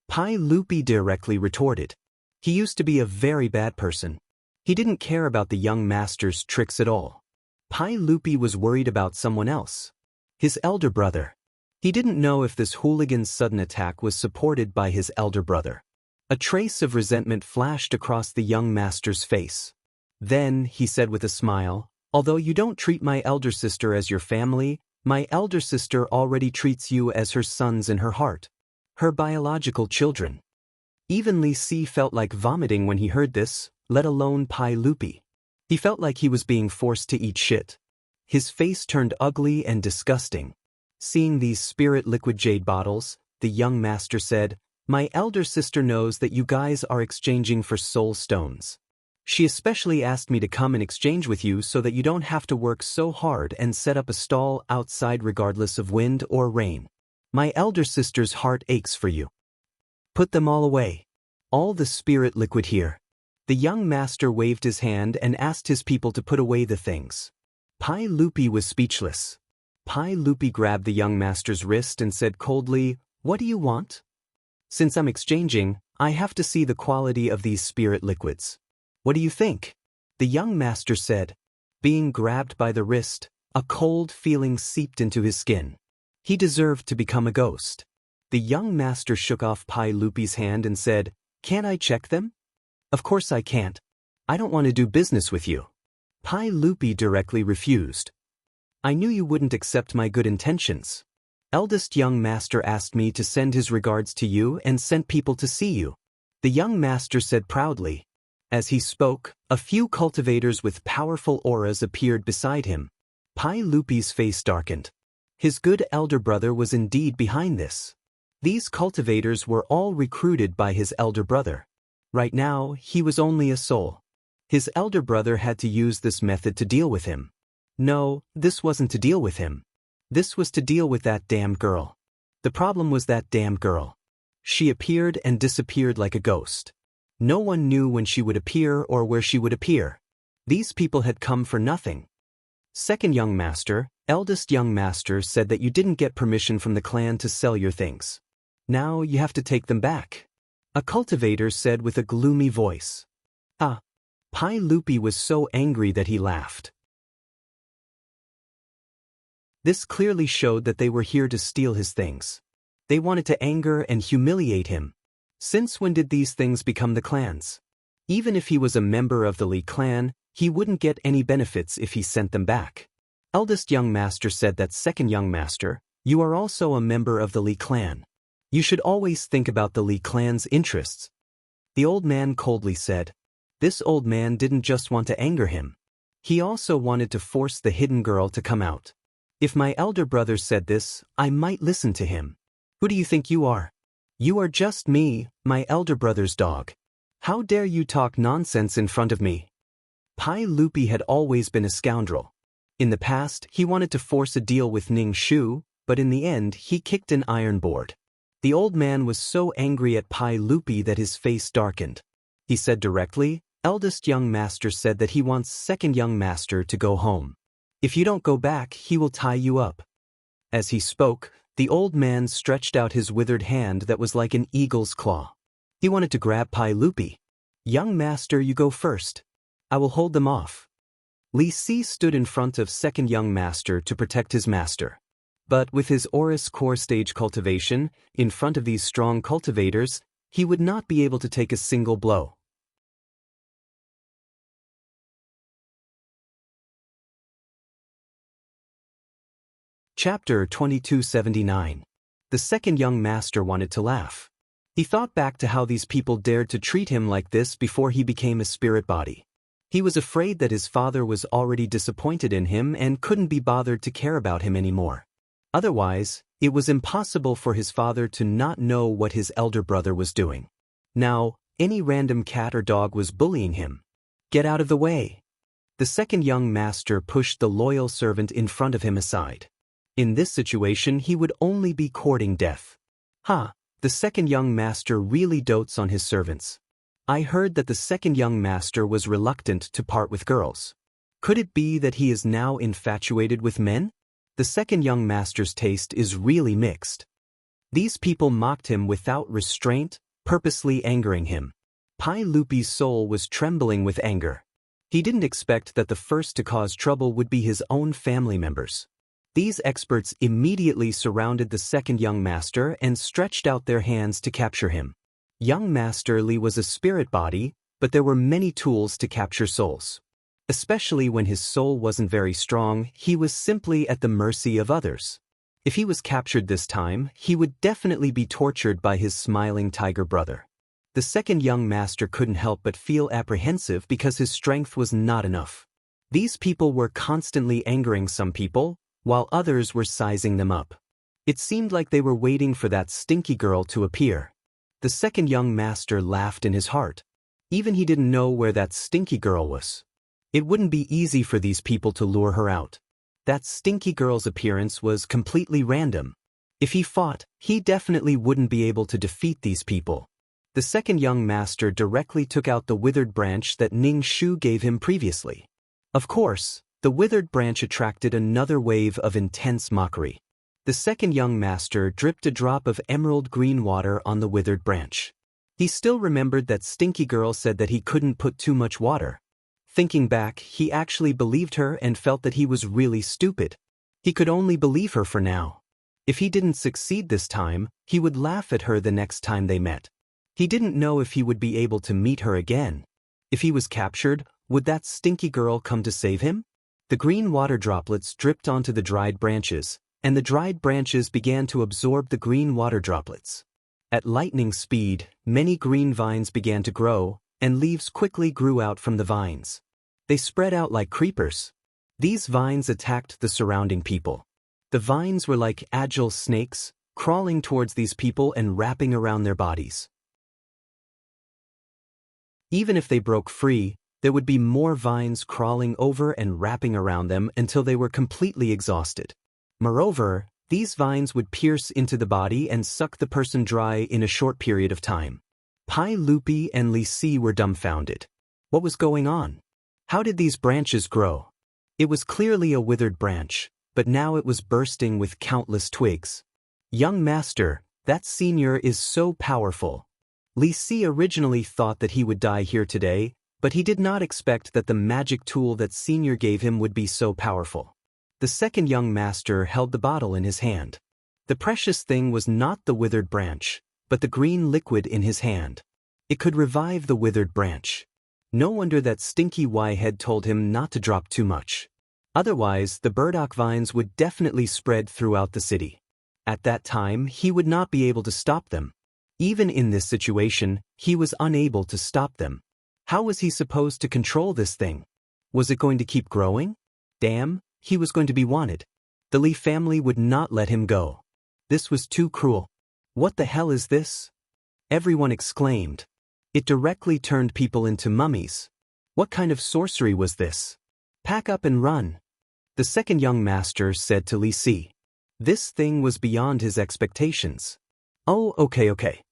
A: Pai Lupi directly retorted. He used to be a very bad person. He didn't care about the young master's tricks at all. Pai Lupi was worried about someone else. His elder brother. He didn't know if this hooligan's sudden attack was supported by his elder brother. A trace of resentment flashed across the young master's face. Then, he said with a smile, "Although you don't treat my elder sister as your family, my elder sister already treats you as her sons in her heart. Her biological children." Even Li Si felt like vomiting when he heard this, let alone Pai Lupi. He felt like he was being forced to eat shit. His face turned ugly and disgusting. Seeing these spirit liquid jade bottles, the young master said, "My elder sister knows that you guys are exchanging for soul stones. She especially asked me to come and exchange with you so that you don't have to work so hard and set up a stall outside regardless of wind or rain. My elder sister's heart aches for you. Put them all away. All the spirit liquid here." The young master waved his hand and asked his people to put away the things. Pai Lupi was speechless. Pai Lupi grabbed the young master's wrist and said coldly, "What do you want?" "Since I'm exchanging, I have to see the quality of these spirit liquids." "What do you think?" the young master said. Being grabbed by the wrist, a cold feeling seeped into his skin. He deserved to become a ghost. The young master shook off Pai Lupi's hand and said, "Can't I check them?" "Of course I can't. I don't want to do business with you." Pai Lupi directly refused. "I knew you wouldn't accept my good intentions. Eldest young master asked me to send his regards to you and sent people to see you," the young master said proudly. As he spoke, a few cultivators with powerful auras appeared beside him. Pai Lupi's face darkened. His good elder brother was indeed behind this. These cultivators were all recruited by his elder brother. Right now, he was only a soul. His elder brother had to use this method to deal with him. No, this wasn't to deal with him. This was to deal with that damn girl. The problem was that damn girl. She appeared and disappeared like a ghost. No one knew when she would appear or where she would appear. These people had come for nothing. Second young master, eldest young master said that you didn't get permission from the clan to sell your things. Now you have to take them back. A cultivator said with a gloomy voice. Ah. Pai Lupi was so angry that he laughed. This clearly showed that they were here to steal his things. They wanted to anger and humiliate him. Since when did these things become the clan's? Even if he was a member of the Li clan, he wouldn't get any benefits if he sent them back. Eldest young master said that second young master, you are also a member of the Li clan. You should always think about the Li clan's interests. The old man coldly said. This old man didn't just want to anger him. He also wanted to force the hidden girl to come out. If my elder brother said this, I might listen to him. Who do you think you are? You are just me, my elder brother's dog. How dare you talk nonsense in front of me? Pai Lupi had always been a scoundrel. In the past, he wanted to force a deal with Ning Shu, but in the end, he kicked an iron board. The old man was so angry at Pai Lupi that his face darkened. He said directly, eldest young master said that he wants second young master to go home. If you don't go back, he will tie you up. As he spoke, the old man stretched out his withered hand that was like an eagle's claw. He wanted to grab Pai Lupi. Young master, you go first. I will hold them off. Li Si stood in front of second young master to protect his master. But with his Auris core stage cultivation, in front of these strong cultivators, he would not be able to take a single blow. Chapter 2279. The second young master wanted to laugh. He thought back to how these people dared to treat him like this before he became a spirit body. He was afraid that his father was already disappointed in him and couldn't be bothered to care about him anymore. Otherwise, it was impossible for his father to not know what his elder brother was doing. Now, any random cat or dog was bullying him. Get out of the way. The second young master pushed the loyal servant in front of him aside. In this situation, he would only be courting death. The second young master really dotes on his servants. I heard that the second young master was reluctant to part with girls. Could it be that he is now infatuated with men? The second young master's taste is really mixed. These people mocked him without restraint, purposely angering him. Pai Lupi's soul was trembling with anger. He didn't expect that the first to cause trouble would be his own family members. These experts immediately surrounded the second young master and stretched out their hands to capture him. Young Master Li was a spirit body, but there were many tools to capture souls. Especially when his soul wasn't very strong, he was simply at the mercy of others. If he was captured this time, he would definitely be tortured by his smiling tiger brother. The second young master couldn't help but feel apprehensive because his strength was not enough. These people were constantly angering some people, while others were sizing them up. It seemed like they were waiting for that stinky girl to appear. The second young master laughed in his heart. Even he didn't know where that stinky girl was. It wouldn't be easy for these people to lure her out. That stinky girl's appearance was completely random. If he fought, he definitely wouldn't be able to defeat these people. The second young master directly took out the withered branch that Ning Shu gave him previously. Of course, the withered branch attracted another wave of intense mockery. The second young master dripped a drop of emerald green water on the withered branch. He still remembered that stinky girl said that he couldn't put too much water. Thinking back, he actually believed her and felt that he was really stupid. He could only believe her for now. If he didn't succeed this time, he would laugh at her the next time they met. He didn't know if he would be able to meet her again. If he was captured, would that stinky girl come to save him? The green water droplets dripped onto the dried branches, and the dried branches began to absorb the green water droplets. At lightning speed, many green vines began to grow, and leaves quickly grew out from the vines. They spread out like creepers. These vines attacked the surrounding people. The vines were like agile snakes, crawling towards these people and wrapping around their bodies. Even if they broke free, there would be more vines crawling over and wrapping around them until they were completely exhausted. Moreover, these vines would pierce into the body and suck the person dry in a short period of time. Pai Lupi and Li Si were dumbfounded. What was going on? How did these branches grow? It was clearly a withered branch, but now it was bursting with countless twigs. Young master, that senior is so powerful. Li Si originally thought that he would die here today, but he did not expect that the magic tool that senior gave him would be so powerful. The second young master held the bottle in his hand. The precious thing was not the withered branch, but the green liquid in his hand. It could revive the withered branch. No wonder that stinky Y-head told him not to drop too much. Otherwise, the burdock vines would definitely spread throughout the city. At that time, he would not be able to stop them. Even in this situation, he was unable to stop them. How was he supposed to control this thing? Was it going to keep growing? Damn, he was going to be wanted. The Li family would not let him go. This was too cruel. What the hell is this? Everyone exclaimed. It directly turned people into mummies. What kind of sorcery was this? Pack up and run. The second young master said to Li Si. This thing was beyond his expectations. Oh, okay.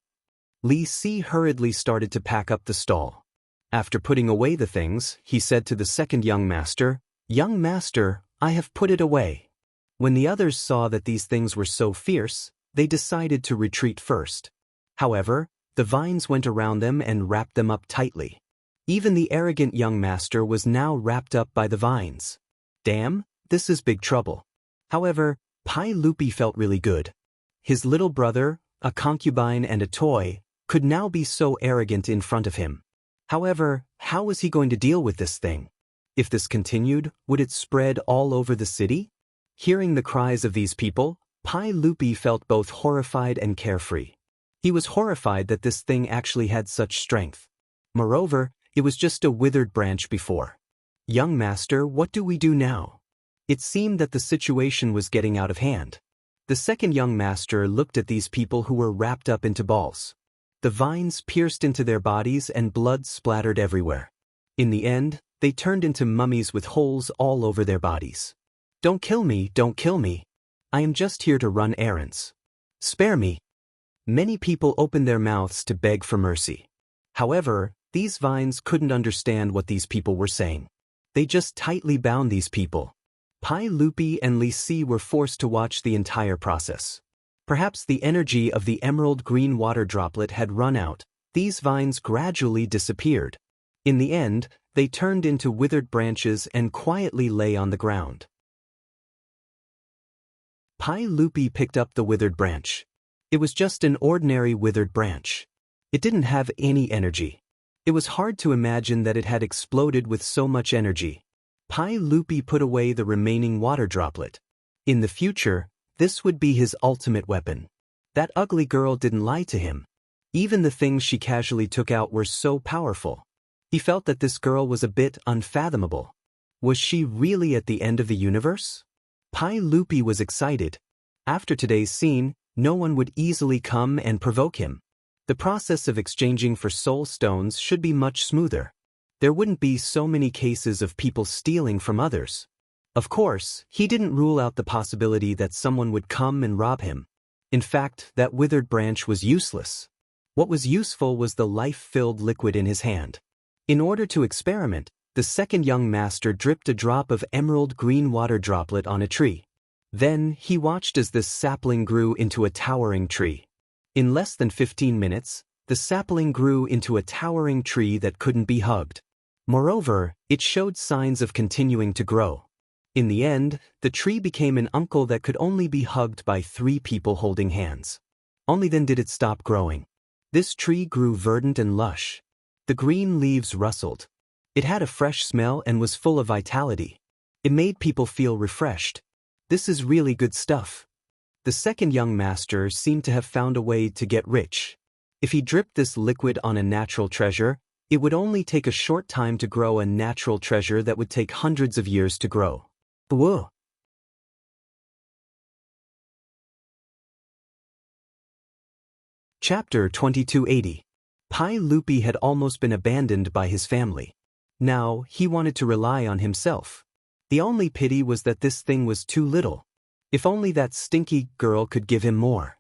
A: Li Si hurriedly started to pack up the stall. After putting away the things, he said to the second young master, "Young master, I have put it away." When the others saw that these things were so fierce, they decided to retreat first. However, the vines went around them and wrapped them up tightly. Even the arrogant young master was now wrapped up by the vines. Damn, this is big trouble. However, Pai Lupi felt really good. His little brother, a concubine and a toy, could now be so arrogant in front of him. However, how was he going to deal with this thing? If this continued, would it spread all over the city? Hearing the cries of these people, Pai Lupi felt both horrified and carefree. He was horrified that this thing actually had such strength. Moreover, it was just a withered branch before. Young master, what do we do now? It seemed that the situation was getting out of hand. The second young master looked at these people who were wrapped up into balls. The vines pierced into their bodies and blood splattered everywhere. In the end, they turned into mummies with holes all over their bodies. Don't kill me, don't kill me. I am just here to run errands. Spare me. Many people opened their mouths to beg for mercy. However, these vines couldn't understand what these people were saying. They just tightly bound these people. Pai Lupi and Li Si were forced to watch the entire process. Perhaps the energy of the emerald green water droplet had run out. These vines gradually disappeared. In the end, they turned into withered branches and quietly lay on the ground. Pai Lupi picked up the withered branch. It was just an ordinary withered branch. It didn't have any energy. It was hard to imagine that it had exploded with so much energy. Pai Lupi put away the remaining water droplet. In the future, this would be his ultimate weapon. That ugly girl didn't lie to him. Even the things she casually took out were so powerful. He felt that this girl was a bit unfathomable. Was she really at the end of the universe? Pai Lupi was excited. After today's scene, no one would easily come and provoke him. The process of exchanging for soul stones should be much smoother. There wouldn't be so many cases of people stealing from others. Of course, he didn't rule out the possibility that someone would come and rob him. In fact, that withered branch was useless. What was useful was the life-filled liquid in his hand. In order to experiment, the second young master dripped a drop of emerald green water droplet on a tree. Then, he watched as this sapling grew into a towering tree. In less than 15 minutes, the sapling grew into a towering tree that couldn't be hugged. Moreover, it showed signs of continuing to grow. In the end, the tree became an uncle that could only be hugged by 3 people holding hands. Only then did it stop growing. This tree grew verdant and lush. The green leaves rustled. It had a fresh smell and was full of vitality. It made people feel refreshed. This is really good stuff. The second young master seemed to have found a way to get rich. If he dripped this liquid on a natural treasure, it would only take a short time to grow a natural treasure that would take hundreds of years to grow. Whoa! Chapter 2280. Pai Lupi had almost been abandoned by his family. Now, he wanted to rely on himself. The only pity was that this thing was too little. If only that stinky girl could give him more.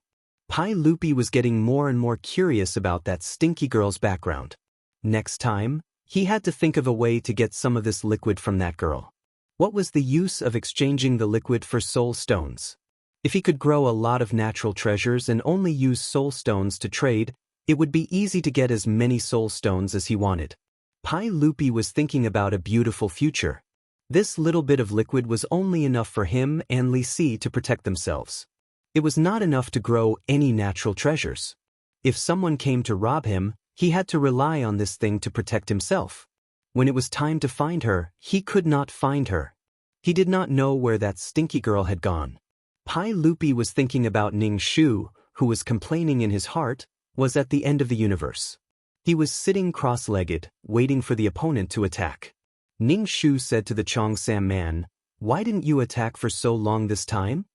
A: Pai Lupi was getting more and more curious about that stinky girl's background. Next time, he had to think of a way to get some of this liquid from that girl. What was the use of exchanging the liquid for soul stones? If he could grow a lot of natural treasures and only use soul stones to trade, it would be easy to get as many soul stones as he wanted. Pai Lupi was thinking about a beautiful future. This little bit of liquid was only enough for him and Li Si to protect themselves. It was not enough to grow any natural treasures. If someone came to rob him, he had to rely on this thing to protect himself. When it was time to find her, he could not find her. He did not know where that stinky girl had gone. Pai Lupi was thinking about Ning Shu, who was complaining in his heart, was at the end of the universe. He was sitting cross-legged, waiting for the opponent to attack. Ning Shu said to the Cheongsam man, "Why didn't you attack for so long this time?"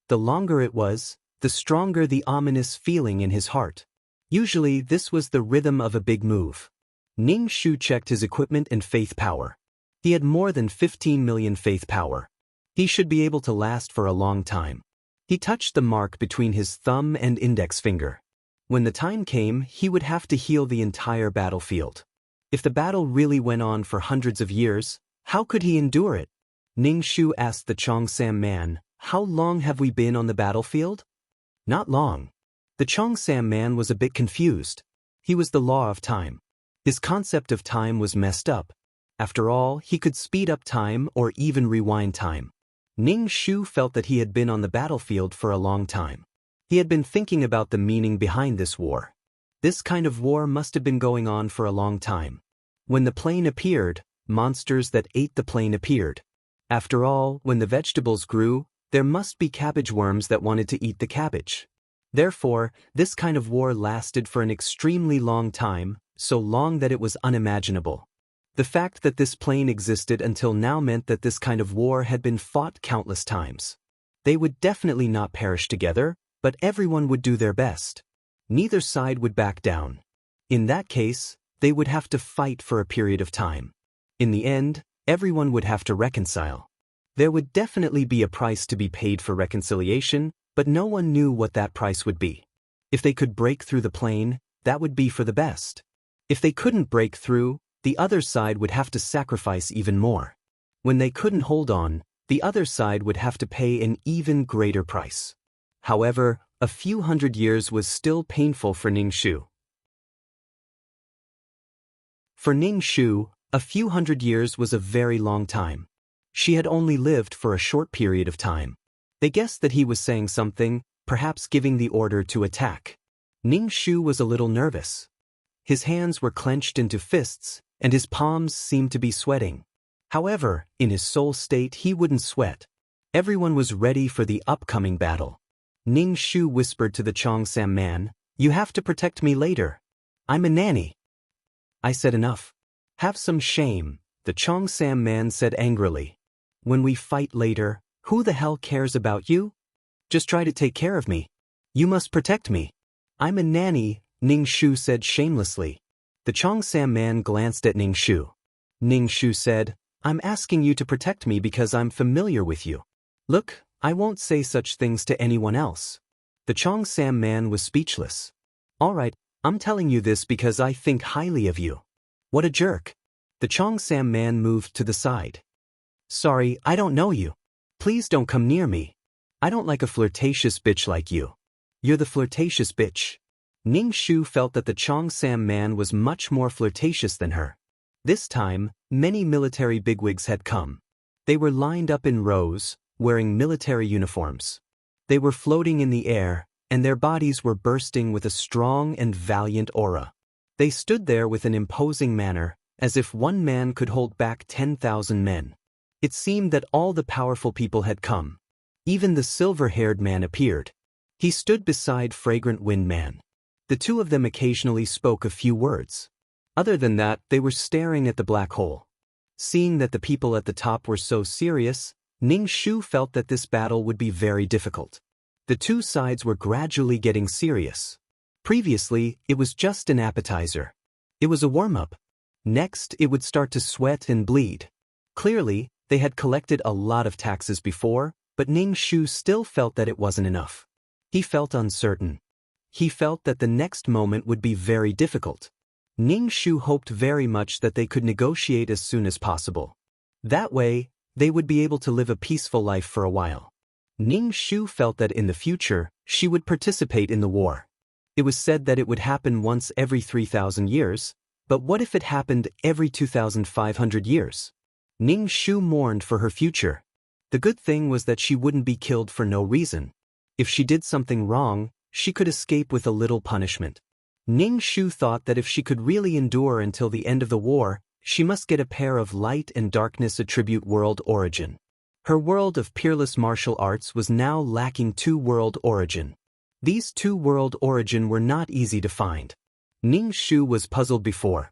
A: The longer it was, the stronger the ominous feeling in his heart. Usually, this was the rhythm of a big move. Ning Shu checked his equipment and faith power. He had more than 15 million faith power. He should be able to last for a long time. He touched the mark between his thumb and index finger. When the time came, he would have to heal the entire battlefield. If the battle really went on for hundreds of years, how could he endure it? Ning Shu asked the Cheongsam man, "How long have we been on the battlefield?" "Not long." The Cheongsam man was a bit confused. He was the law of time. His concept of time was messed up. After all, he could speed up time or even rewind time. Ning Shu felt that he had been on the battlefield for a long time. He had been thinking about the meaning behind this war. This kind of war must have been going on for a long time. When the plane appeared, monsters that ate the plane appeared. After all, when the vegetables grew, there must be cabbage worms that wanted to eat the cabbage. Therefore, this kind of war lasted for an extremely long time, so long that it was unimaginable. The fact that this plane existed until now meant that this kind of war had been fought countless times. They would definitely not perish together, but everyone would do their best. Neither side would back down. In that case, they would have to fight for a period of time. In the end, everyone would have to reconcile. There would definitely be a price to be paid for reconciliation, but no one knew what that price would be. If they could break through the plane, that would be for the best. If they couldn't break through, the other side would have to sacrifice even more. When they couldn't hold on, the other side would have to pay an even greater price. However, a few hundred years was still painful for Ning Shu. For Ning Shu, A few hundred years was a very long time. She had only lived for a short period of time. They guessed that he was saying something, perhaps giving the order to attack. Ning Shu was a little nervous. His hands were clenched into fists, and his palms seemed to be sweating. However, in his soul state he wouldn't sweat. Everyone was ready for the upcoming battle. Ning Shu whispered to the Cheongsam man, "You have to protect me later. I'm a nanny." I said, "Enough. Have some shame," the Cheongsam man said angrily. "When we fight later, who the hell cares about you? Just try to take care of me. You must protect me." "I'm a nanny," Ning Shu said shamelessly. The Cheongsam man glanced at Ning Shu. Ning Shu said, "I'm asking you to protect me because I'm familiar with you. Look, I won't say such things to anyone else." The Cheongsam man was speechless. "All right, I'm telling you this because I think highly of you." "What a jerk." The Cheongsam man moved to the side. "Sorry, I don't know you. Please don't come near me. I don't like a flirtatious bitch like you." "You're the flirtatious bitch." Ning Shu felt that the Cheongsam man was much more flirtatious than her. This time, many military bigwigs had come. They were lined up in rows, wearing military uniforms. They were floating in the air, and their bodies were bursting with a strong and valiant aura. They stood there with an imposing manner, as if one man could hold back 10,000 men. It seemed that all the powerful people had come. Even the silver-haired man appeared. He stood beside Fragrant Wind Man. The two of them occasionally spoke a few words. Other than that, they were staring at the black hole. Seeing that the people at the top were so serious, Ning Shu felt that this battle would be very difficult. The two sides were gradually getting serious. Previously, it was just an appetizer. It was a warm-up. Next, it would start to sweat and bleed. Clearly, they had collected a lot of taxes before, but Ning Shu still felt that it wasn't enough. He felt uncertain. He felt that the next moment would be very difficult. Ning Shu hoped very much that they could negotiate as soon as possible. That way, they would be able to live a peaceful life for a while. Ning Shu felt that in the future, she would participate in the war. It was said that it would happen once every 3,000 years, but what if it happened every 2,500 years? Ning Shu mourned for her future. The good thing was that she wouldn't be killed for no reason. If she did something wrong, she could escape with a little punishment. Ning Shu thought that if she could really endure until the end of the war, she must get a pair of light and darkness attribute world origin. Her world of peerless martial arts was now lacking 2 world origin. These 2 world origin were not easy to find. Ning Shu was puzzled before.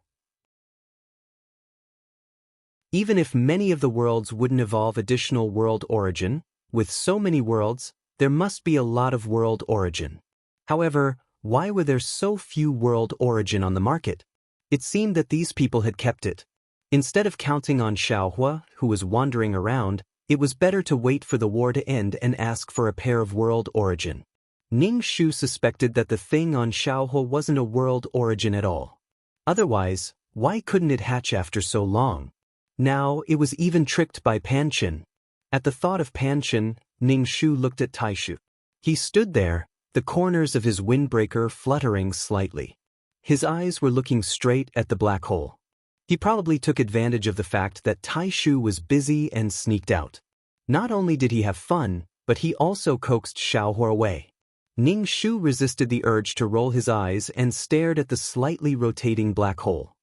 A: Even if many of the worlds wouldn't evolve additional world origin, with so many worlds, there must be a lot of world origin. However, why were there so few world origin on the market? It seemed that these people had kept it. Instead of counting on Xiaohua, who was wandering around, it was better to wait for the war to end and ask for a pair of world origin. Ning Shu suspected that the thing on Xiaohua wasn't a world origin at all. Otherwise, why couldn't it hatch after so long? Now, it was even tricked by Panchen. At the thought of Panchen, Ning Shu looked at Taishu. He stood there, the corners of his windbreaker fluttering slightly. His eyes were looking straight at the black hole. He probably took advantage of the fact that Taishu was busy and sneaked out. Not only did he have fun, but he also coaxed Xiaohua away. Ning Shu resisted the urge to roll his eyes and stared at the slightly rotating black hole.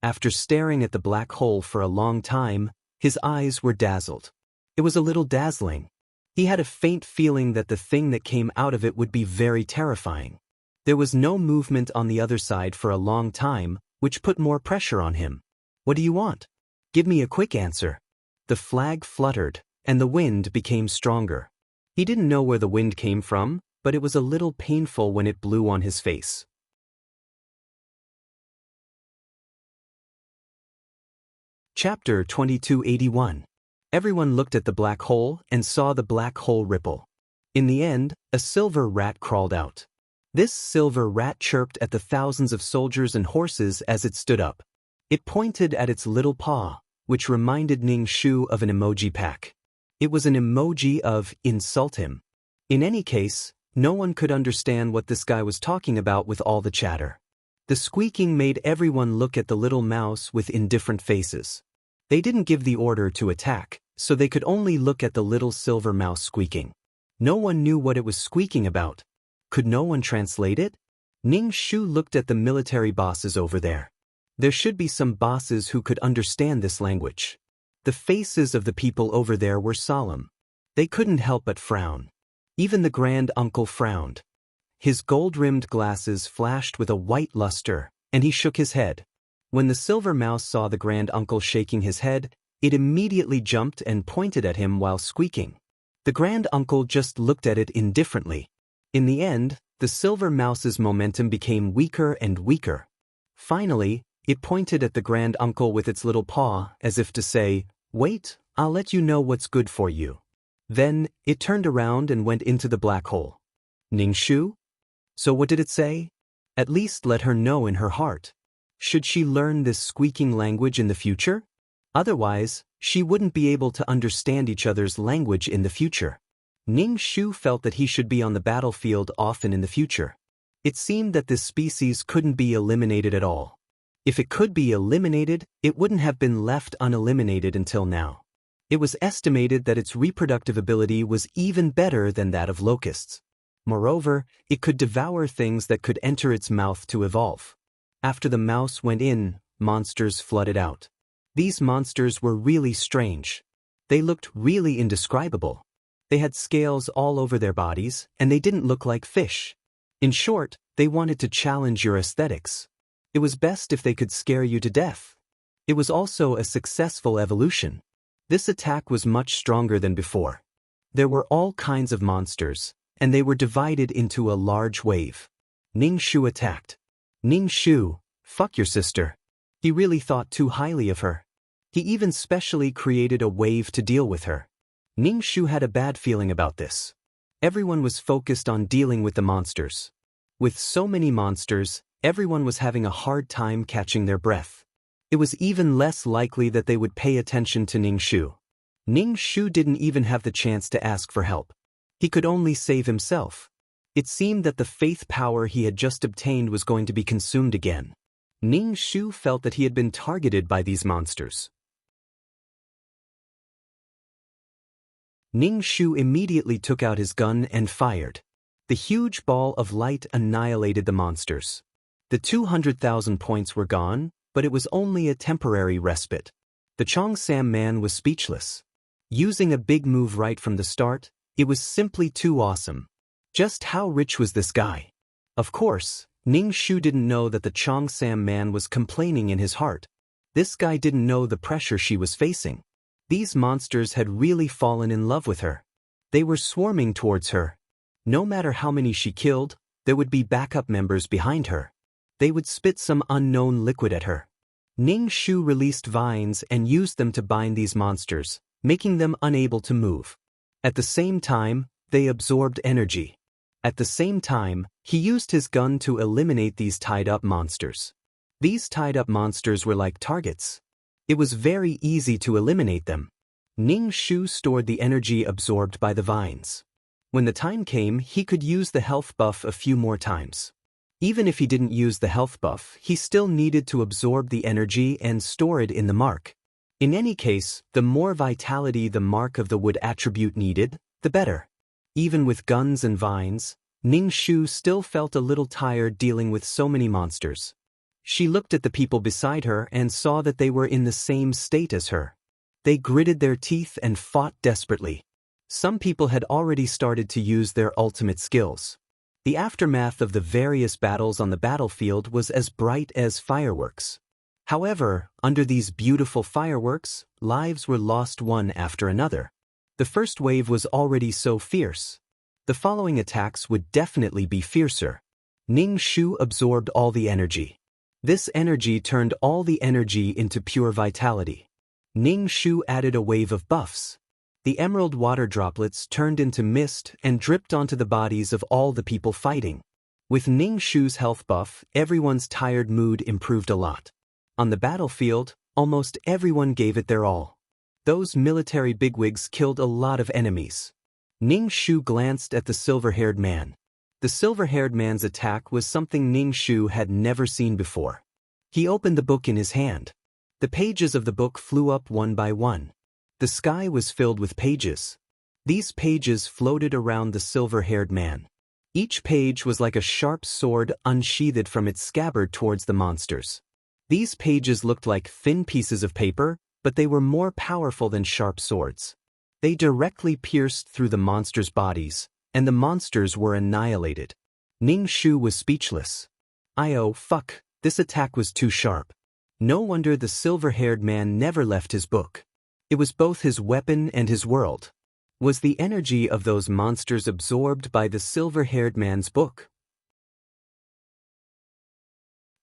A: After staring at the black hole for a long time, his eyes were dazzled. It was a little dazzling. He had a faint feeling that the thing that came out of it would be very terrifying. There was no movement on the other side for a long time, which put more pressure on him. "What do you want? Give me a quick answer." The flag fluttered, and the wind became stronger. He didn't know where the wind came from, but it was a little painful when it blew on his face. Chapter 2281. Everyone looked at the black hole and saw the black hole ripple. In the end, a silver rat crawled out. This silver rat chirped at the thousands of soldiers and horses as it stood up. It pointed at its little paw, which reminded Ning Shu of an emoji pack. It was an emoji of insult him. In any case, no one could understand what this guy was talking about with all the chatter. The squeaking made everyone look at the little mouse with indifferent faces. They didn't give the order to attack, so they could only look at the little silver mouse squeaking. No one knew what it was squeaking about. Could no one translate it? Ning Shu looked at the military bosses over there. There should be some bosses who could understand this language. The faces of the people over there were solemn. They couldn't help but frown. Even the grand uncle frowned. His gold-rimmed glasses flashed with a white luster, and he shook his head. When the silver mouse saw the grand uncle shaking his head, it immediately jumped and pointed at him while squeaking. The grand uncle just looked at it indifferently. In the end, the silver mouse's momentum became weaker and weaker. Finally, it pointed at the grand uncle with its little paw, as if to say, "Wait, I'll let you know what's good for you." Then, it turned around and went into the black hole. Ning Shu? So what did it say? At least let her know in her heart. Should she learn this squeaking language in the future? Otherwise, she wouldn't be able to understand each other's language in the future. Ning Shu felt that he should be on the battlefield often in the future. It seemed that this species couldn't be eliminated at all. If it could be eliminated, it wouldn't have been left uneliminated until now. It was estimated that its reproductive ability was even better than that of locusts. Moreover, it could devour things that could enter its mouth to evolve. After the mouse went in, monsters flooded out. These monsters were really strange. They looked really indescribable. They had scales all over their bodies, and they didn't look like fish. In short, they wanted to challenge your aesthetics. It was best if they could scare you to death. It was also a successful evolution. This attack was much stronger than before. There were all kinds of monsters, and they were divided into a large wave. Ning Shu attacked. Ning Shu, fuck your sister. He really thought too highly of her. He even specially created a wave to deal with her. Ning Shu had a bad feeling about this. Everyone was focused on dealing with the monsters. With so many monsters, everyone was having a hard time catching their breath. It was even less likely that they would pay attention to Ning Shu. Ning Shu didn't even have the chance to ask for help. He could only save himself. It seemed that the faith power he had just obtained was going to be consumed again. Ning Shu felt that he had been targeted by these monsters. Ning Shu immediately took out his gun and fired. The huge ball of light annihilated the monsters. The 200,000 points were gone, but it was only a temporary respite. The Cheongsam man was speechless. Using a big move right from the start, it was simply too awesome. Just how rich was this guy? Of course, Ning Shu didn't know that the Cheongsam man was complaining in his heart. This guy didn't know the pressure she was facing. These monsters had really fallen in love with her. They were swarming towards her. No matter how many she killed, there would be backup members behind her. They would spit some unknown liquid at her. Ning Shu released vines and used them to bind these monsters, making them unable to move. At the same time, they absorbed energy. At the same time, he used his gun to eliminate these tied-up monsters. These tied-up monsters were like targets. It was very easy to eliminate them. Ning Shu stored the energy absorbed by the vines. When the time came, he could use the health buff a few more times. Even if he didn't use the health buff, he still needed to absorb the energy and store it in the mark. In any case, the more vitality the mark of the wood attribute needed, the better. Even with guns and vines, Ning Shu still felt a little tired dealing with so many monsters. She looked at the people beside her and saw that they were in the same state as her. They gritted their teeth and fought desperately. Some people had already started to use their ultimate skills. The aftermath of the various battles on the battlefield was as bright as fireworks. However, under these beautiful fireworks, lives were lost one after another. The first wave was already so fierce. The following attacks would definitely be fiercer. Ning Shu absorbed all the energy. This energy turned all the energy into pure vitality. Ning Shu added a wave of buffs. The emerald water droplets turned into mist and dripped onto the bodies of all the people fighting. With Ning Shu's health buff, everyone's tired mood improved a lot. On the battlefield, almost everyone gave it their all. Those military bigwigs killed a lot of enemies. Ning Shu glanced at the silver-haired man. The silver-haired man's attack was something Ning Shu had never seen before. He opened the book in his hand. The pages of the book flew up one by one. The sky was filled with pages. These pages floated around the silver-haired man. Each page was like a sharp sword unsheathed from its scabbard towards the monsters. These pages looked like thin pieces of paper, but they were more powerful than sharp swords. They directly pierced through the monsters' bodies, and the monsters were annihilated. Ning Shu was speechless. Oh fuck, this attack was too sharp. No wonder the silver-haired man never left his book. It was both his weapon and his world. Was the energy of those monsters absorbed by the silver-haired man's book?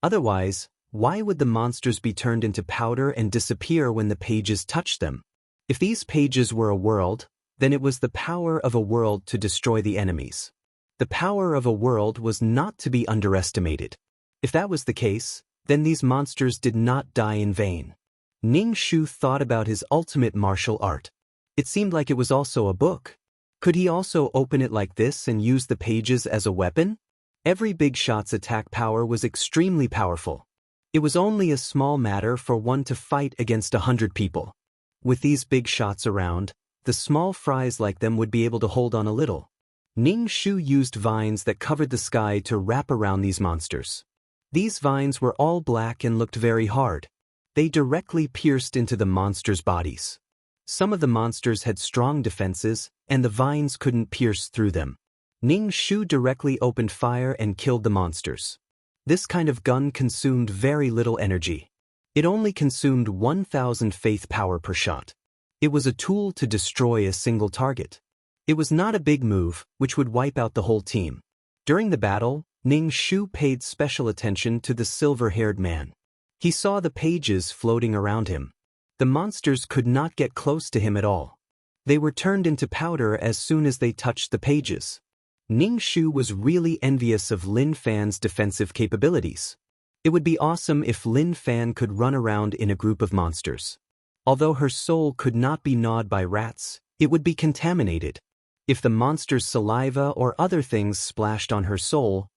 A: Otherwise, why would the monsters be turned into powder and disappear when the pages touched them? If these pages were a world, then it was the power of a world to destroy the enemies. The power of a world was not to be underestimated. If that was the case, then these monsters did not die in vain. Ning Shu thought about his ultimate martial art. It seemed like it was also a book. Could he also open it like this and use the pages as a weapon? Every big shot's attack power was extremely powerful. It was only a small matter for one to fight against 100 people. With these big shots around, the small fries like them would be able to hold on a little. Ning Shu used vines that covered the sky to wrap around these monsters. These vines were all black and looked very hard. They directly pierced into the monsters' bodies. Some of the monsters had strong defenses, and the vines couldn't pierce through them. Ning Shu directly opened fire and killed the monsters. This kind of gun consumed very little energy. It only consumed 1,000 faith power per shot. It was a tool to destroy a single target. It was not a big move, which would wipe out the whole team. During the battle, Ning Shu paid special attention to the silver-haired man. He saw the pages floating around him. The monsters could not get close to him at all. They were turned into powder as soon as they touched the pages. Ning Shu was really envious of Lin Fan's defensive capabilities. It would be awesome if Lin Fan could run around in a group of monsters. Although her soul could not be gnawed by rats, it would be contaminated. If the monster's saliva or other things splashed on her soul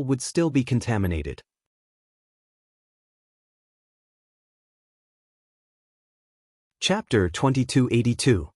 A: would still be contaminated. Chapter 2282.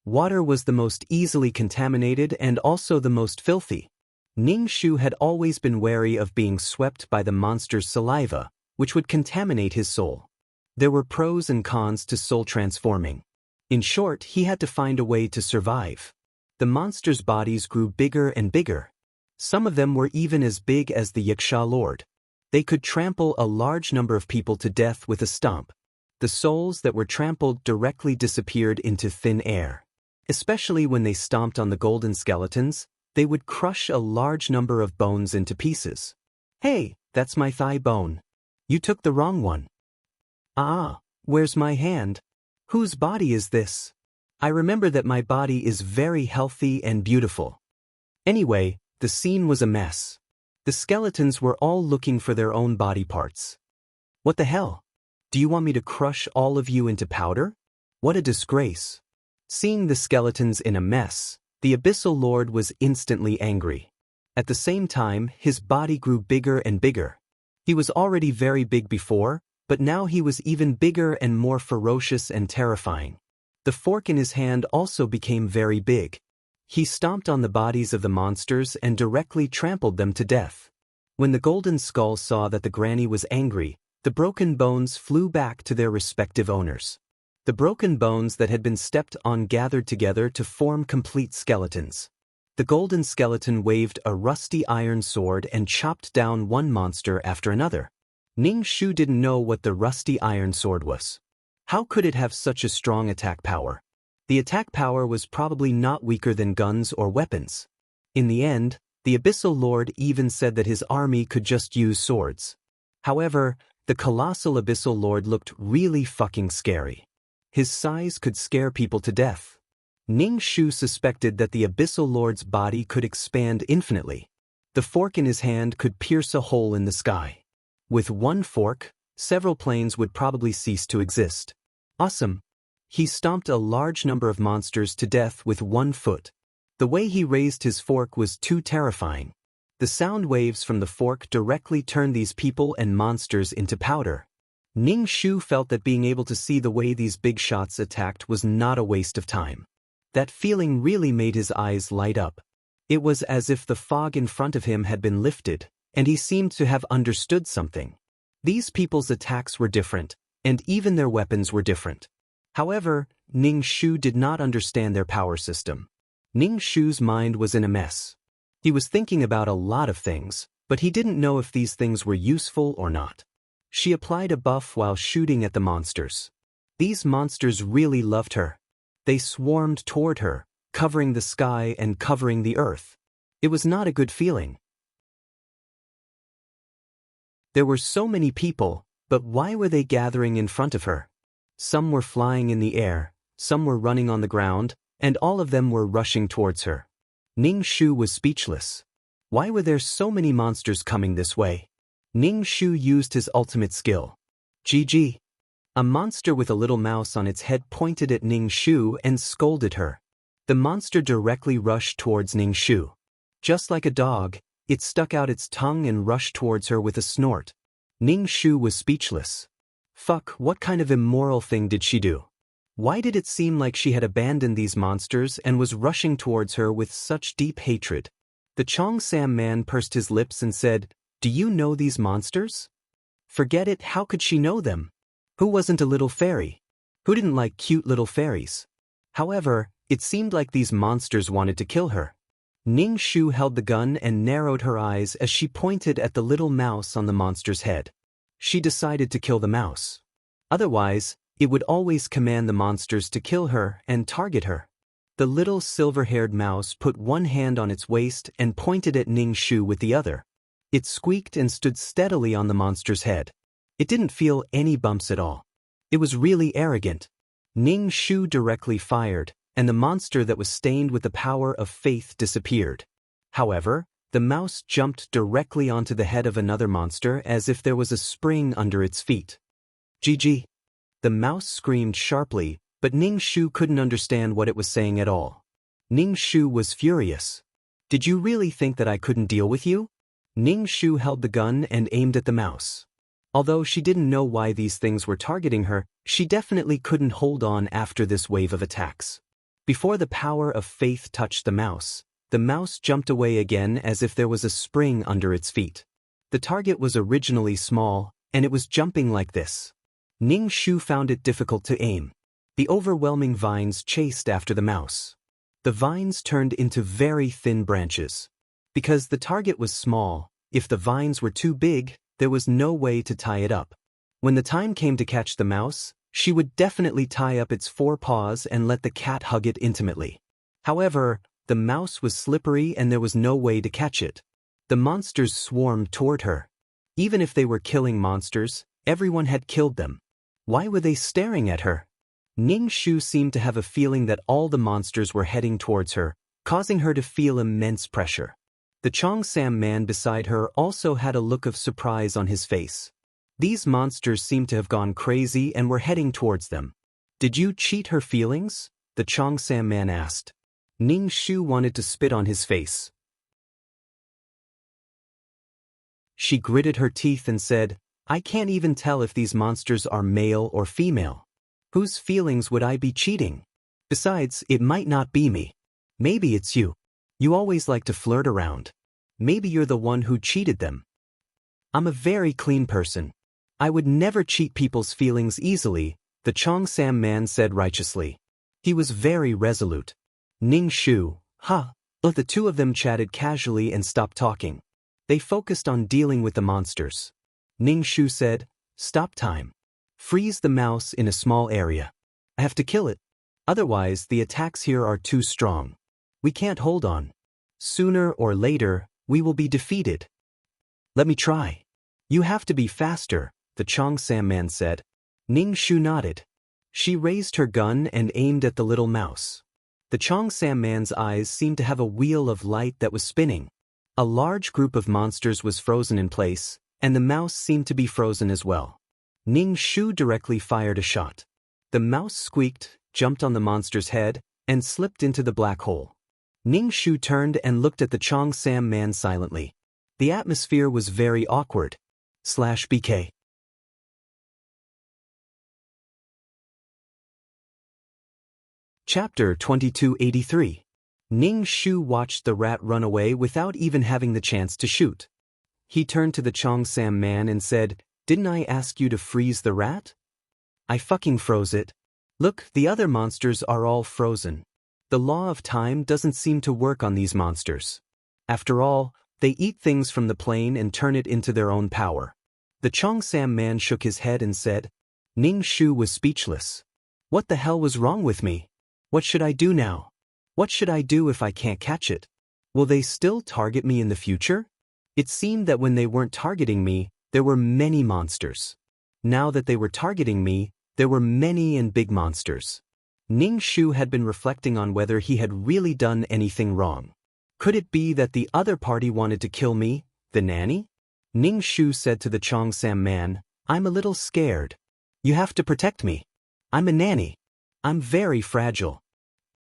A: Water was the most easily contaminated and also the most filthy. Ning Shu had always been wary of being swept by the monster's saliva, which would contaminate his soul. There were pros and cons to soul transforming. In short, he had to find a way to survive. The monsters' bodies grew bigger and bigger. Some of them were even as big as the Yaksha Lord. They could trample a large number of people to death with a stomp. The souls that were trampled directly disappeared into thin air. Especially when they stomped on the golden skeletons, they would crush a large number of bones into pieces. Hey, that's my thigh bone. You took the wrong one. Where's my hand? Whose body is this? I remember that my body is very healthy and beautiful. Anyway, the scene was a mess. The skeletons were all looking for their own body parts. What the hell? Do you want me to crush all of you into powder? What a disgrace. Seeing the skeletons in a mess, the Abyssal Lord was instantly angry. At the same time, his body grew bigger and bigger. He was already very big before, but now he was even bigger and more ferocious and terrifying. The fork in his hand also became very big. He stomped on the bodies of the monsters and directly trampled them to death. When the golden skull saw that the granny was angry, the broken bones flew back to their respective owners. The broken bones that had been stepped on gathered together to form complete skeletons. The golden skeleton waved a rusty iron sword and chopped down one monster after another. Ning Shu didn't know what the rusty iron sword was. How could it have such a strong attack power? The attack power was probably not weaker than guns or weapons. In the end, the Abyssal Lord even said that his army could just use swords. However, the colossal Abyssal Lord looked really fucking scary. His size could scare people to death. Ning Shu suspected that the Abyssal Lord's body could expand infinitely. The fork in his hand could pierce a hole in the sky. With one fork, several planes would probably cease to exist. Awesome. He stomped a large number of monsters to death with one foot. The way he raised his fork was too terrifying. The sound waves from the fork directly turned these people and monsters into powder. Ning Shu felt that being able to see the way these big shots attacked was not a waste of time. That feeling really made his eyes light up. It was as if the fog in front of him had been lifted, and he seemed to have understood something. These people's attacks were different, and even their weapons were different. However, Ning Shu did not understand their power system. Ning Shu's mind was in a mess. He was thinking about a lot of things, but he didn't know if these things were useful or not. She applied a buff while shooting at the monsters. These monsters really loved her. They swarmed toward her, covering the sky and covering the earth. It was not a good feeling. There were so many people, but why were they gathering in front of her? Some were flying in the air, some were running on the ground, and all of them were rushing towards her. Ning Shu was speechless. Why were there so many monsters coming this way? Ning Shu used his ultimate skill. GG. A monster with a little mouse on its head pointed at Ning Shu and scolded her. The monster directly rushed towards Ning Shu. Just like a dog, it stuck out its tongue and rushed towards her with a snort. Ning Shu was speechless. Fuck, what kind of immoral thing did she do? Why did it seem like she had abandoned these monsters and was rushing towards her with such deep hatred? The Cheongsam man pursed his lips and said, "Do you know these monsters?" Forget it, how could she know them? Who wasn't a little fairy? Who didn't like cute little fairies? However, it seemed like these monsters wanted to kill her. Ning Shu held the gun and narrowed her eyes as she pointed at the little mouse on the monster's head. She decided to kill the mouse. Otherwise, it would always command the monsters to kill her and target her. The little silver-haired mouse put one hand on its waist and pointed at Ning Shu with the other. It squeaked and stood steadily on the monster's head. It didn't feel any bumps at all. It was really arrogant. Ning Shu directly fired, and the monster that was stained with the power of faith disappeared. However, the mouse jumped directly onto the head of another monster as if there was a spring under its feet. GG. The mouse screamed sharply, but Ning Shu couldn't understand what it was saying at all. Ning Shu was furious. Did you really think that I couldn't deal with you? Ning Shu held the gun and aimed at the mouse. Although she didn't know why these things were targeting her, she definitely couldn't hold on after this wave of attacks. Before the power of faith touched the mouse jumped away again as if there was a spring under its feet. The target was originally small, and it was jumping like this. Ning Shu found it difficult to aim. The overwhelming vines chased after the mouse. The vines turned into very thin branches. Because the target was small, if the vines were too big, there was no way to tie it up. When the time came to catch the mouse, she would definitely tie up its four paws and let the cat hug it intimately. However, the mouse was slippery and there was no way to catch it. The monsters swarmed toward her. Even if they were killing monsters, everyone had killed them. Why were they staring at her? Ning Shu seemed to have a feeling that all the monsters were heading towards her, causing her to feel immense pressure. The Cheongsam man beside her also had a look of surprise on his face. These monsters seemed to have gone crazy and were heading towards them. Did you cheat her feelings? The Cheongsam man asked. Ning Shu wanted to spit on his face. She gritted her teeth and said, I can't even tell if these monsters are male or female. Whose feelings would I be cheating? Besides, it might not be me. Maybe it's you. You always like to flirt around. Maybe you're the one who cheated them. I'm a very clean person. I would never cheat people's feelings easily, the Cheongsam man said righteously. He was very resolute. Ning Shu, the two of them chatted casually and stopped talking. They focused on dealing with the monsters. Ning Shu said, Stop time. Freeze the mouse in a small area. I have to kill it. Otherwise, the attacks here are too strong. We can't hold on. Sooner or later, we will be defeated. Let me try. You have to be faster, the Cheongsam man said. Ning Shu nodded. She raised her gun and aimed at the little mouse. The Cheongsam man's eyes seemed to have a wheel of light that was spinning. A large group of monsters was frozen in place, and the mouse seemed to be frozen as well. Ning Shu directly fired a shot. The mouse squeaked, jumped on the monster's head, and slipped into the black hole. Ning Shu turned and looked at the Cheongsam man silently. The atmosphere was very awkward. /BK. Chapter 2283. Ning Shu watched the rat run away without even having the chance to shoot. He turned to the Cheongsam man and said, "Didn't I ask you to freeze the rat? I fucking froze it. Look, the other monsters are all frozen. The law of time doesn't seem to work on these monsters. After all, they eat things from the plane and turn it into their own power." The Cheongsam man shook his head and said. Ning Shu was speechless. What the hell was wrong with me? What should I do now? What should I do if I can't catch it? Will they still target me in the future? It seemed that when they weren't targeting me, there were many monsters. Now that they were targeting me, there were many and big monsters. Ning Shu had been reflecting on whether he had really done anything wrong. Could it be that the other party wanted to kill me, the nanny? Ning Shu said to the Cheongsam man, "I'm a little scared. You have to protect me. I'm a nanny. I'm very fragile.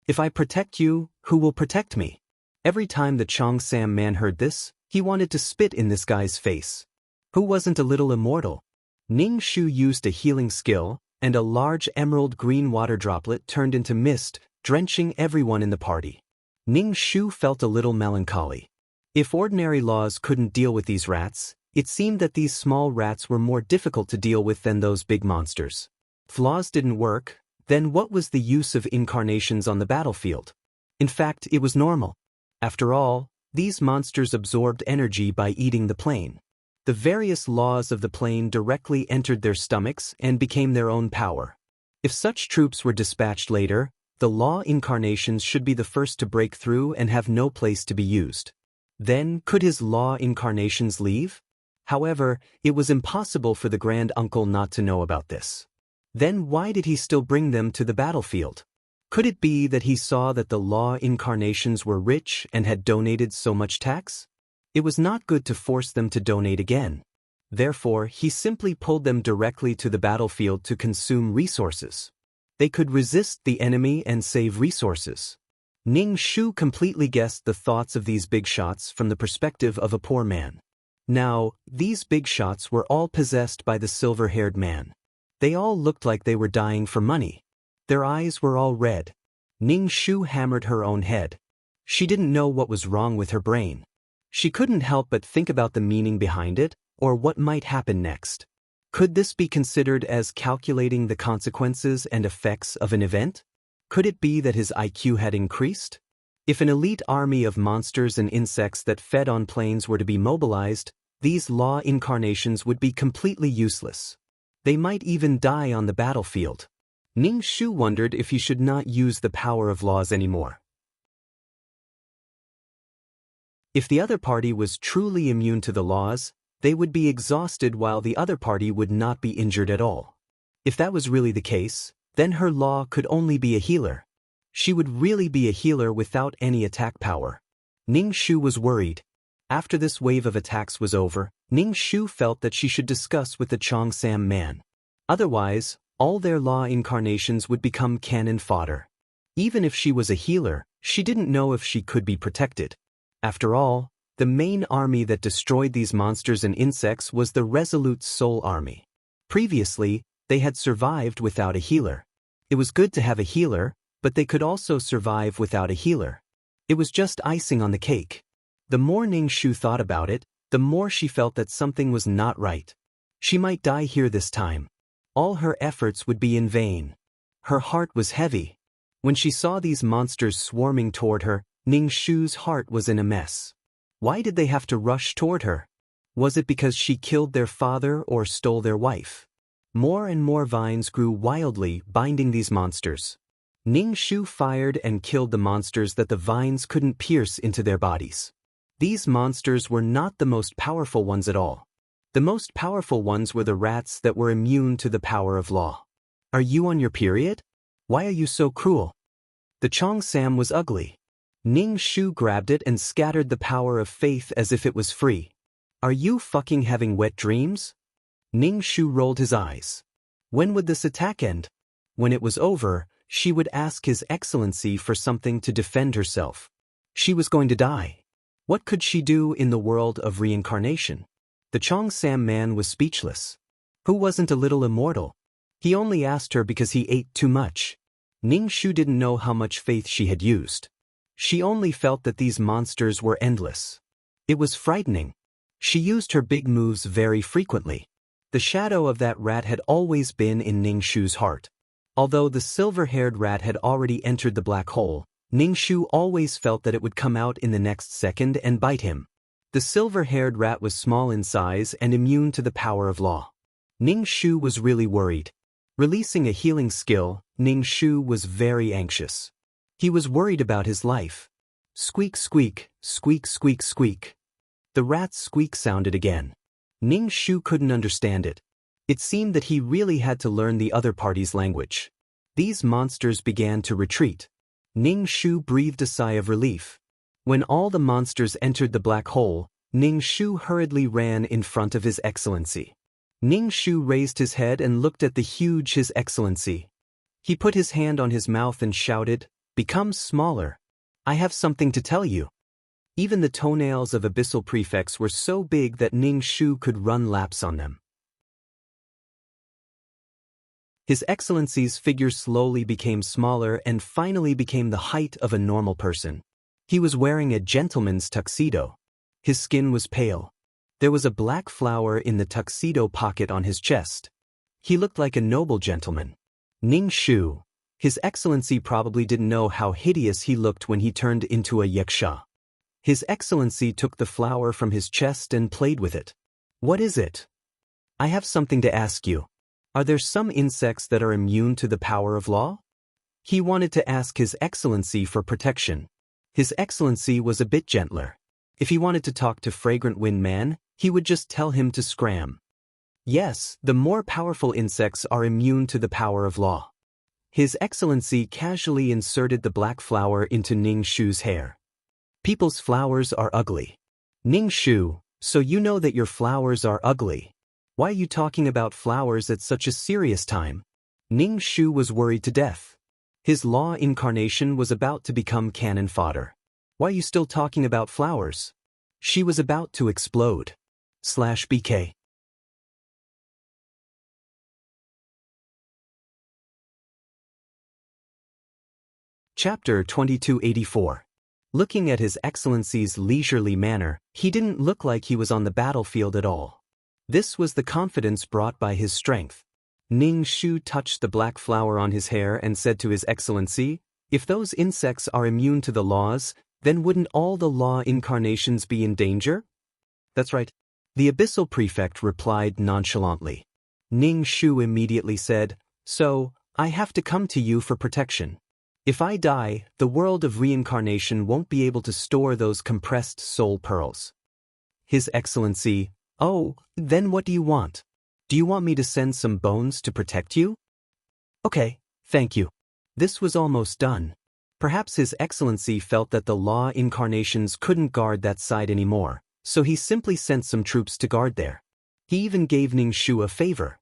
A: If I protect you, who will protect me?" Every time the Cheongsam man heard this, he wanted to spit in this guy's face. Who wasn't a little immortal? Ning Shu used a healing skill, and a large emerald green water droplet turned into mist, drenching everyone in the party. Ning Shu felt a little melancholy. If ordinary laws couldn't deal with these rats, it seemed that these small rats were more difficult to deal with than those big monsters. If laws didn't work, then what was the use of incarnations on the battlefield? In fact, it was normal. After all, these monsters absorbed energy by eating the plane. The various laws of the plane directly entered their stomachs and became their own power. If such troops were dispatched later, the law incarnations should be the first to break through and have no place to be used. Then, could his law incarnations leave? However, it was impossible for the Grand Uncle not to know about this. Then why did he still bring them to the battlefield? Could it be that he saw that the law incarnations were rich and had donated so much tax? It was not good to force them to donate again. Therefore, he simply pulled them directly to the battlefield to consume resources. They could resist the enemy and save resources. Ning Shu completely guessed the thoughts of these big shots from the perspective of a poor man. Now, these big shots were all possessed by the silver-haired man. They all looked like they were dying for money. Their eyes were all red. Ning Shu hammered her own head. She didn't know what was wrong with her brain. She couldn't help but think about the meaning behind it, or what might happen next. Could this be considered as calculating the consequences and effects of an event? Could it be that his IQ had increased? If an elite army of monsters and insects that fed on planes were to be mobilized, these law incarnations would be completely useless. They might even die on the battlefield. Ning Shu wondered if he should not use the power of laws anymore. If the other party was truly immune to the laws, they would be exhausted while the other party would not be injured at all. If that was really the case, then her law could only be a healer. She would really be a healer without any attack power. Ning Shu was worried. After this wave of attacks was over, Ning Shu felt that she should discuss with the Cheongsam man. Otherwise, all their law incarnations would become cannon fodder. Even if she was a healer, she didn't know if she could be protected. After all, the main army that destroyed these monsters and insects was the Resolute Soul Army. Previously, they had survived without a healer. It was good to have a healer, but they could also survive without a healer. It was just icing on the cake. The more Ning Shu thought about it, the more she felt that something was not right. She might die here this time. All her efforts would be in vain. Her heart was heavy. When she saw these monsters swarming toward her, Ning Shu's heart was in a mess. Why did they have to rush toward her? Was it because she killed their father or stole their wife? More and more vines grew wildly, binding these monsters. Ning Shu fired and killed the monsters that the vines couldn't pierce into their bodies. These monsters were not the most powerful ones at all. The most powerful ones were the rats that were immune to the power of law. Are you on your period? Why are you so cruel? The Cheongsam was ugly. Ning Shu grabbed it and scattered the power of faith as if it was free. Are you fucking having wet dreams? Ning Shu rolled his eyes. When would this attack end? When it was over, she would ask His Excellency for something to defend herself. She was going to die. What could she do in the world of reincarnation? The Cheongsam man was speechless. Who wasn't a little immortal? He only asked her because he ate too much. Ning Shu didn't know how much faith she had used. She only felt that these monsters were endless. It was frightening. She used her big moves very frequently. The shadow of that rat had always been in Ning Shu's heart. Although the silver-haired rat had already entered the black hole, Ning Shu always felt that it would come out in the next second and bite him. The silver-haired rat was small in size and immune to the power of law. Ning Shu was really worried. Releasing a healing skill, Ning Shu was very anxious. He was worried about his life. Squeak squeak, squeak squeak squeak. The rat's squeak sounded again. Ning Shu couldn't understand it. It seemed that he really had to learn the other party's language. These monsters began to retreat. Ning Shu breathed a sigh of relief. When all the monsters entered the black hole, Ning Shu hurriedly ran in front of His Excellency. Ning Shu raised his head and looked at the huge His Excellency. He put his hand on his mouth and shouted, "Become smaller. I have something to tell you." Even the toenails of abyssal prefects were so big that Ning Shu could run laps on them. His Excellency's figure slowly became smaller and finally became the height of a normal person. He was wearing a gentleman's tuxedo. His skin was pale. There was a black flower in the tuxedo pocket on his chest. He looked like a noble gentleman. Ning Shu, His Excellency probably didn't know how hideous he looked when he turned into a yaksha. His Excellency took the flower from his chest and played with it. "What is it?" "I have something to ask you. Are there some insects that are immune to the power of law?" He wanted to ask His Excellency for protection. His Excellency was a bit gentler. If he wanted to talk to Fragrant Wind Man, he would just tell him to scram. Yes, the more powerful insects are immune to the power of law. His Excellency casually inserted the black flower into Ning Shu's hair. "People's flowers are ugly." "Ning Shu, so you know that your flowers are ugly. Why are you talking about flowers at such a serious time?" Ning Shu was worried to death. His law incarnation was about to become cannon fodder. "Why are you still talking about flowers?" She was about to explode. /BK. Chapter 2284. Looking at His Excellency's leisurely manner, he didn't look like he was on the battlefield at all. This was the confidence brought by his strength. Ning Shu touched the black flower on his hair and said to His Excellency, "If those insects are immune to the laws, then wouldn't all the law incarnations be in danger?" "That's right." The abyssal prefect replied nonchalantly. Ning Shu immediately said, "So, I have to come to you for protection. If I die, the world of reincarnation won't be able to store those compressed soul pearls." His Excellency, "Oh, then what do you want? Do you want me to send some bones to protect you?" "Okay, thank you." This was almost done. Perhaps His Excellency felt that the law incarnations couldn't guard that side anymore, so he simply sent some troops to guard there. He even gave Ning Shu a favor.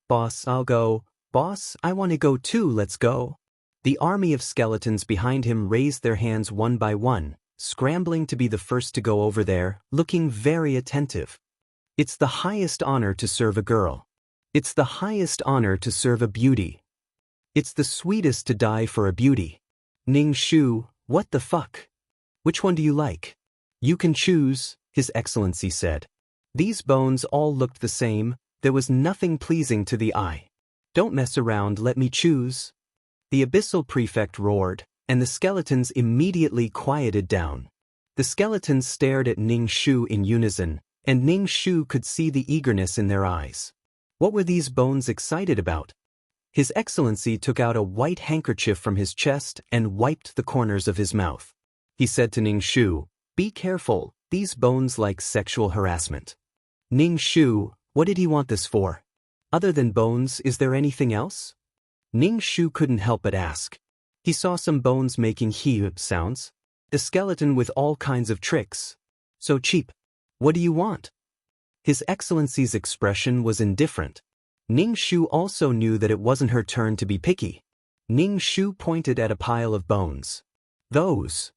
A: "Boss, I'll go." "Boss, I want to go too, let's go." The army of skeletons behind him raised their hands one by one, scrambling to be the first to go over there, looking very attentive. It's the highest honor to serve a girl. It's the highest honor to serve a beauty. It's the sweetest to die for a beauty. Ning Shu, what the fuck? Which one do you like? "You can choose," His Excellency said. These bones all looked the same. There was nothing pleasing to the eye. "Don't mess around, let me choose." The abyssal prefect roared, and the skeletons immediately quieted down. The skeletons stared at Ning Shu in unison, and Ning Shu could see the eagerness in their eyes. What were these bones excited about? His Excellency took out a white handkerchief from his chest and wiped the corners of his mouth. He said to Ning Shu, "Be careful, these bones like sexual harassment." Ning Shu, what did he want this for? Other than bones, is there anything else? Ning Shu couldn't help but ask. He saw some bones making hee sounds. A skeleton with all kinds of tricks. So cheap. What do you want? His Excellency's expression was indifferent. Ning Shu also knew that it wasn't her turn to be picky. Ning Shu pointed at a pile of bones. "Those."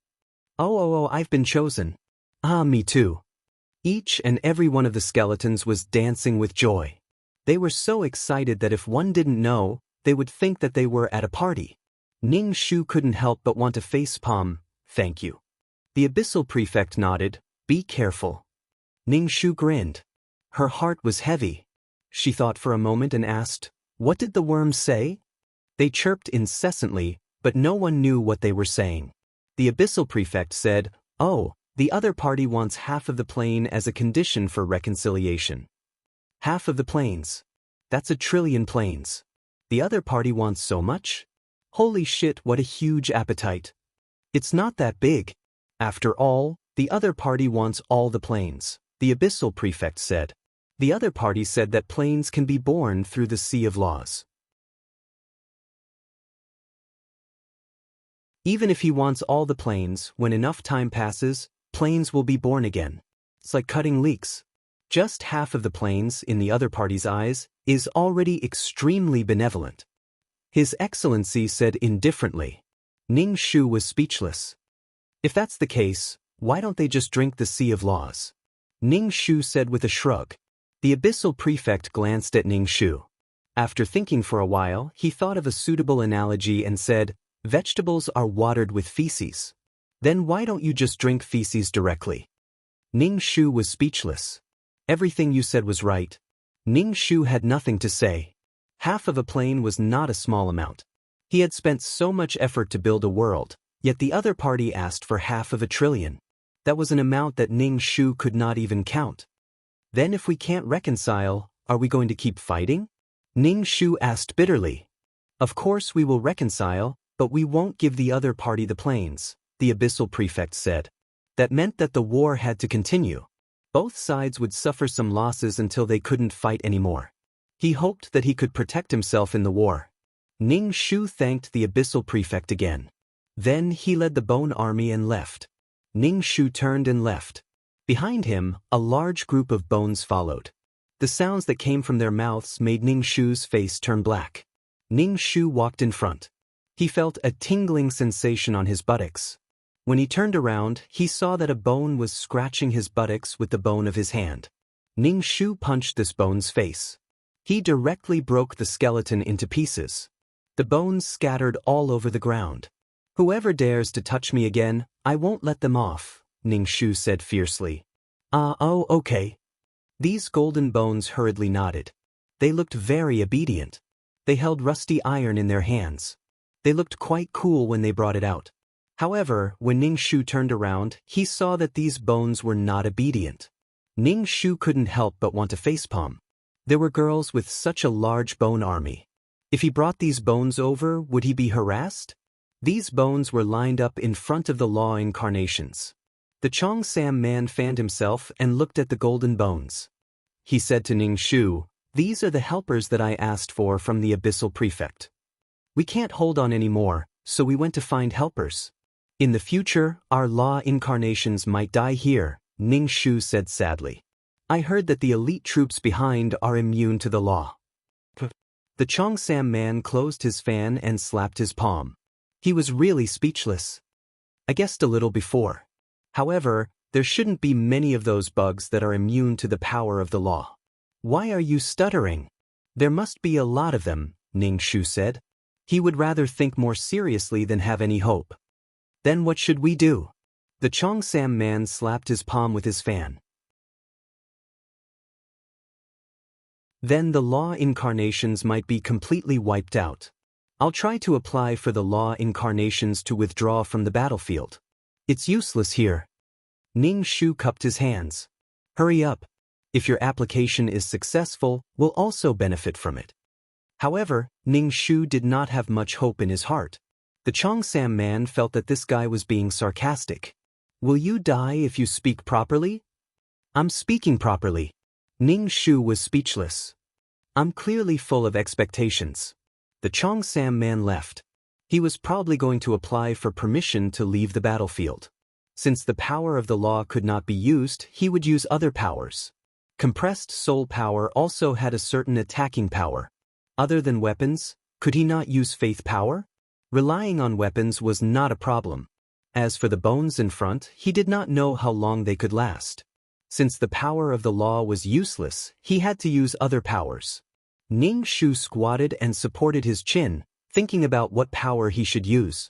A: Oh, I've been chosen." Ah, me too. Each and every one of the skeletons was dancing with joy. They were so excited that if one didn't know, they would think that they were at a party. Ning Shu couldn't help but want to facepalm, "Thank you." The abyssal prefect nodded, "Be careful." Ning Shu grinned. Her heart was heavy. She thought for a moment and asked, "What did the worms say?" They chirped incessantly, but no one knew what they were saying. The abyssal prefect said, "Oh, the other party wants half of the plane as a condition for reconciliation." Half of the planes. That's 1,000,000,000,000 planes. The other party wants so much? Holy shit, what a huge appetite. It's not that big. After all, the other party wants all the planes, the abyssal prefect said. The other party said that planes can be born through the sea of laws. Even if he wants all the planes, when enough time passes, planes will be born again. It's like cutting leeks. Just half of the planes, in the other party's eyes, is already extremely benevolent. His Excellency said indifferently. Ning Shu was speechless. If that's the case, why don't they just drink the sea of laws? Ning Shu said with a shrug. The abyssal prefect glanced at Ning Shu. After thinking for a while, he thought of a suitable analogy and said, "Vegetables are watered with feces. Then why don't you just drink feces directly?" Ning Shu was speechless. Everything you said was right. Ning Shu had nothing to say. Half of a plane was not a small amount. He had spent so much effort to build a world, yet the other party asked for half of 1,000,000,000,000. That was an amount that Ning Shu could not even count. Then if we can't reconcile, are we going to keep fighting? Ning Shu asked bitterly. Of course we will reconcile, but we won't give the other party the planes, the abyssal prefect said. That meant that the war had to continue. Both sides would suffer some losses until they couldn't fight anymore. He hoped that he could protect himself in the war. Ning Shu thanked the abyssal prefect again. Then he led the bone army and left. Ning Shu turned and left. Behind him, a large group of bones followed. The sounds that came from their mouths made Ning Shu's face turn black. Ning Shu walked in front. He felt a tingling sensation on his buttocks. When he turned around, he saw that a bone was scratching his buttocks with the bone of his hand. Ning Shu punched this bone's face. He directly broke the skeleton into pieces. The bones scattered all over the ground. "Whoever dares to touch me again, I won't let them off," Ning Shu said fiercely. Oh, okay." These golden bones hurriedly nodded. They looked very obedient. They held rusty iron in their hands. They looked quite cool when they brought it out. However, when Ning Shu turned around, he saw that these bones were not obedient. Ning Shu couldn't help but want to facepalm. There were girls with such a large bone army. If he brought these bones over, would he be harassed? These bones were lined up in front of the law incarnations. The Cheongsam man fanned himself and looked at the golden bones. He said to Ning Shu, "These are the helpers that I asked for from the abyssal prefect. We can't hold on anymore, so we went to find helpers. In the future, our law incarnations might die here," Ning Shu said sadly. "I heard that the elite troops behind are immune to the law." The Cheongsam man closed his fan and slapped his palm. He was really speechless. I guessed a little before. However, there shouldn't be many of those bugs that are immune to the power of the law. "Why are you stuttering?" "There must be a lot of them," Ning Shu said. He would rather think more seriously than have any hope. "Then what should we do?" The Cheongsam man slapped his palm with his fan. "Then the law incarnations might be completely wiped out. I'll try to apply for the law incarnations to withdraw from the battlefield. It's useless here." Ning Shu cupped his hands. "Hurry up. If your application is successful, we'll also benefit from it." However, Ning Shu did not have much hope in his heart. The Cheongsam man felt that this guy was being sarcastic. "Will you die if you speak properly?" "I'm speaking properly." Ning Shu was speechless. "I'm clearly full of expectations." The Cheongsam man left. He was probably going to apply for permission to leave the battlefield. Since the power of the law could not be used, he would use other powers. Compressed soul power also had a certain attacking power. Other than weapons, could he not use faith power? Relying on weapons was not a problem. As for the bones in front, he did not know how long they could last. Since the power of the law was useless, he had to use other powers. Ning Shu squatted and supported his chin, thinking about what power he should use.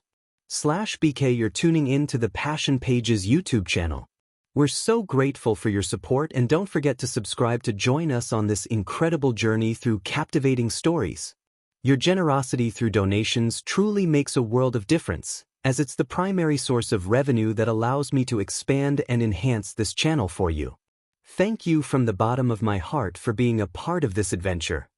A: /BK, you're tuning in to the Passion Pages YouTube channel. We're so grateful for your support, and don't forget to subscribe to join us on this incredible journey through captivating stories. Your generosity through donations truly makes a world of difference, as it's the primary source of revenue that allows me to expand and enhance this channel for you. Thank you from the bottom of my heart for being a part of this adventure.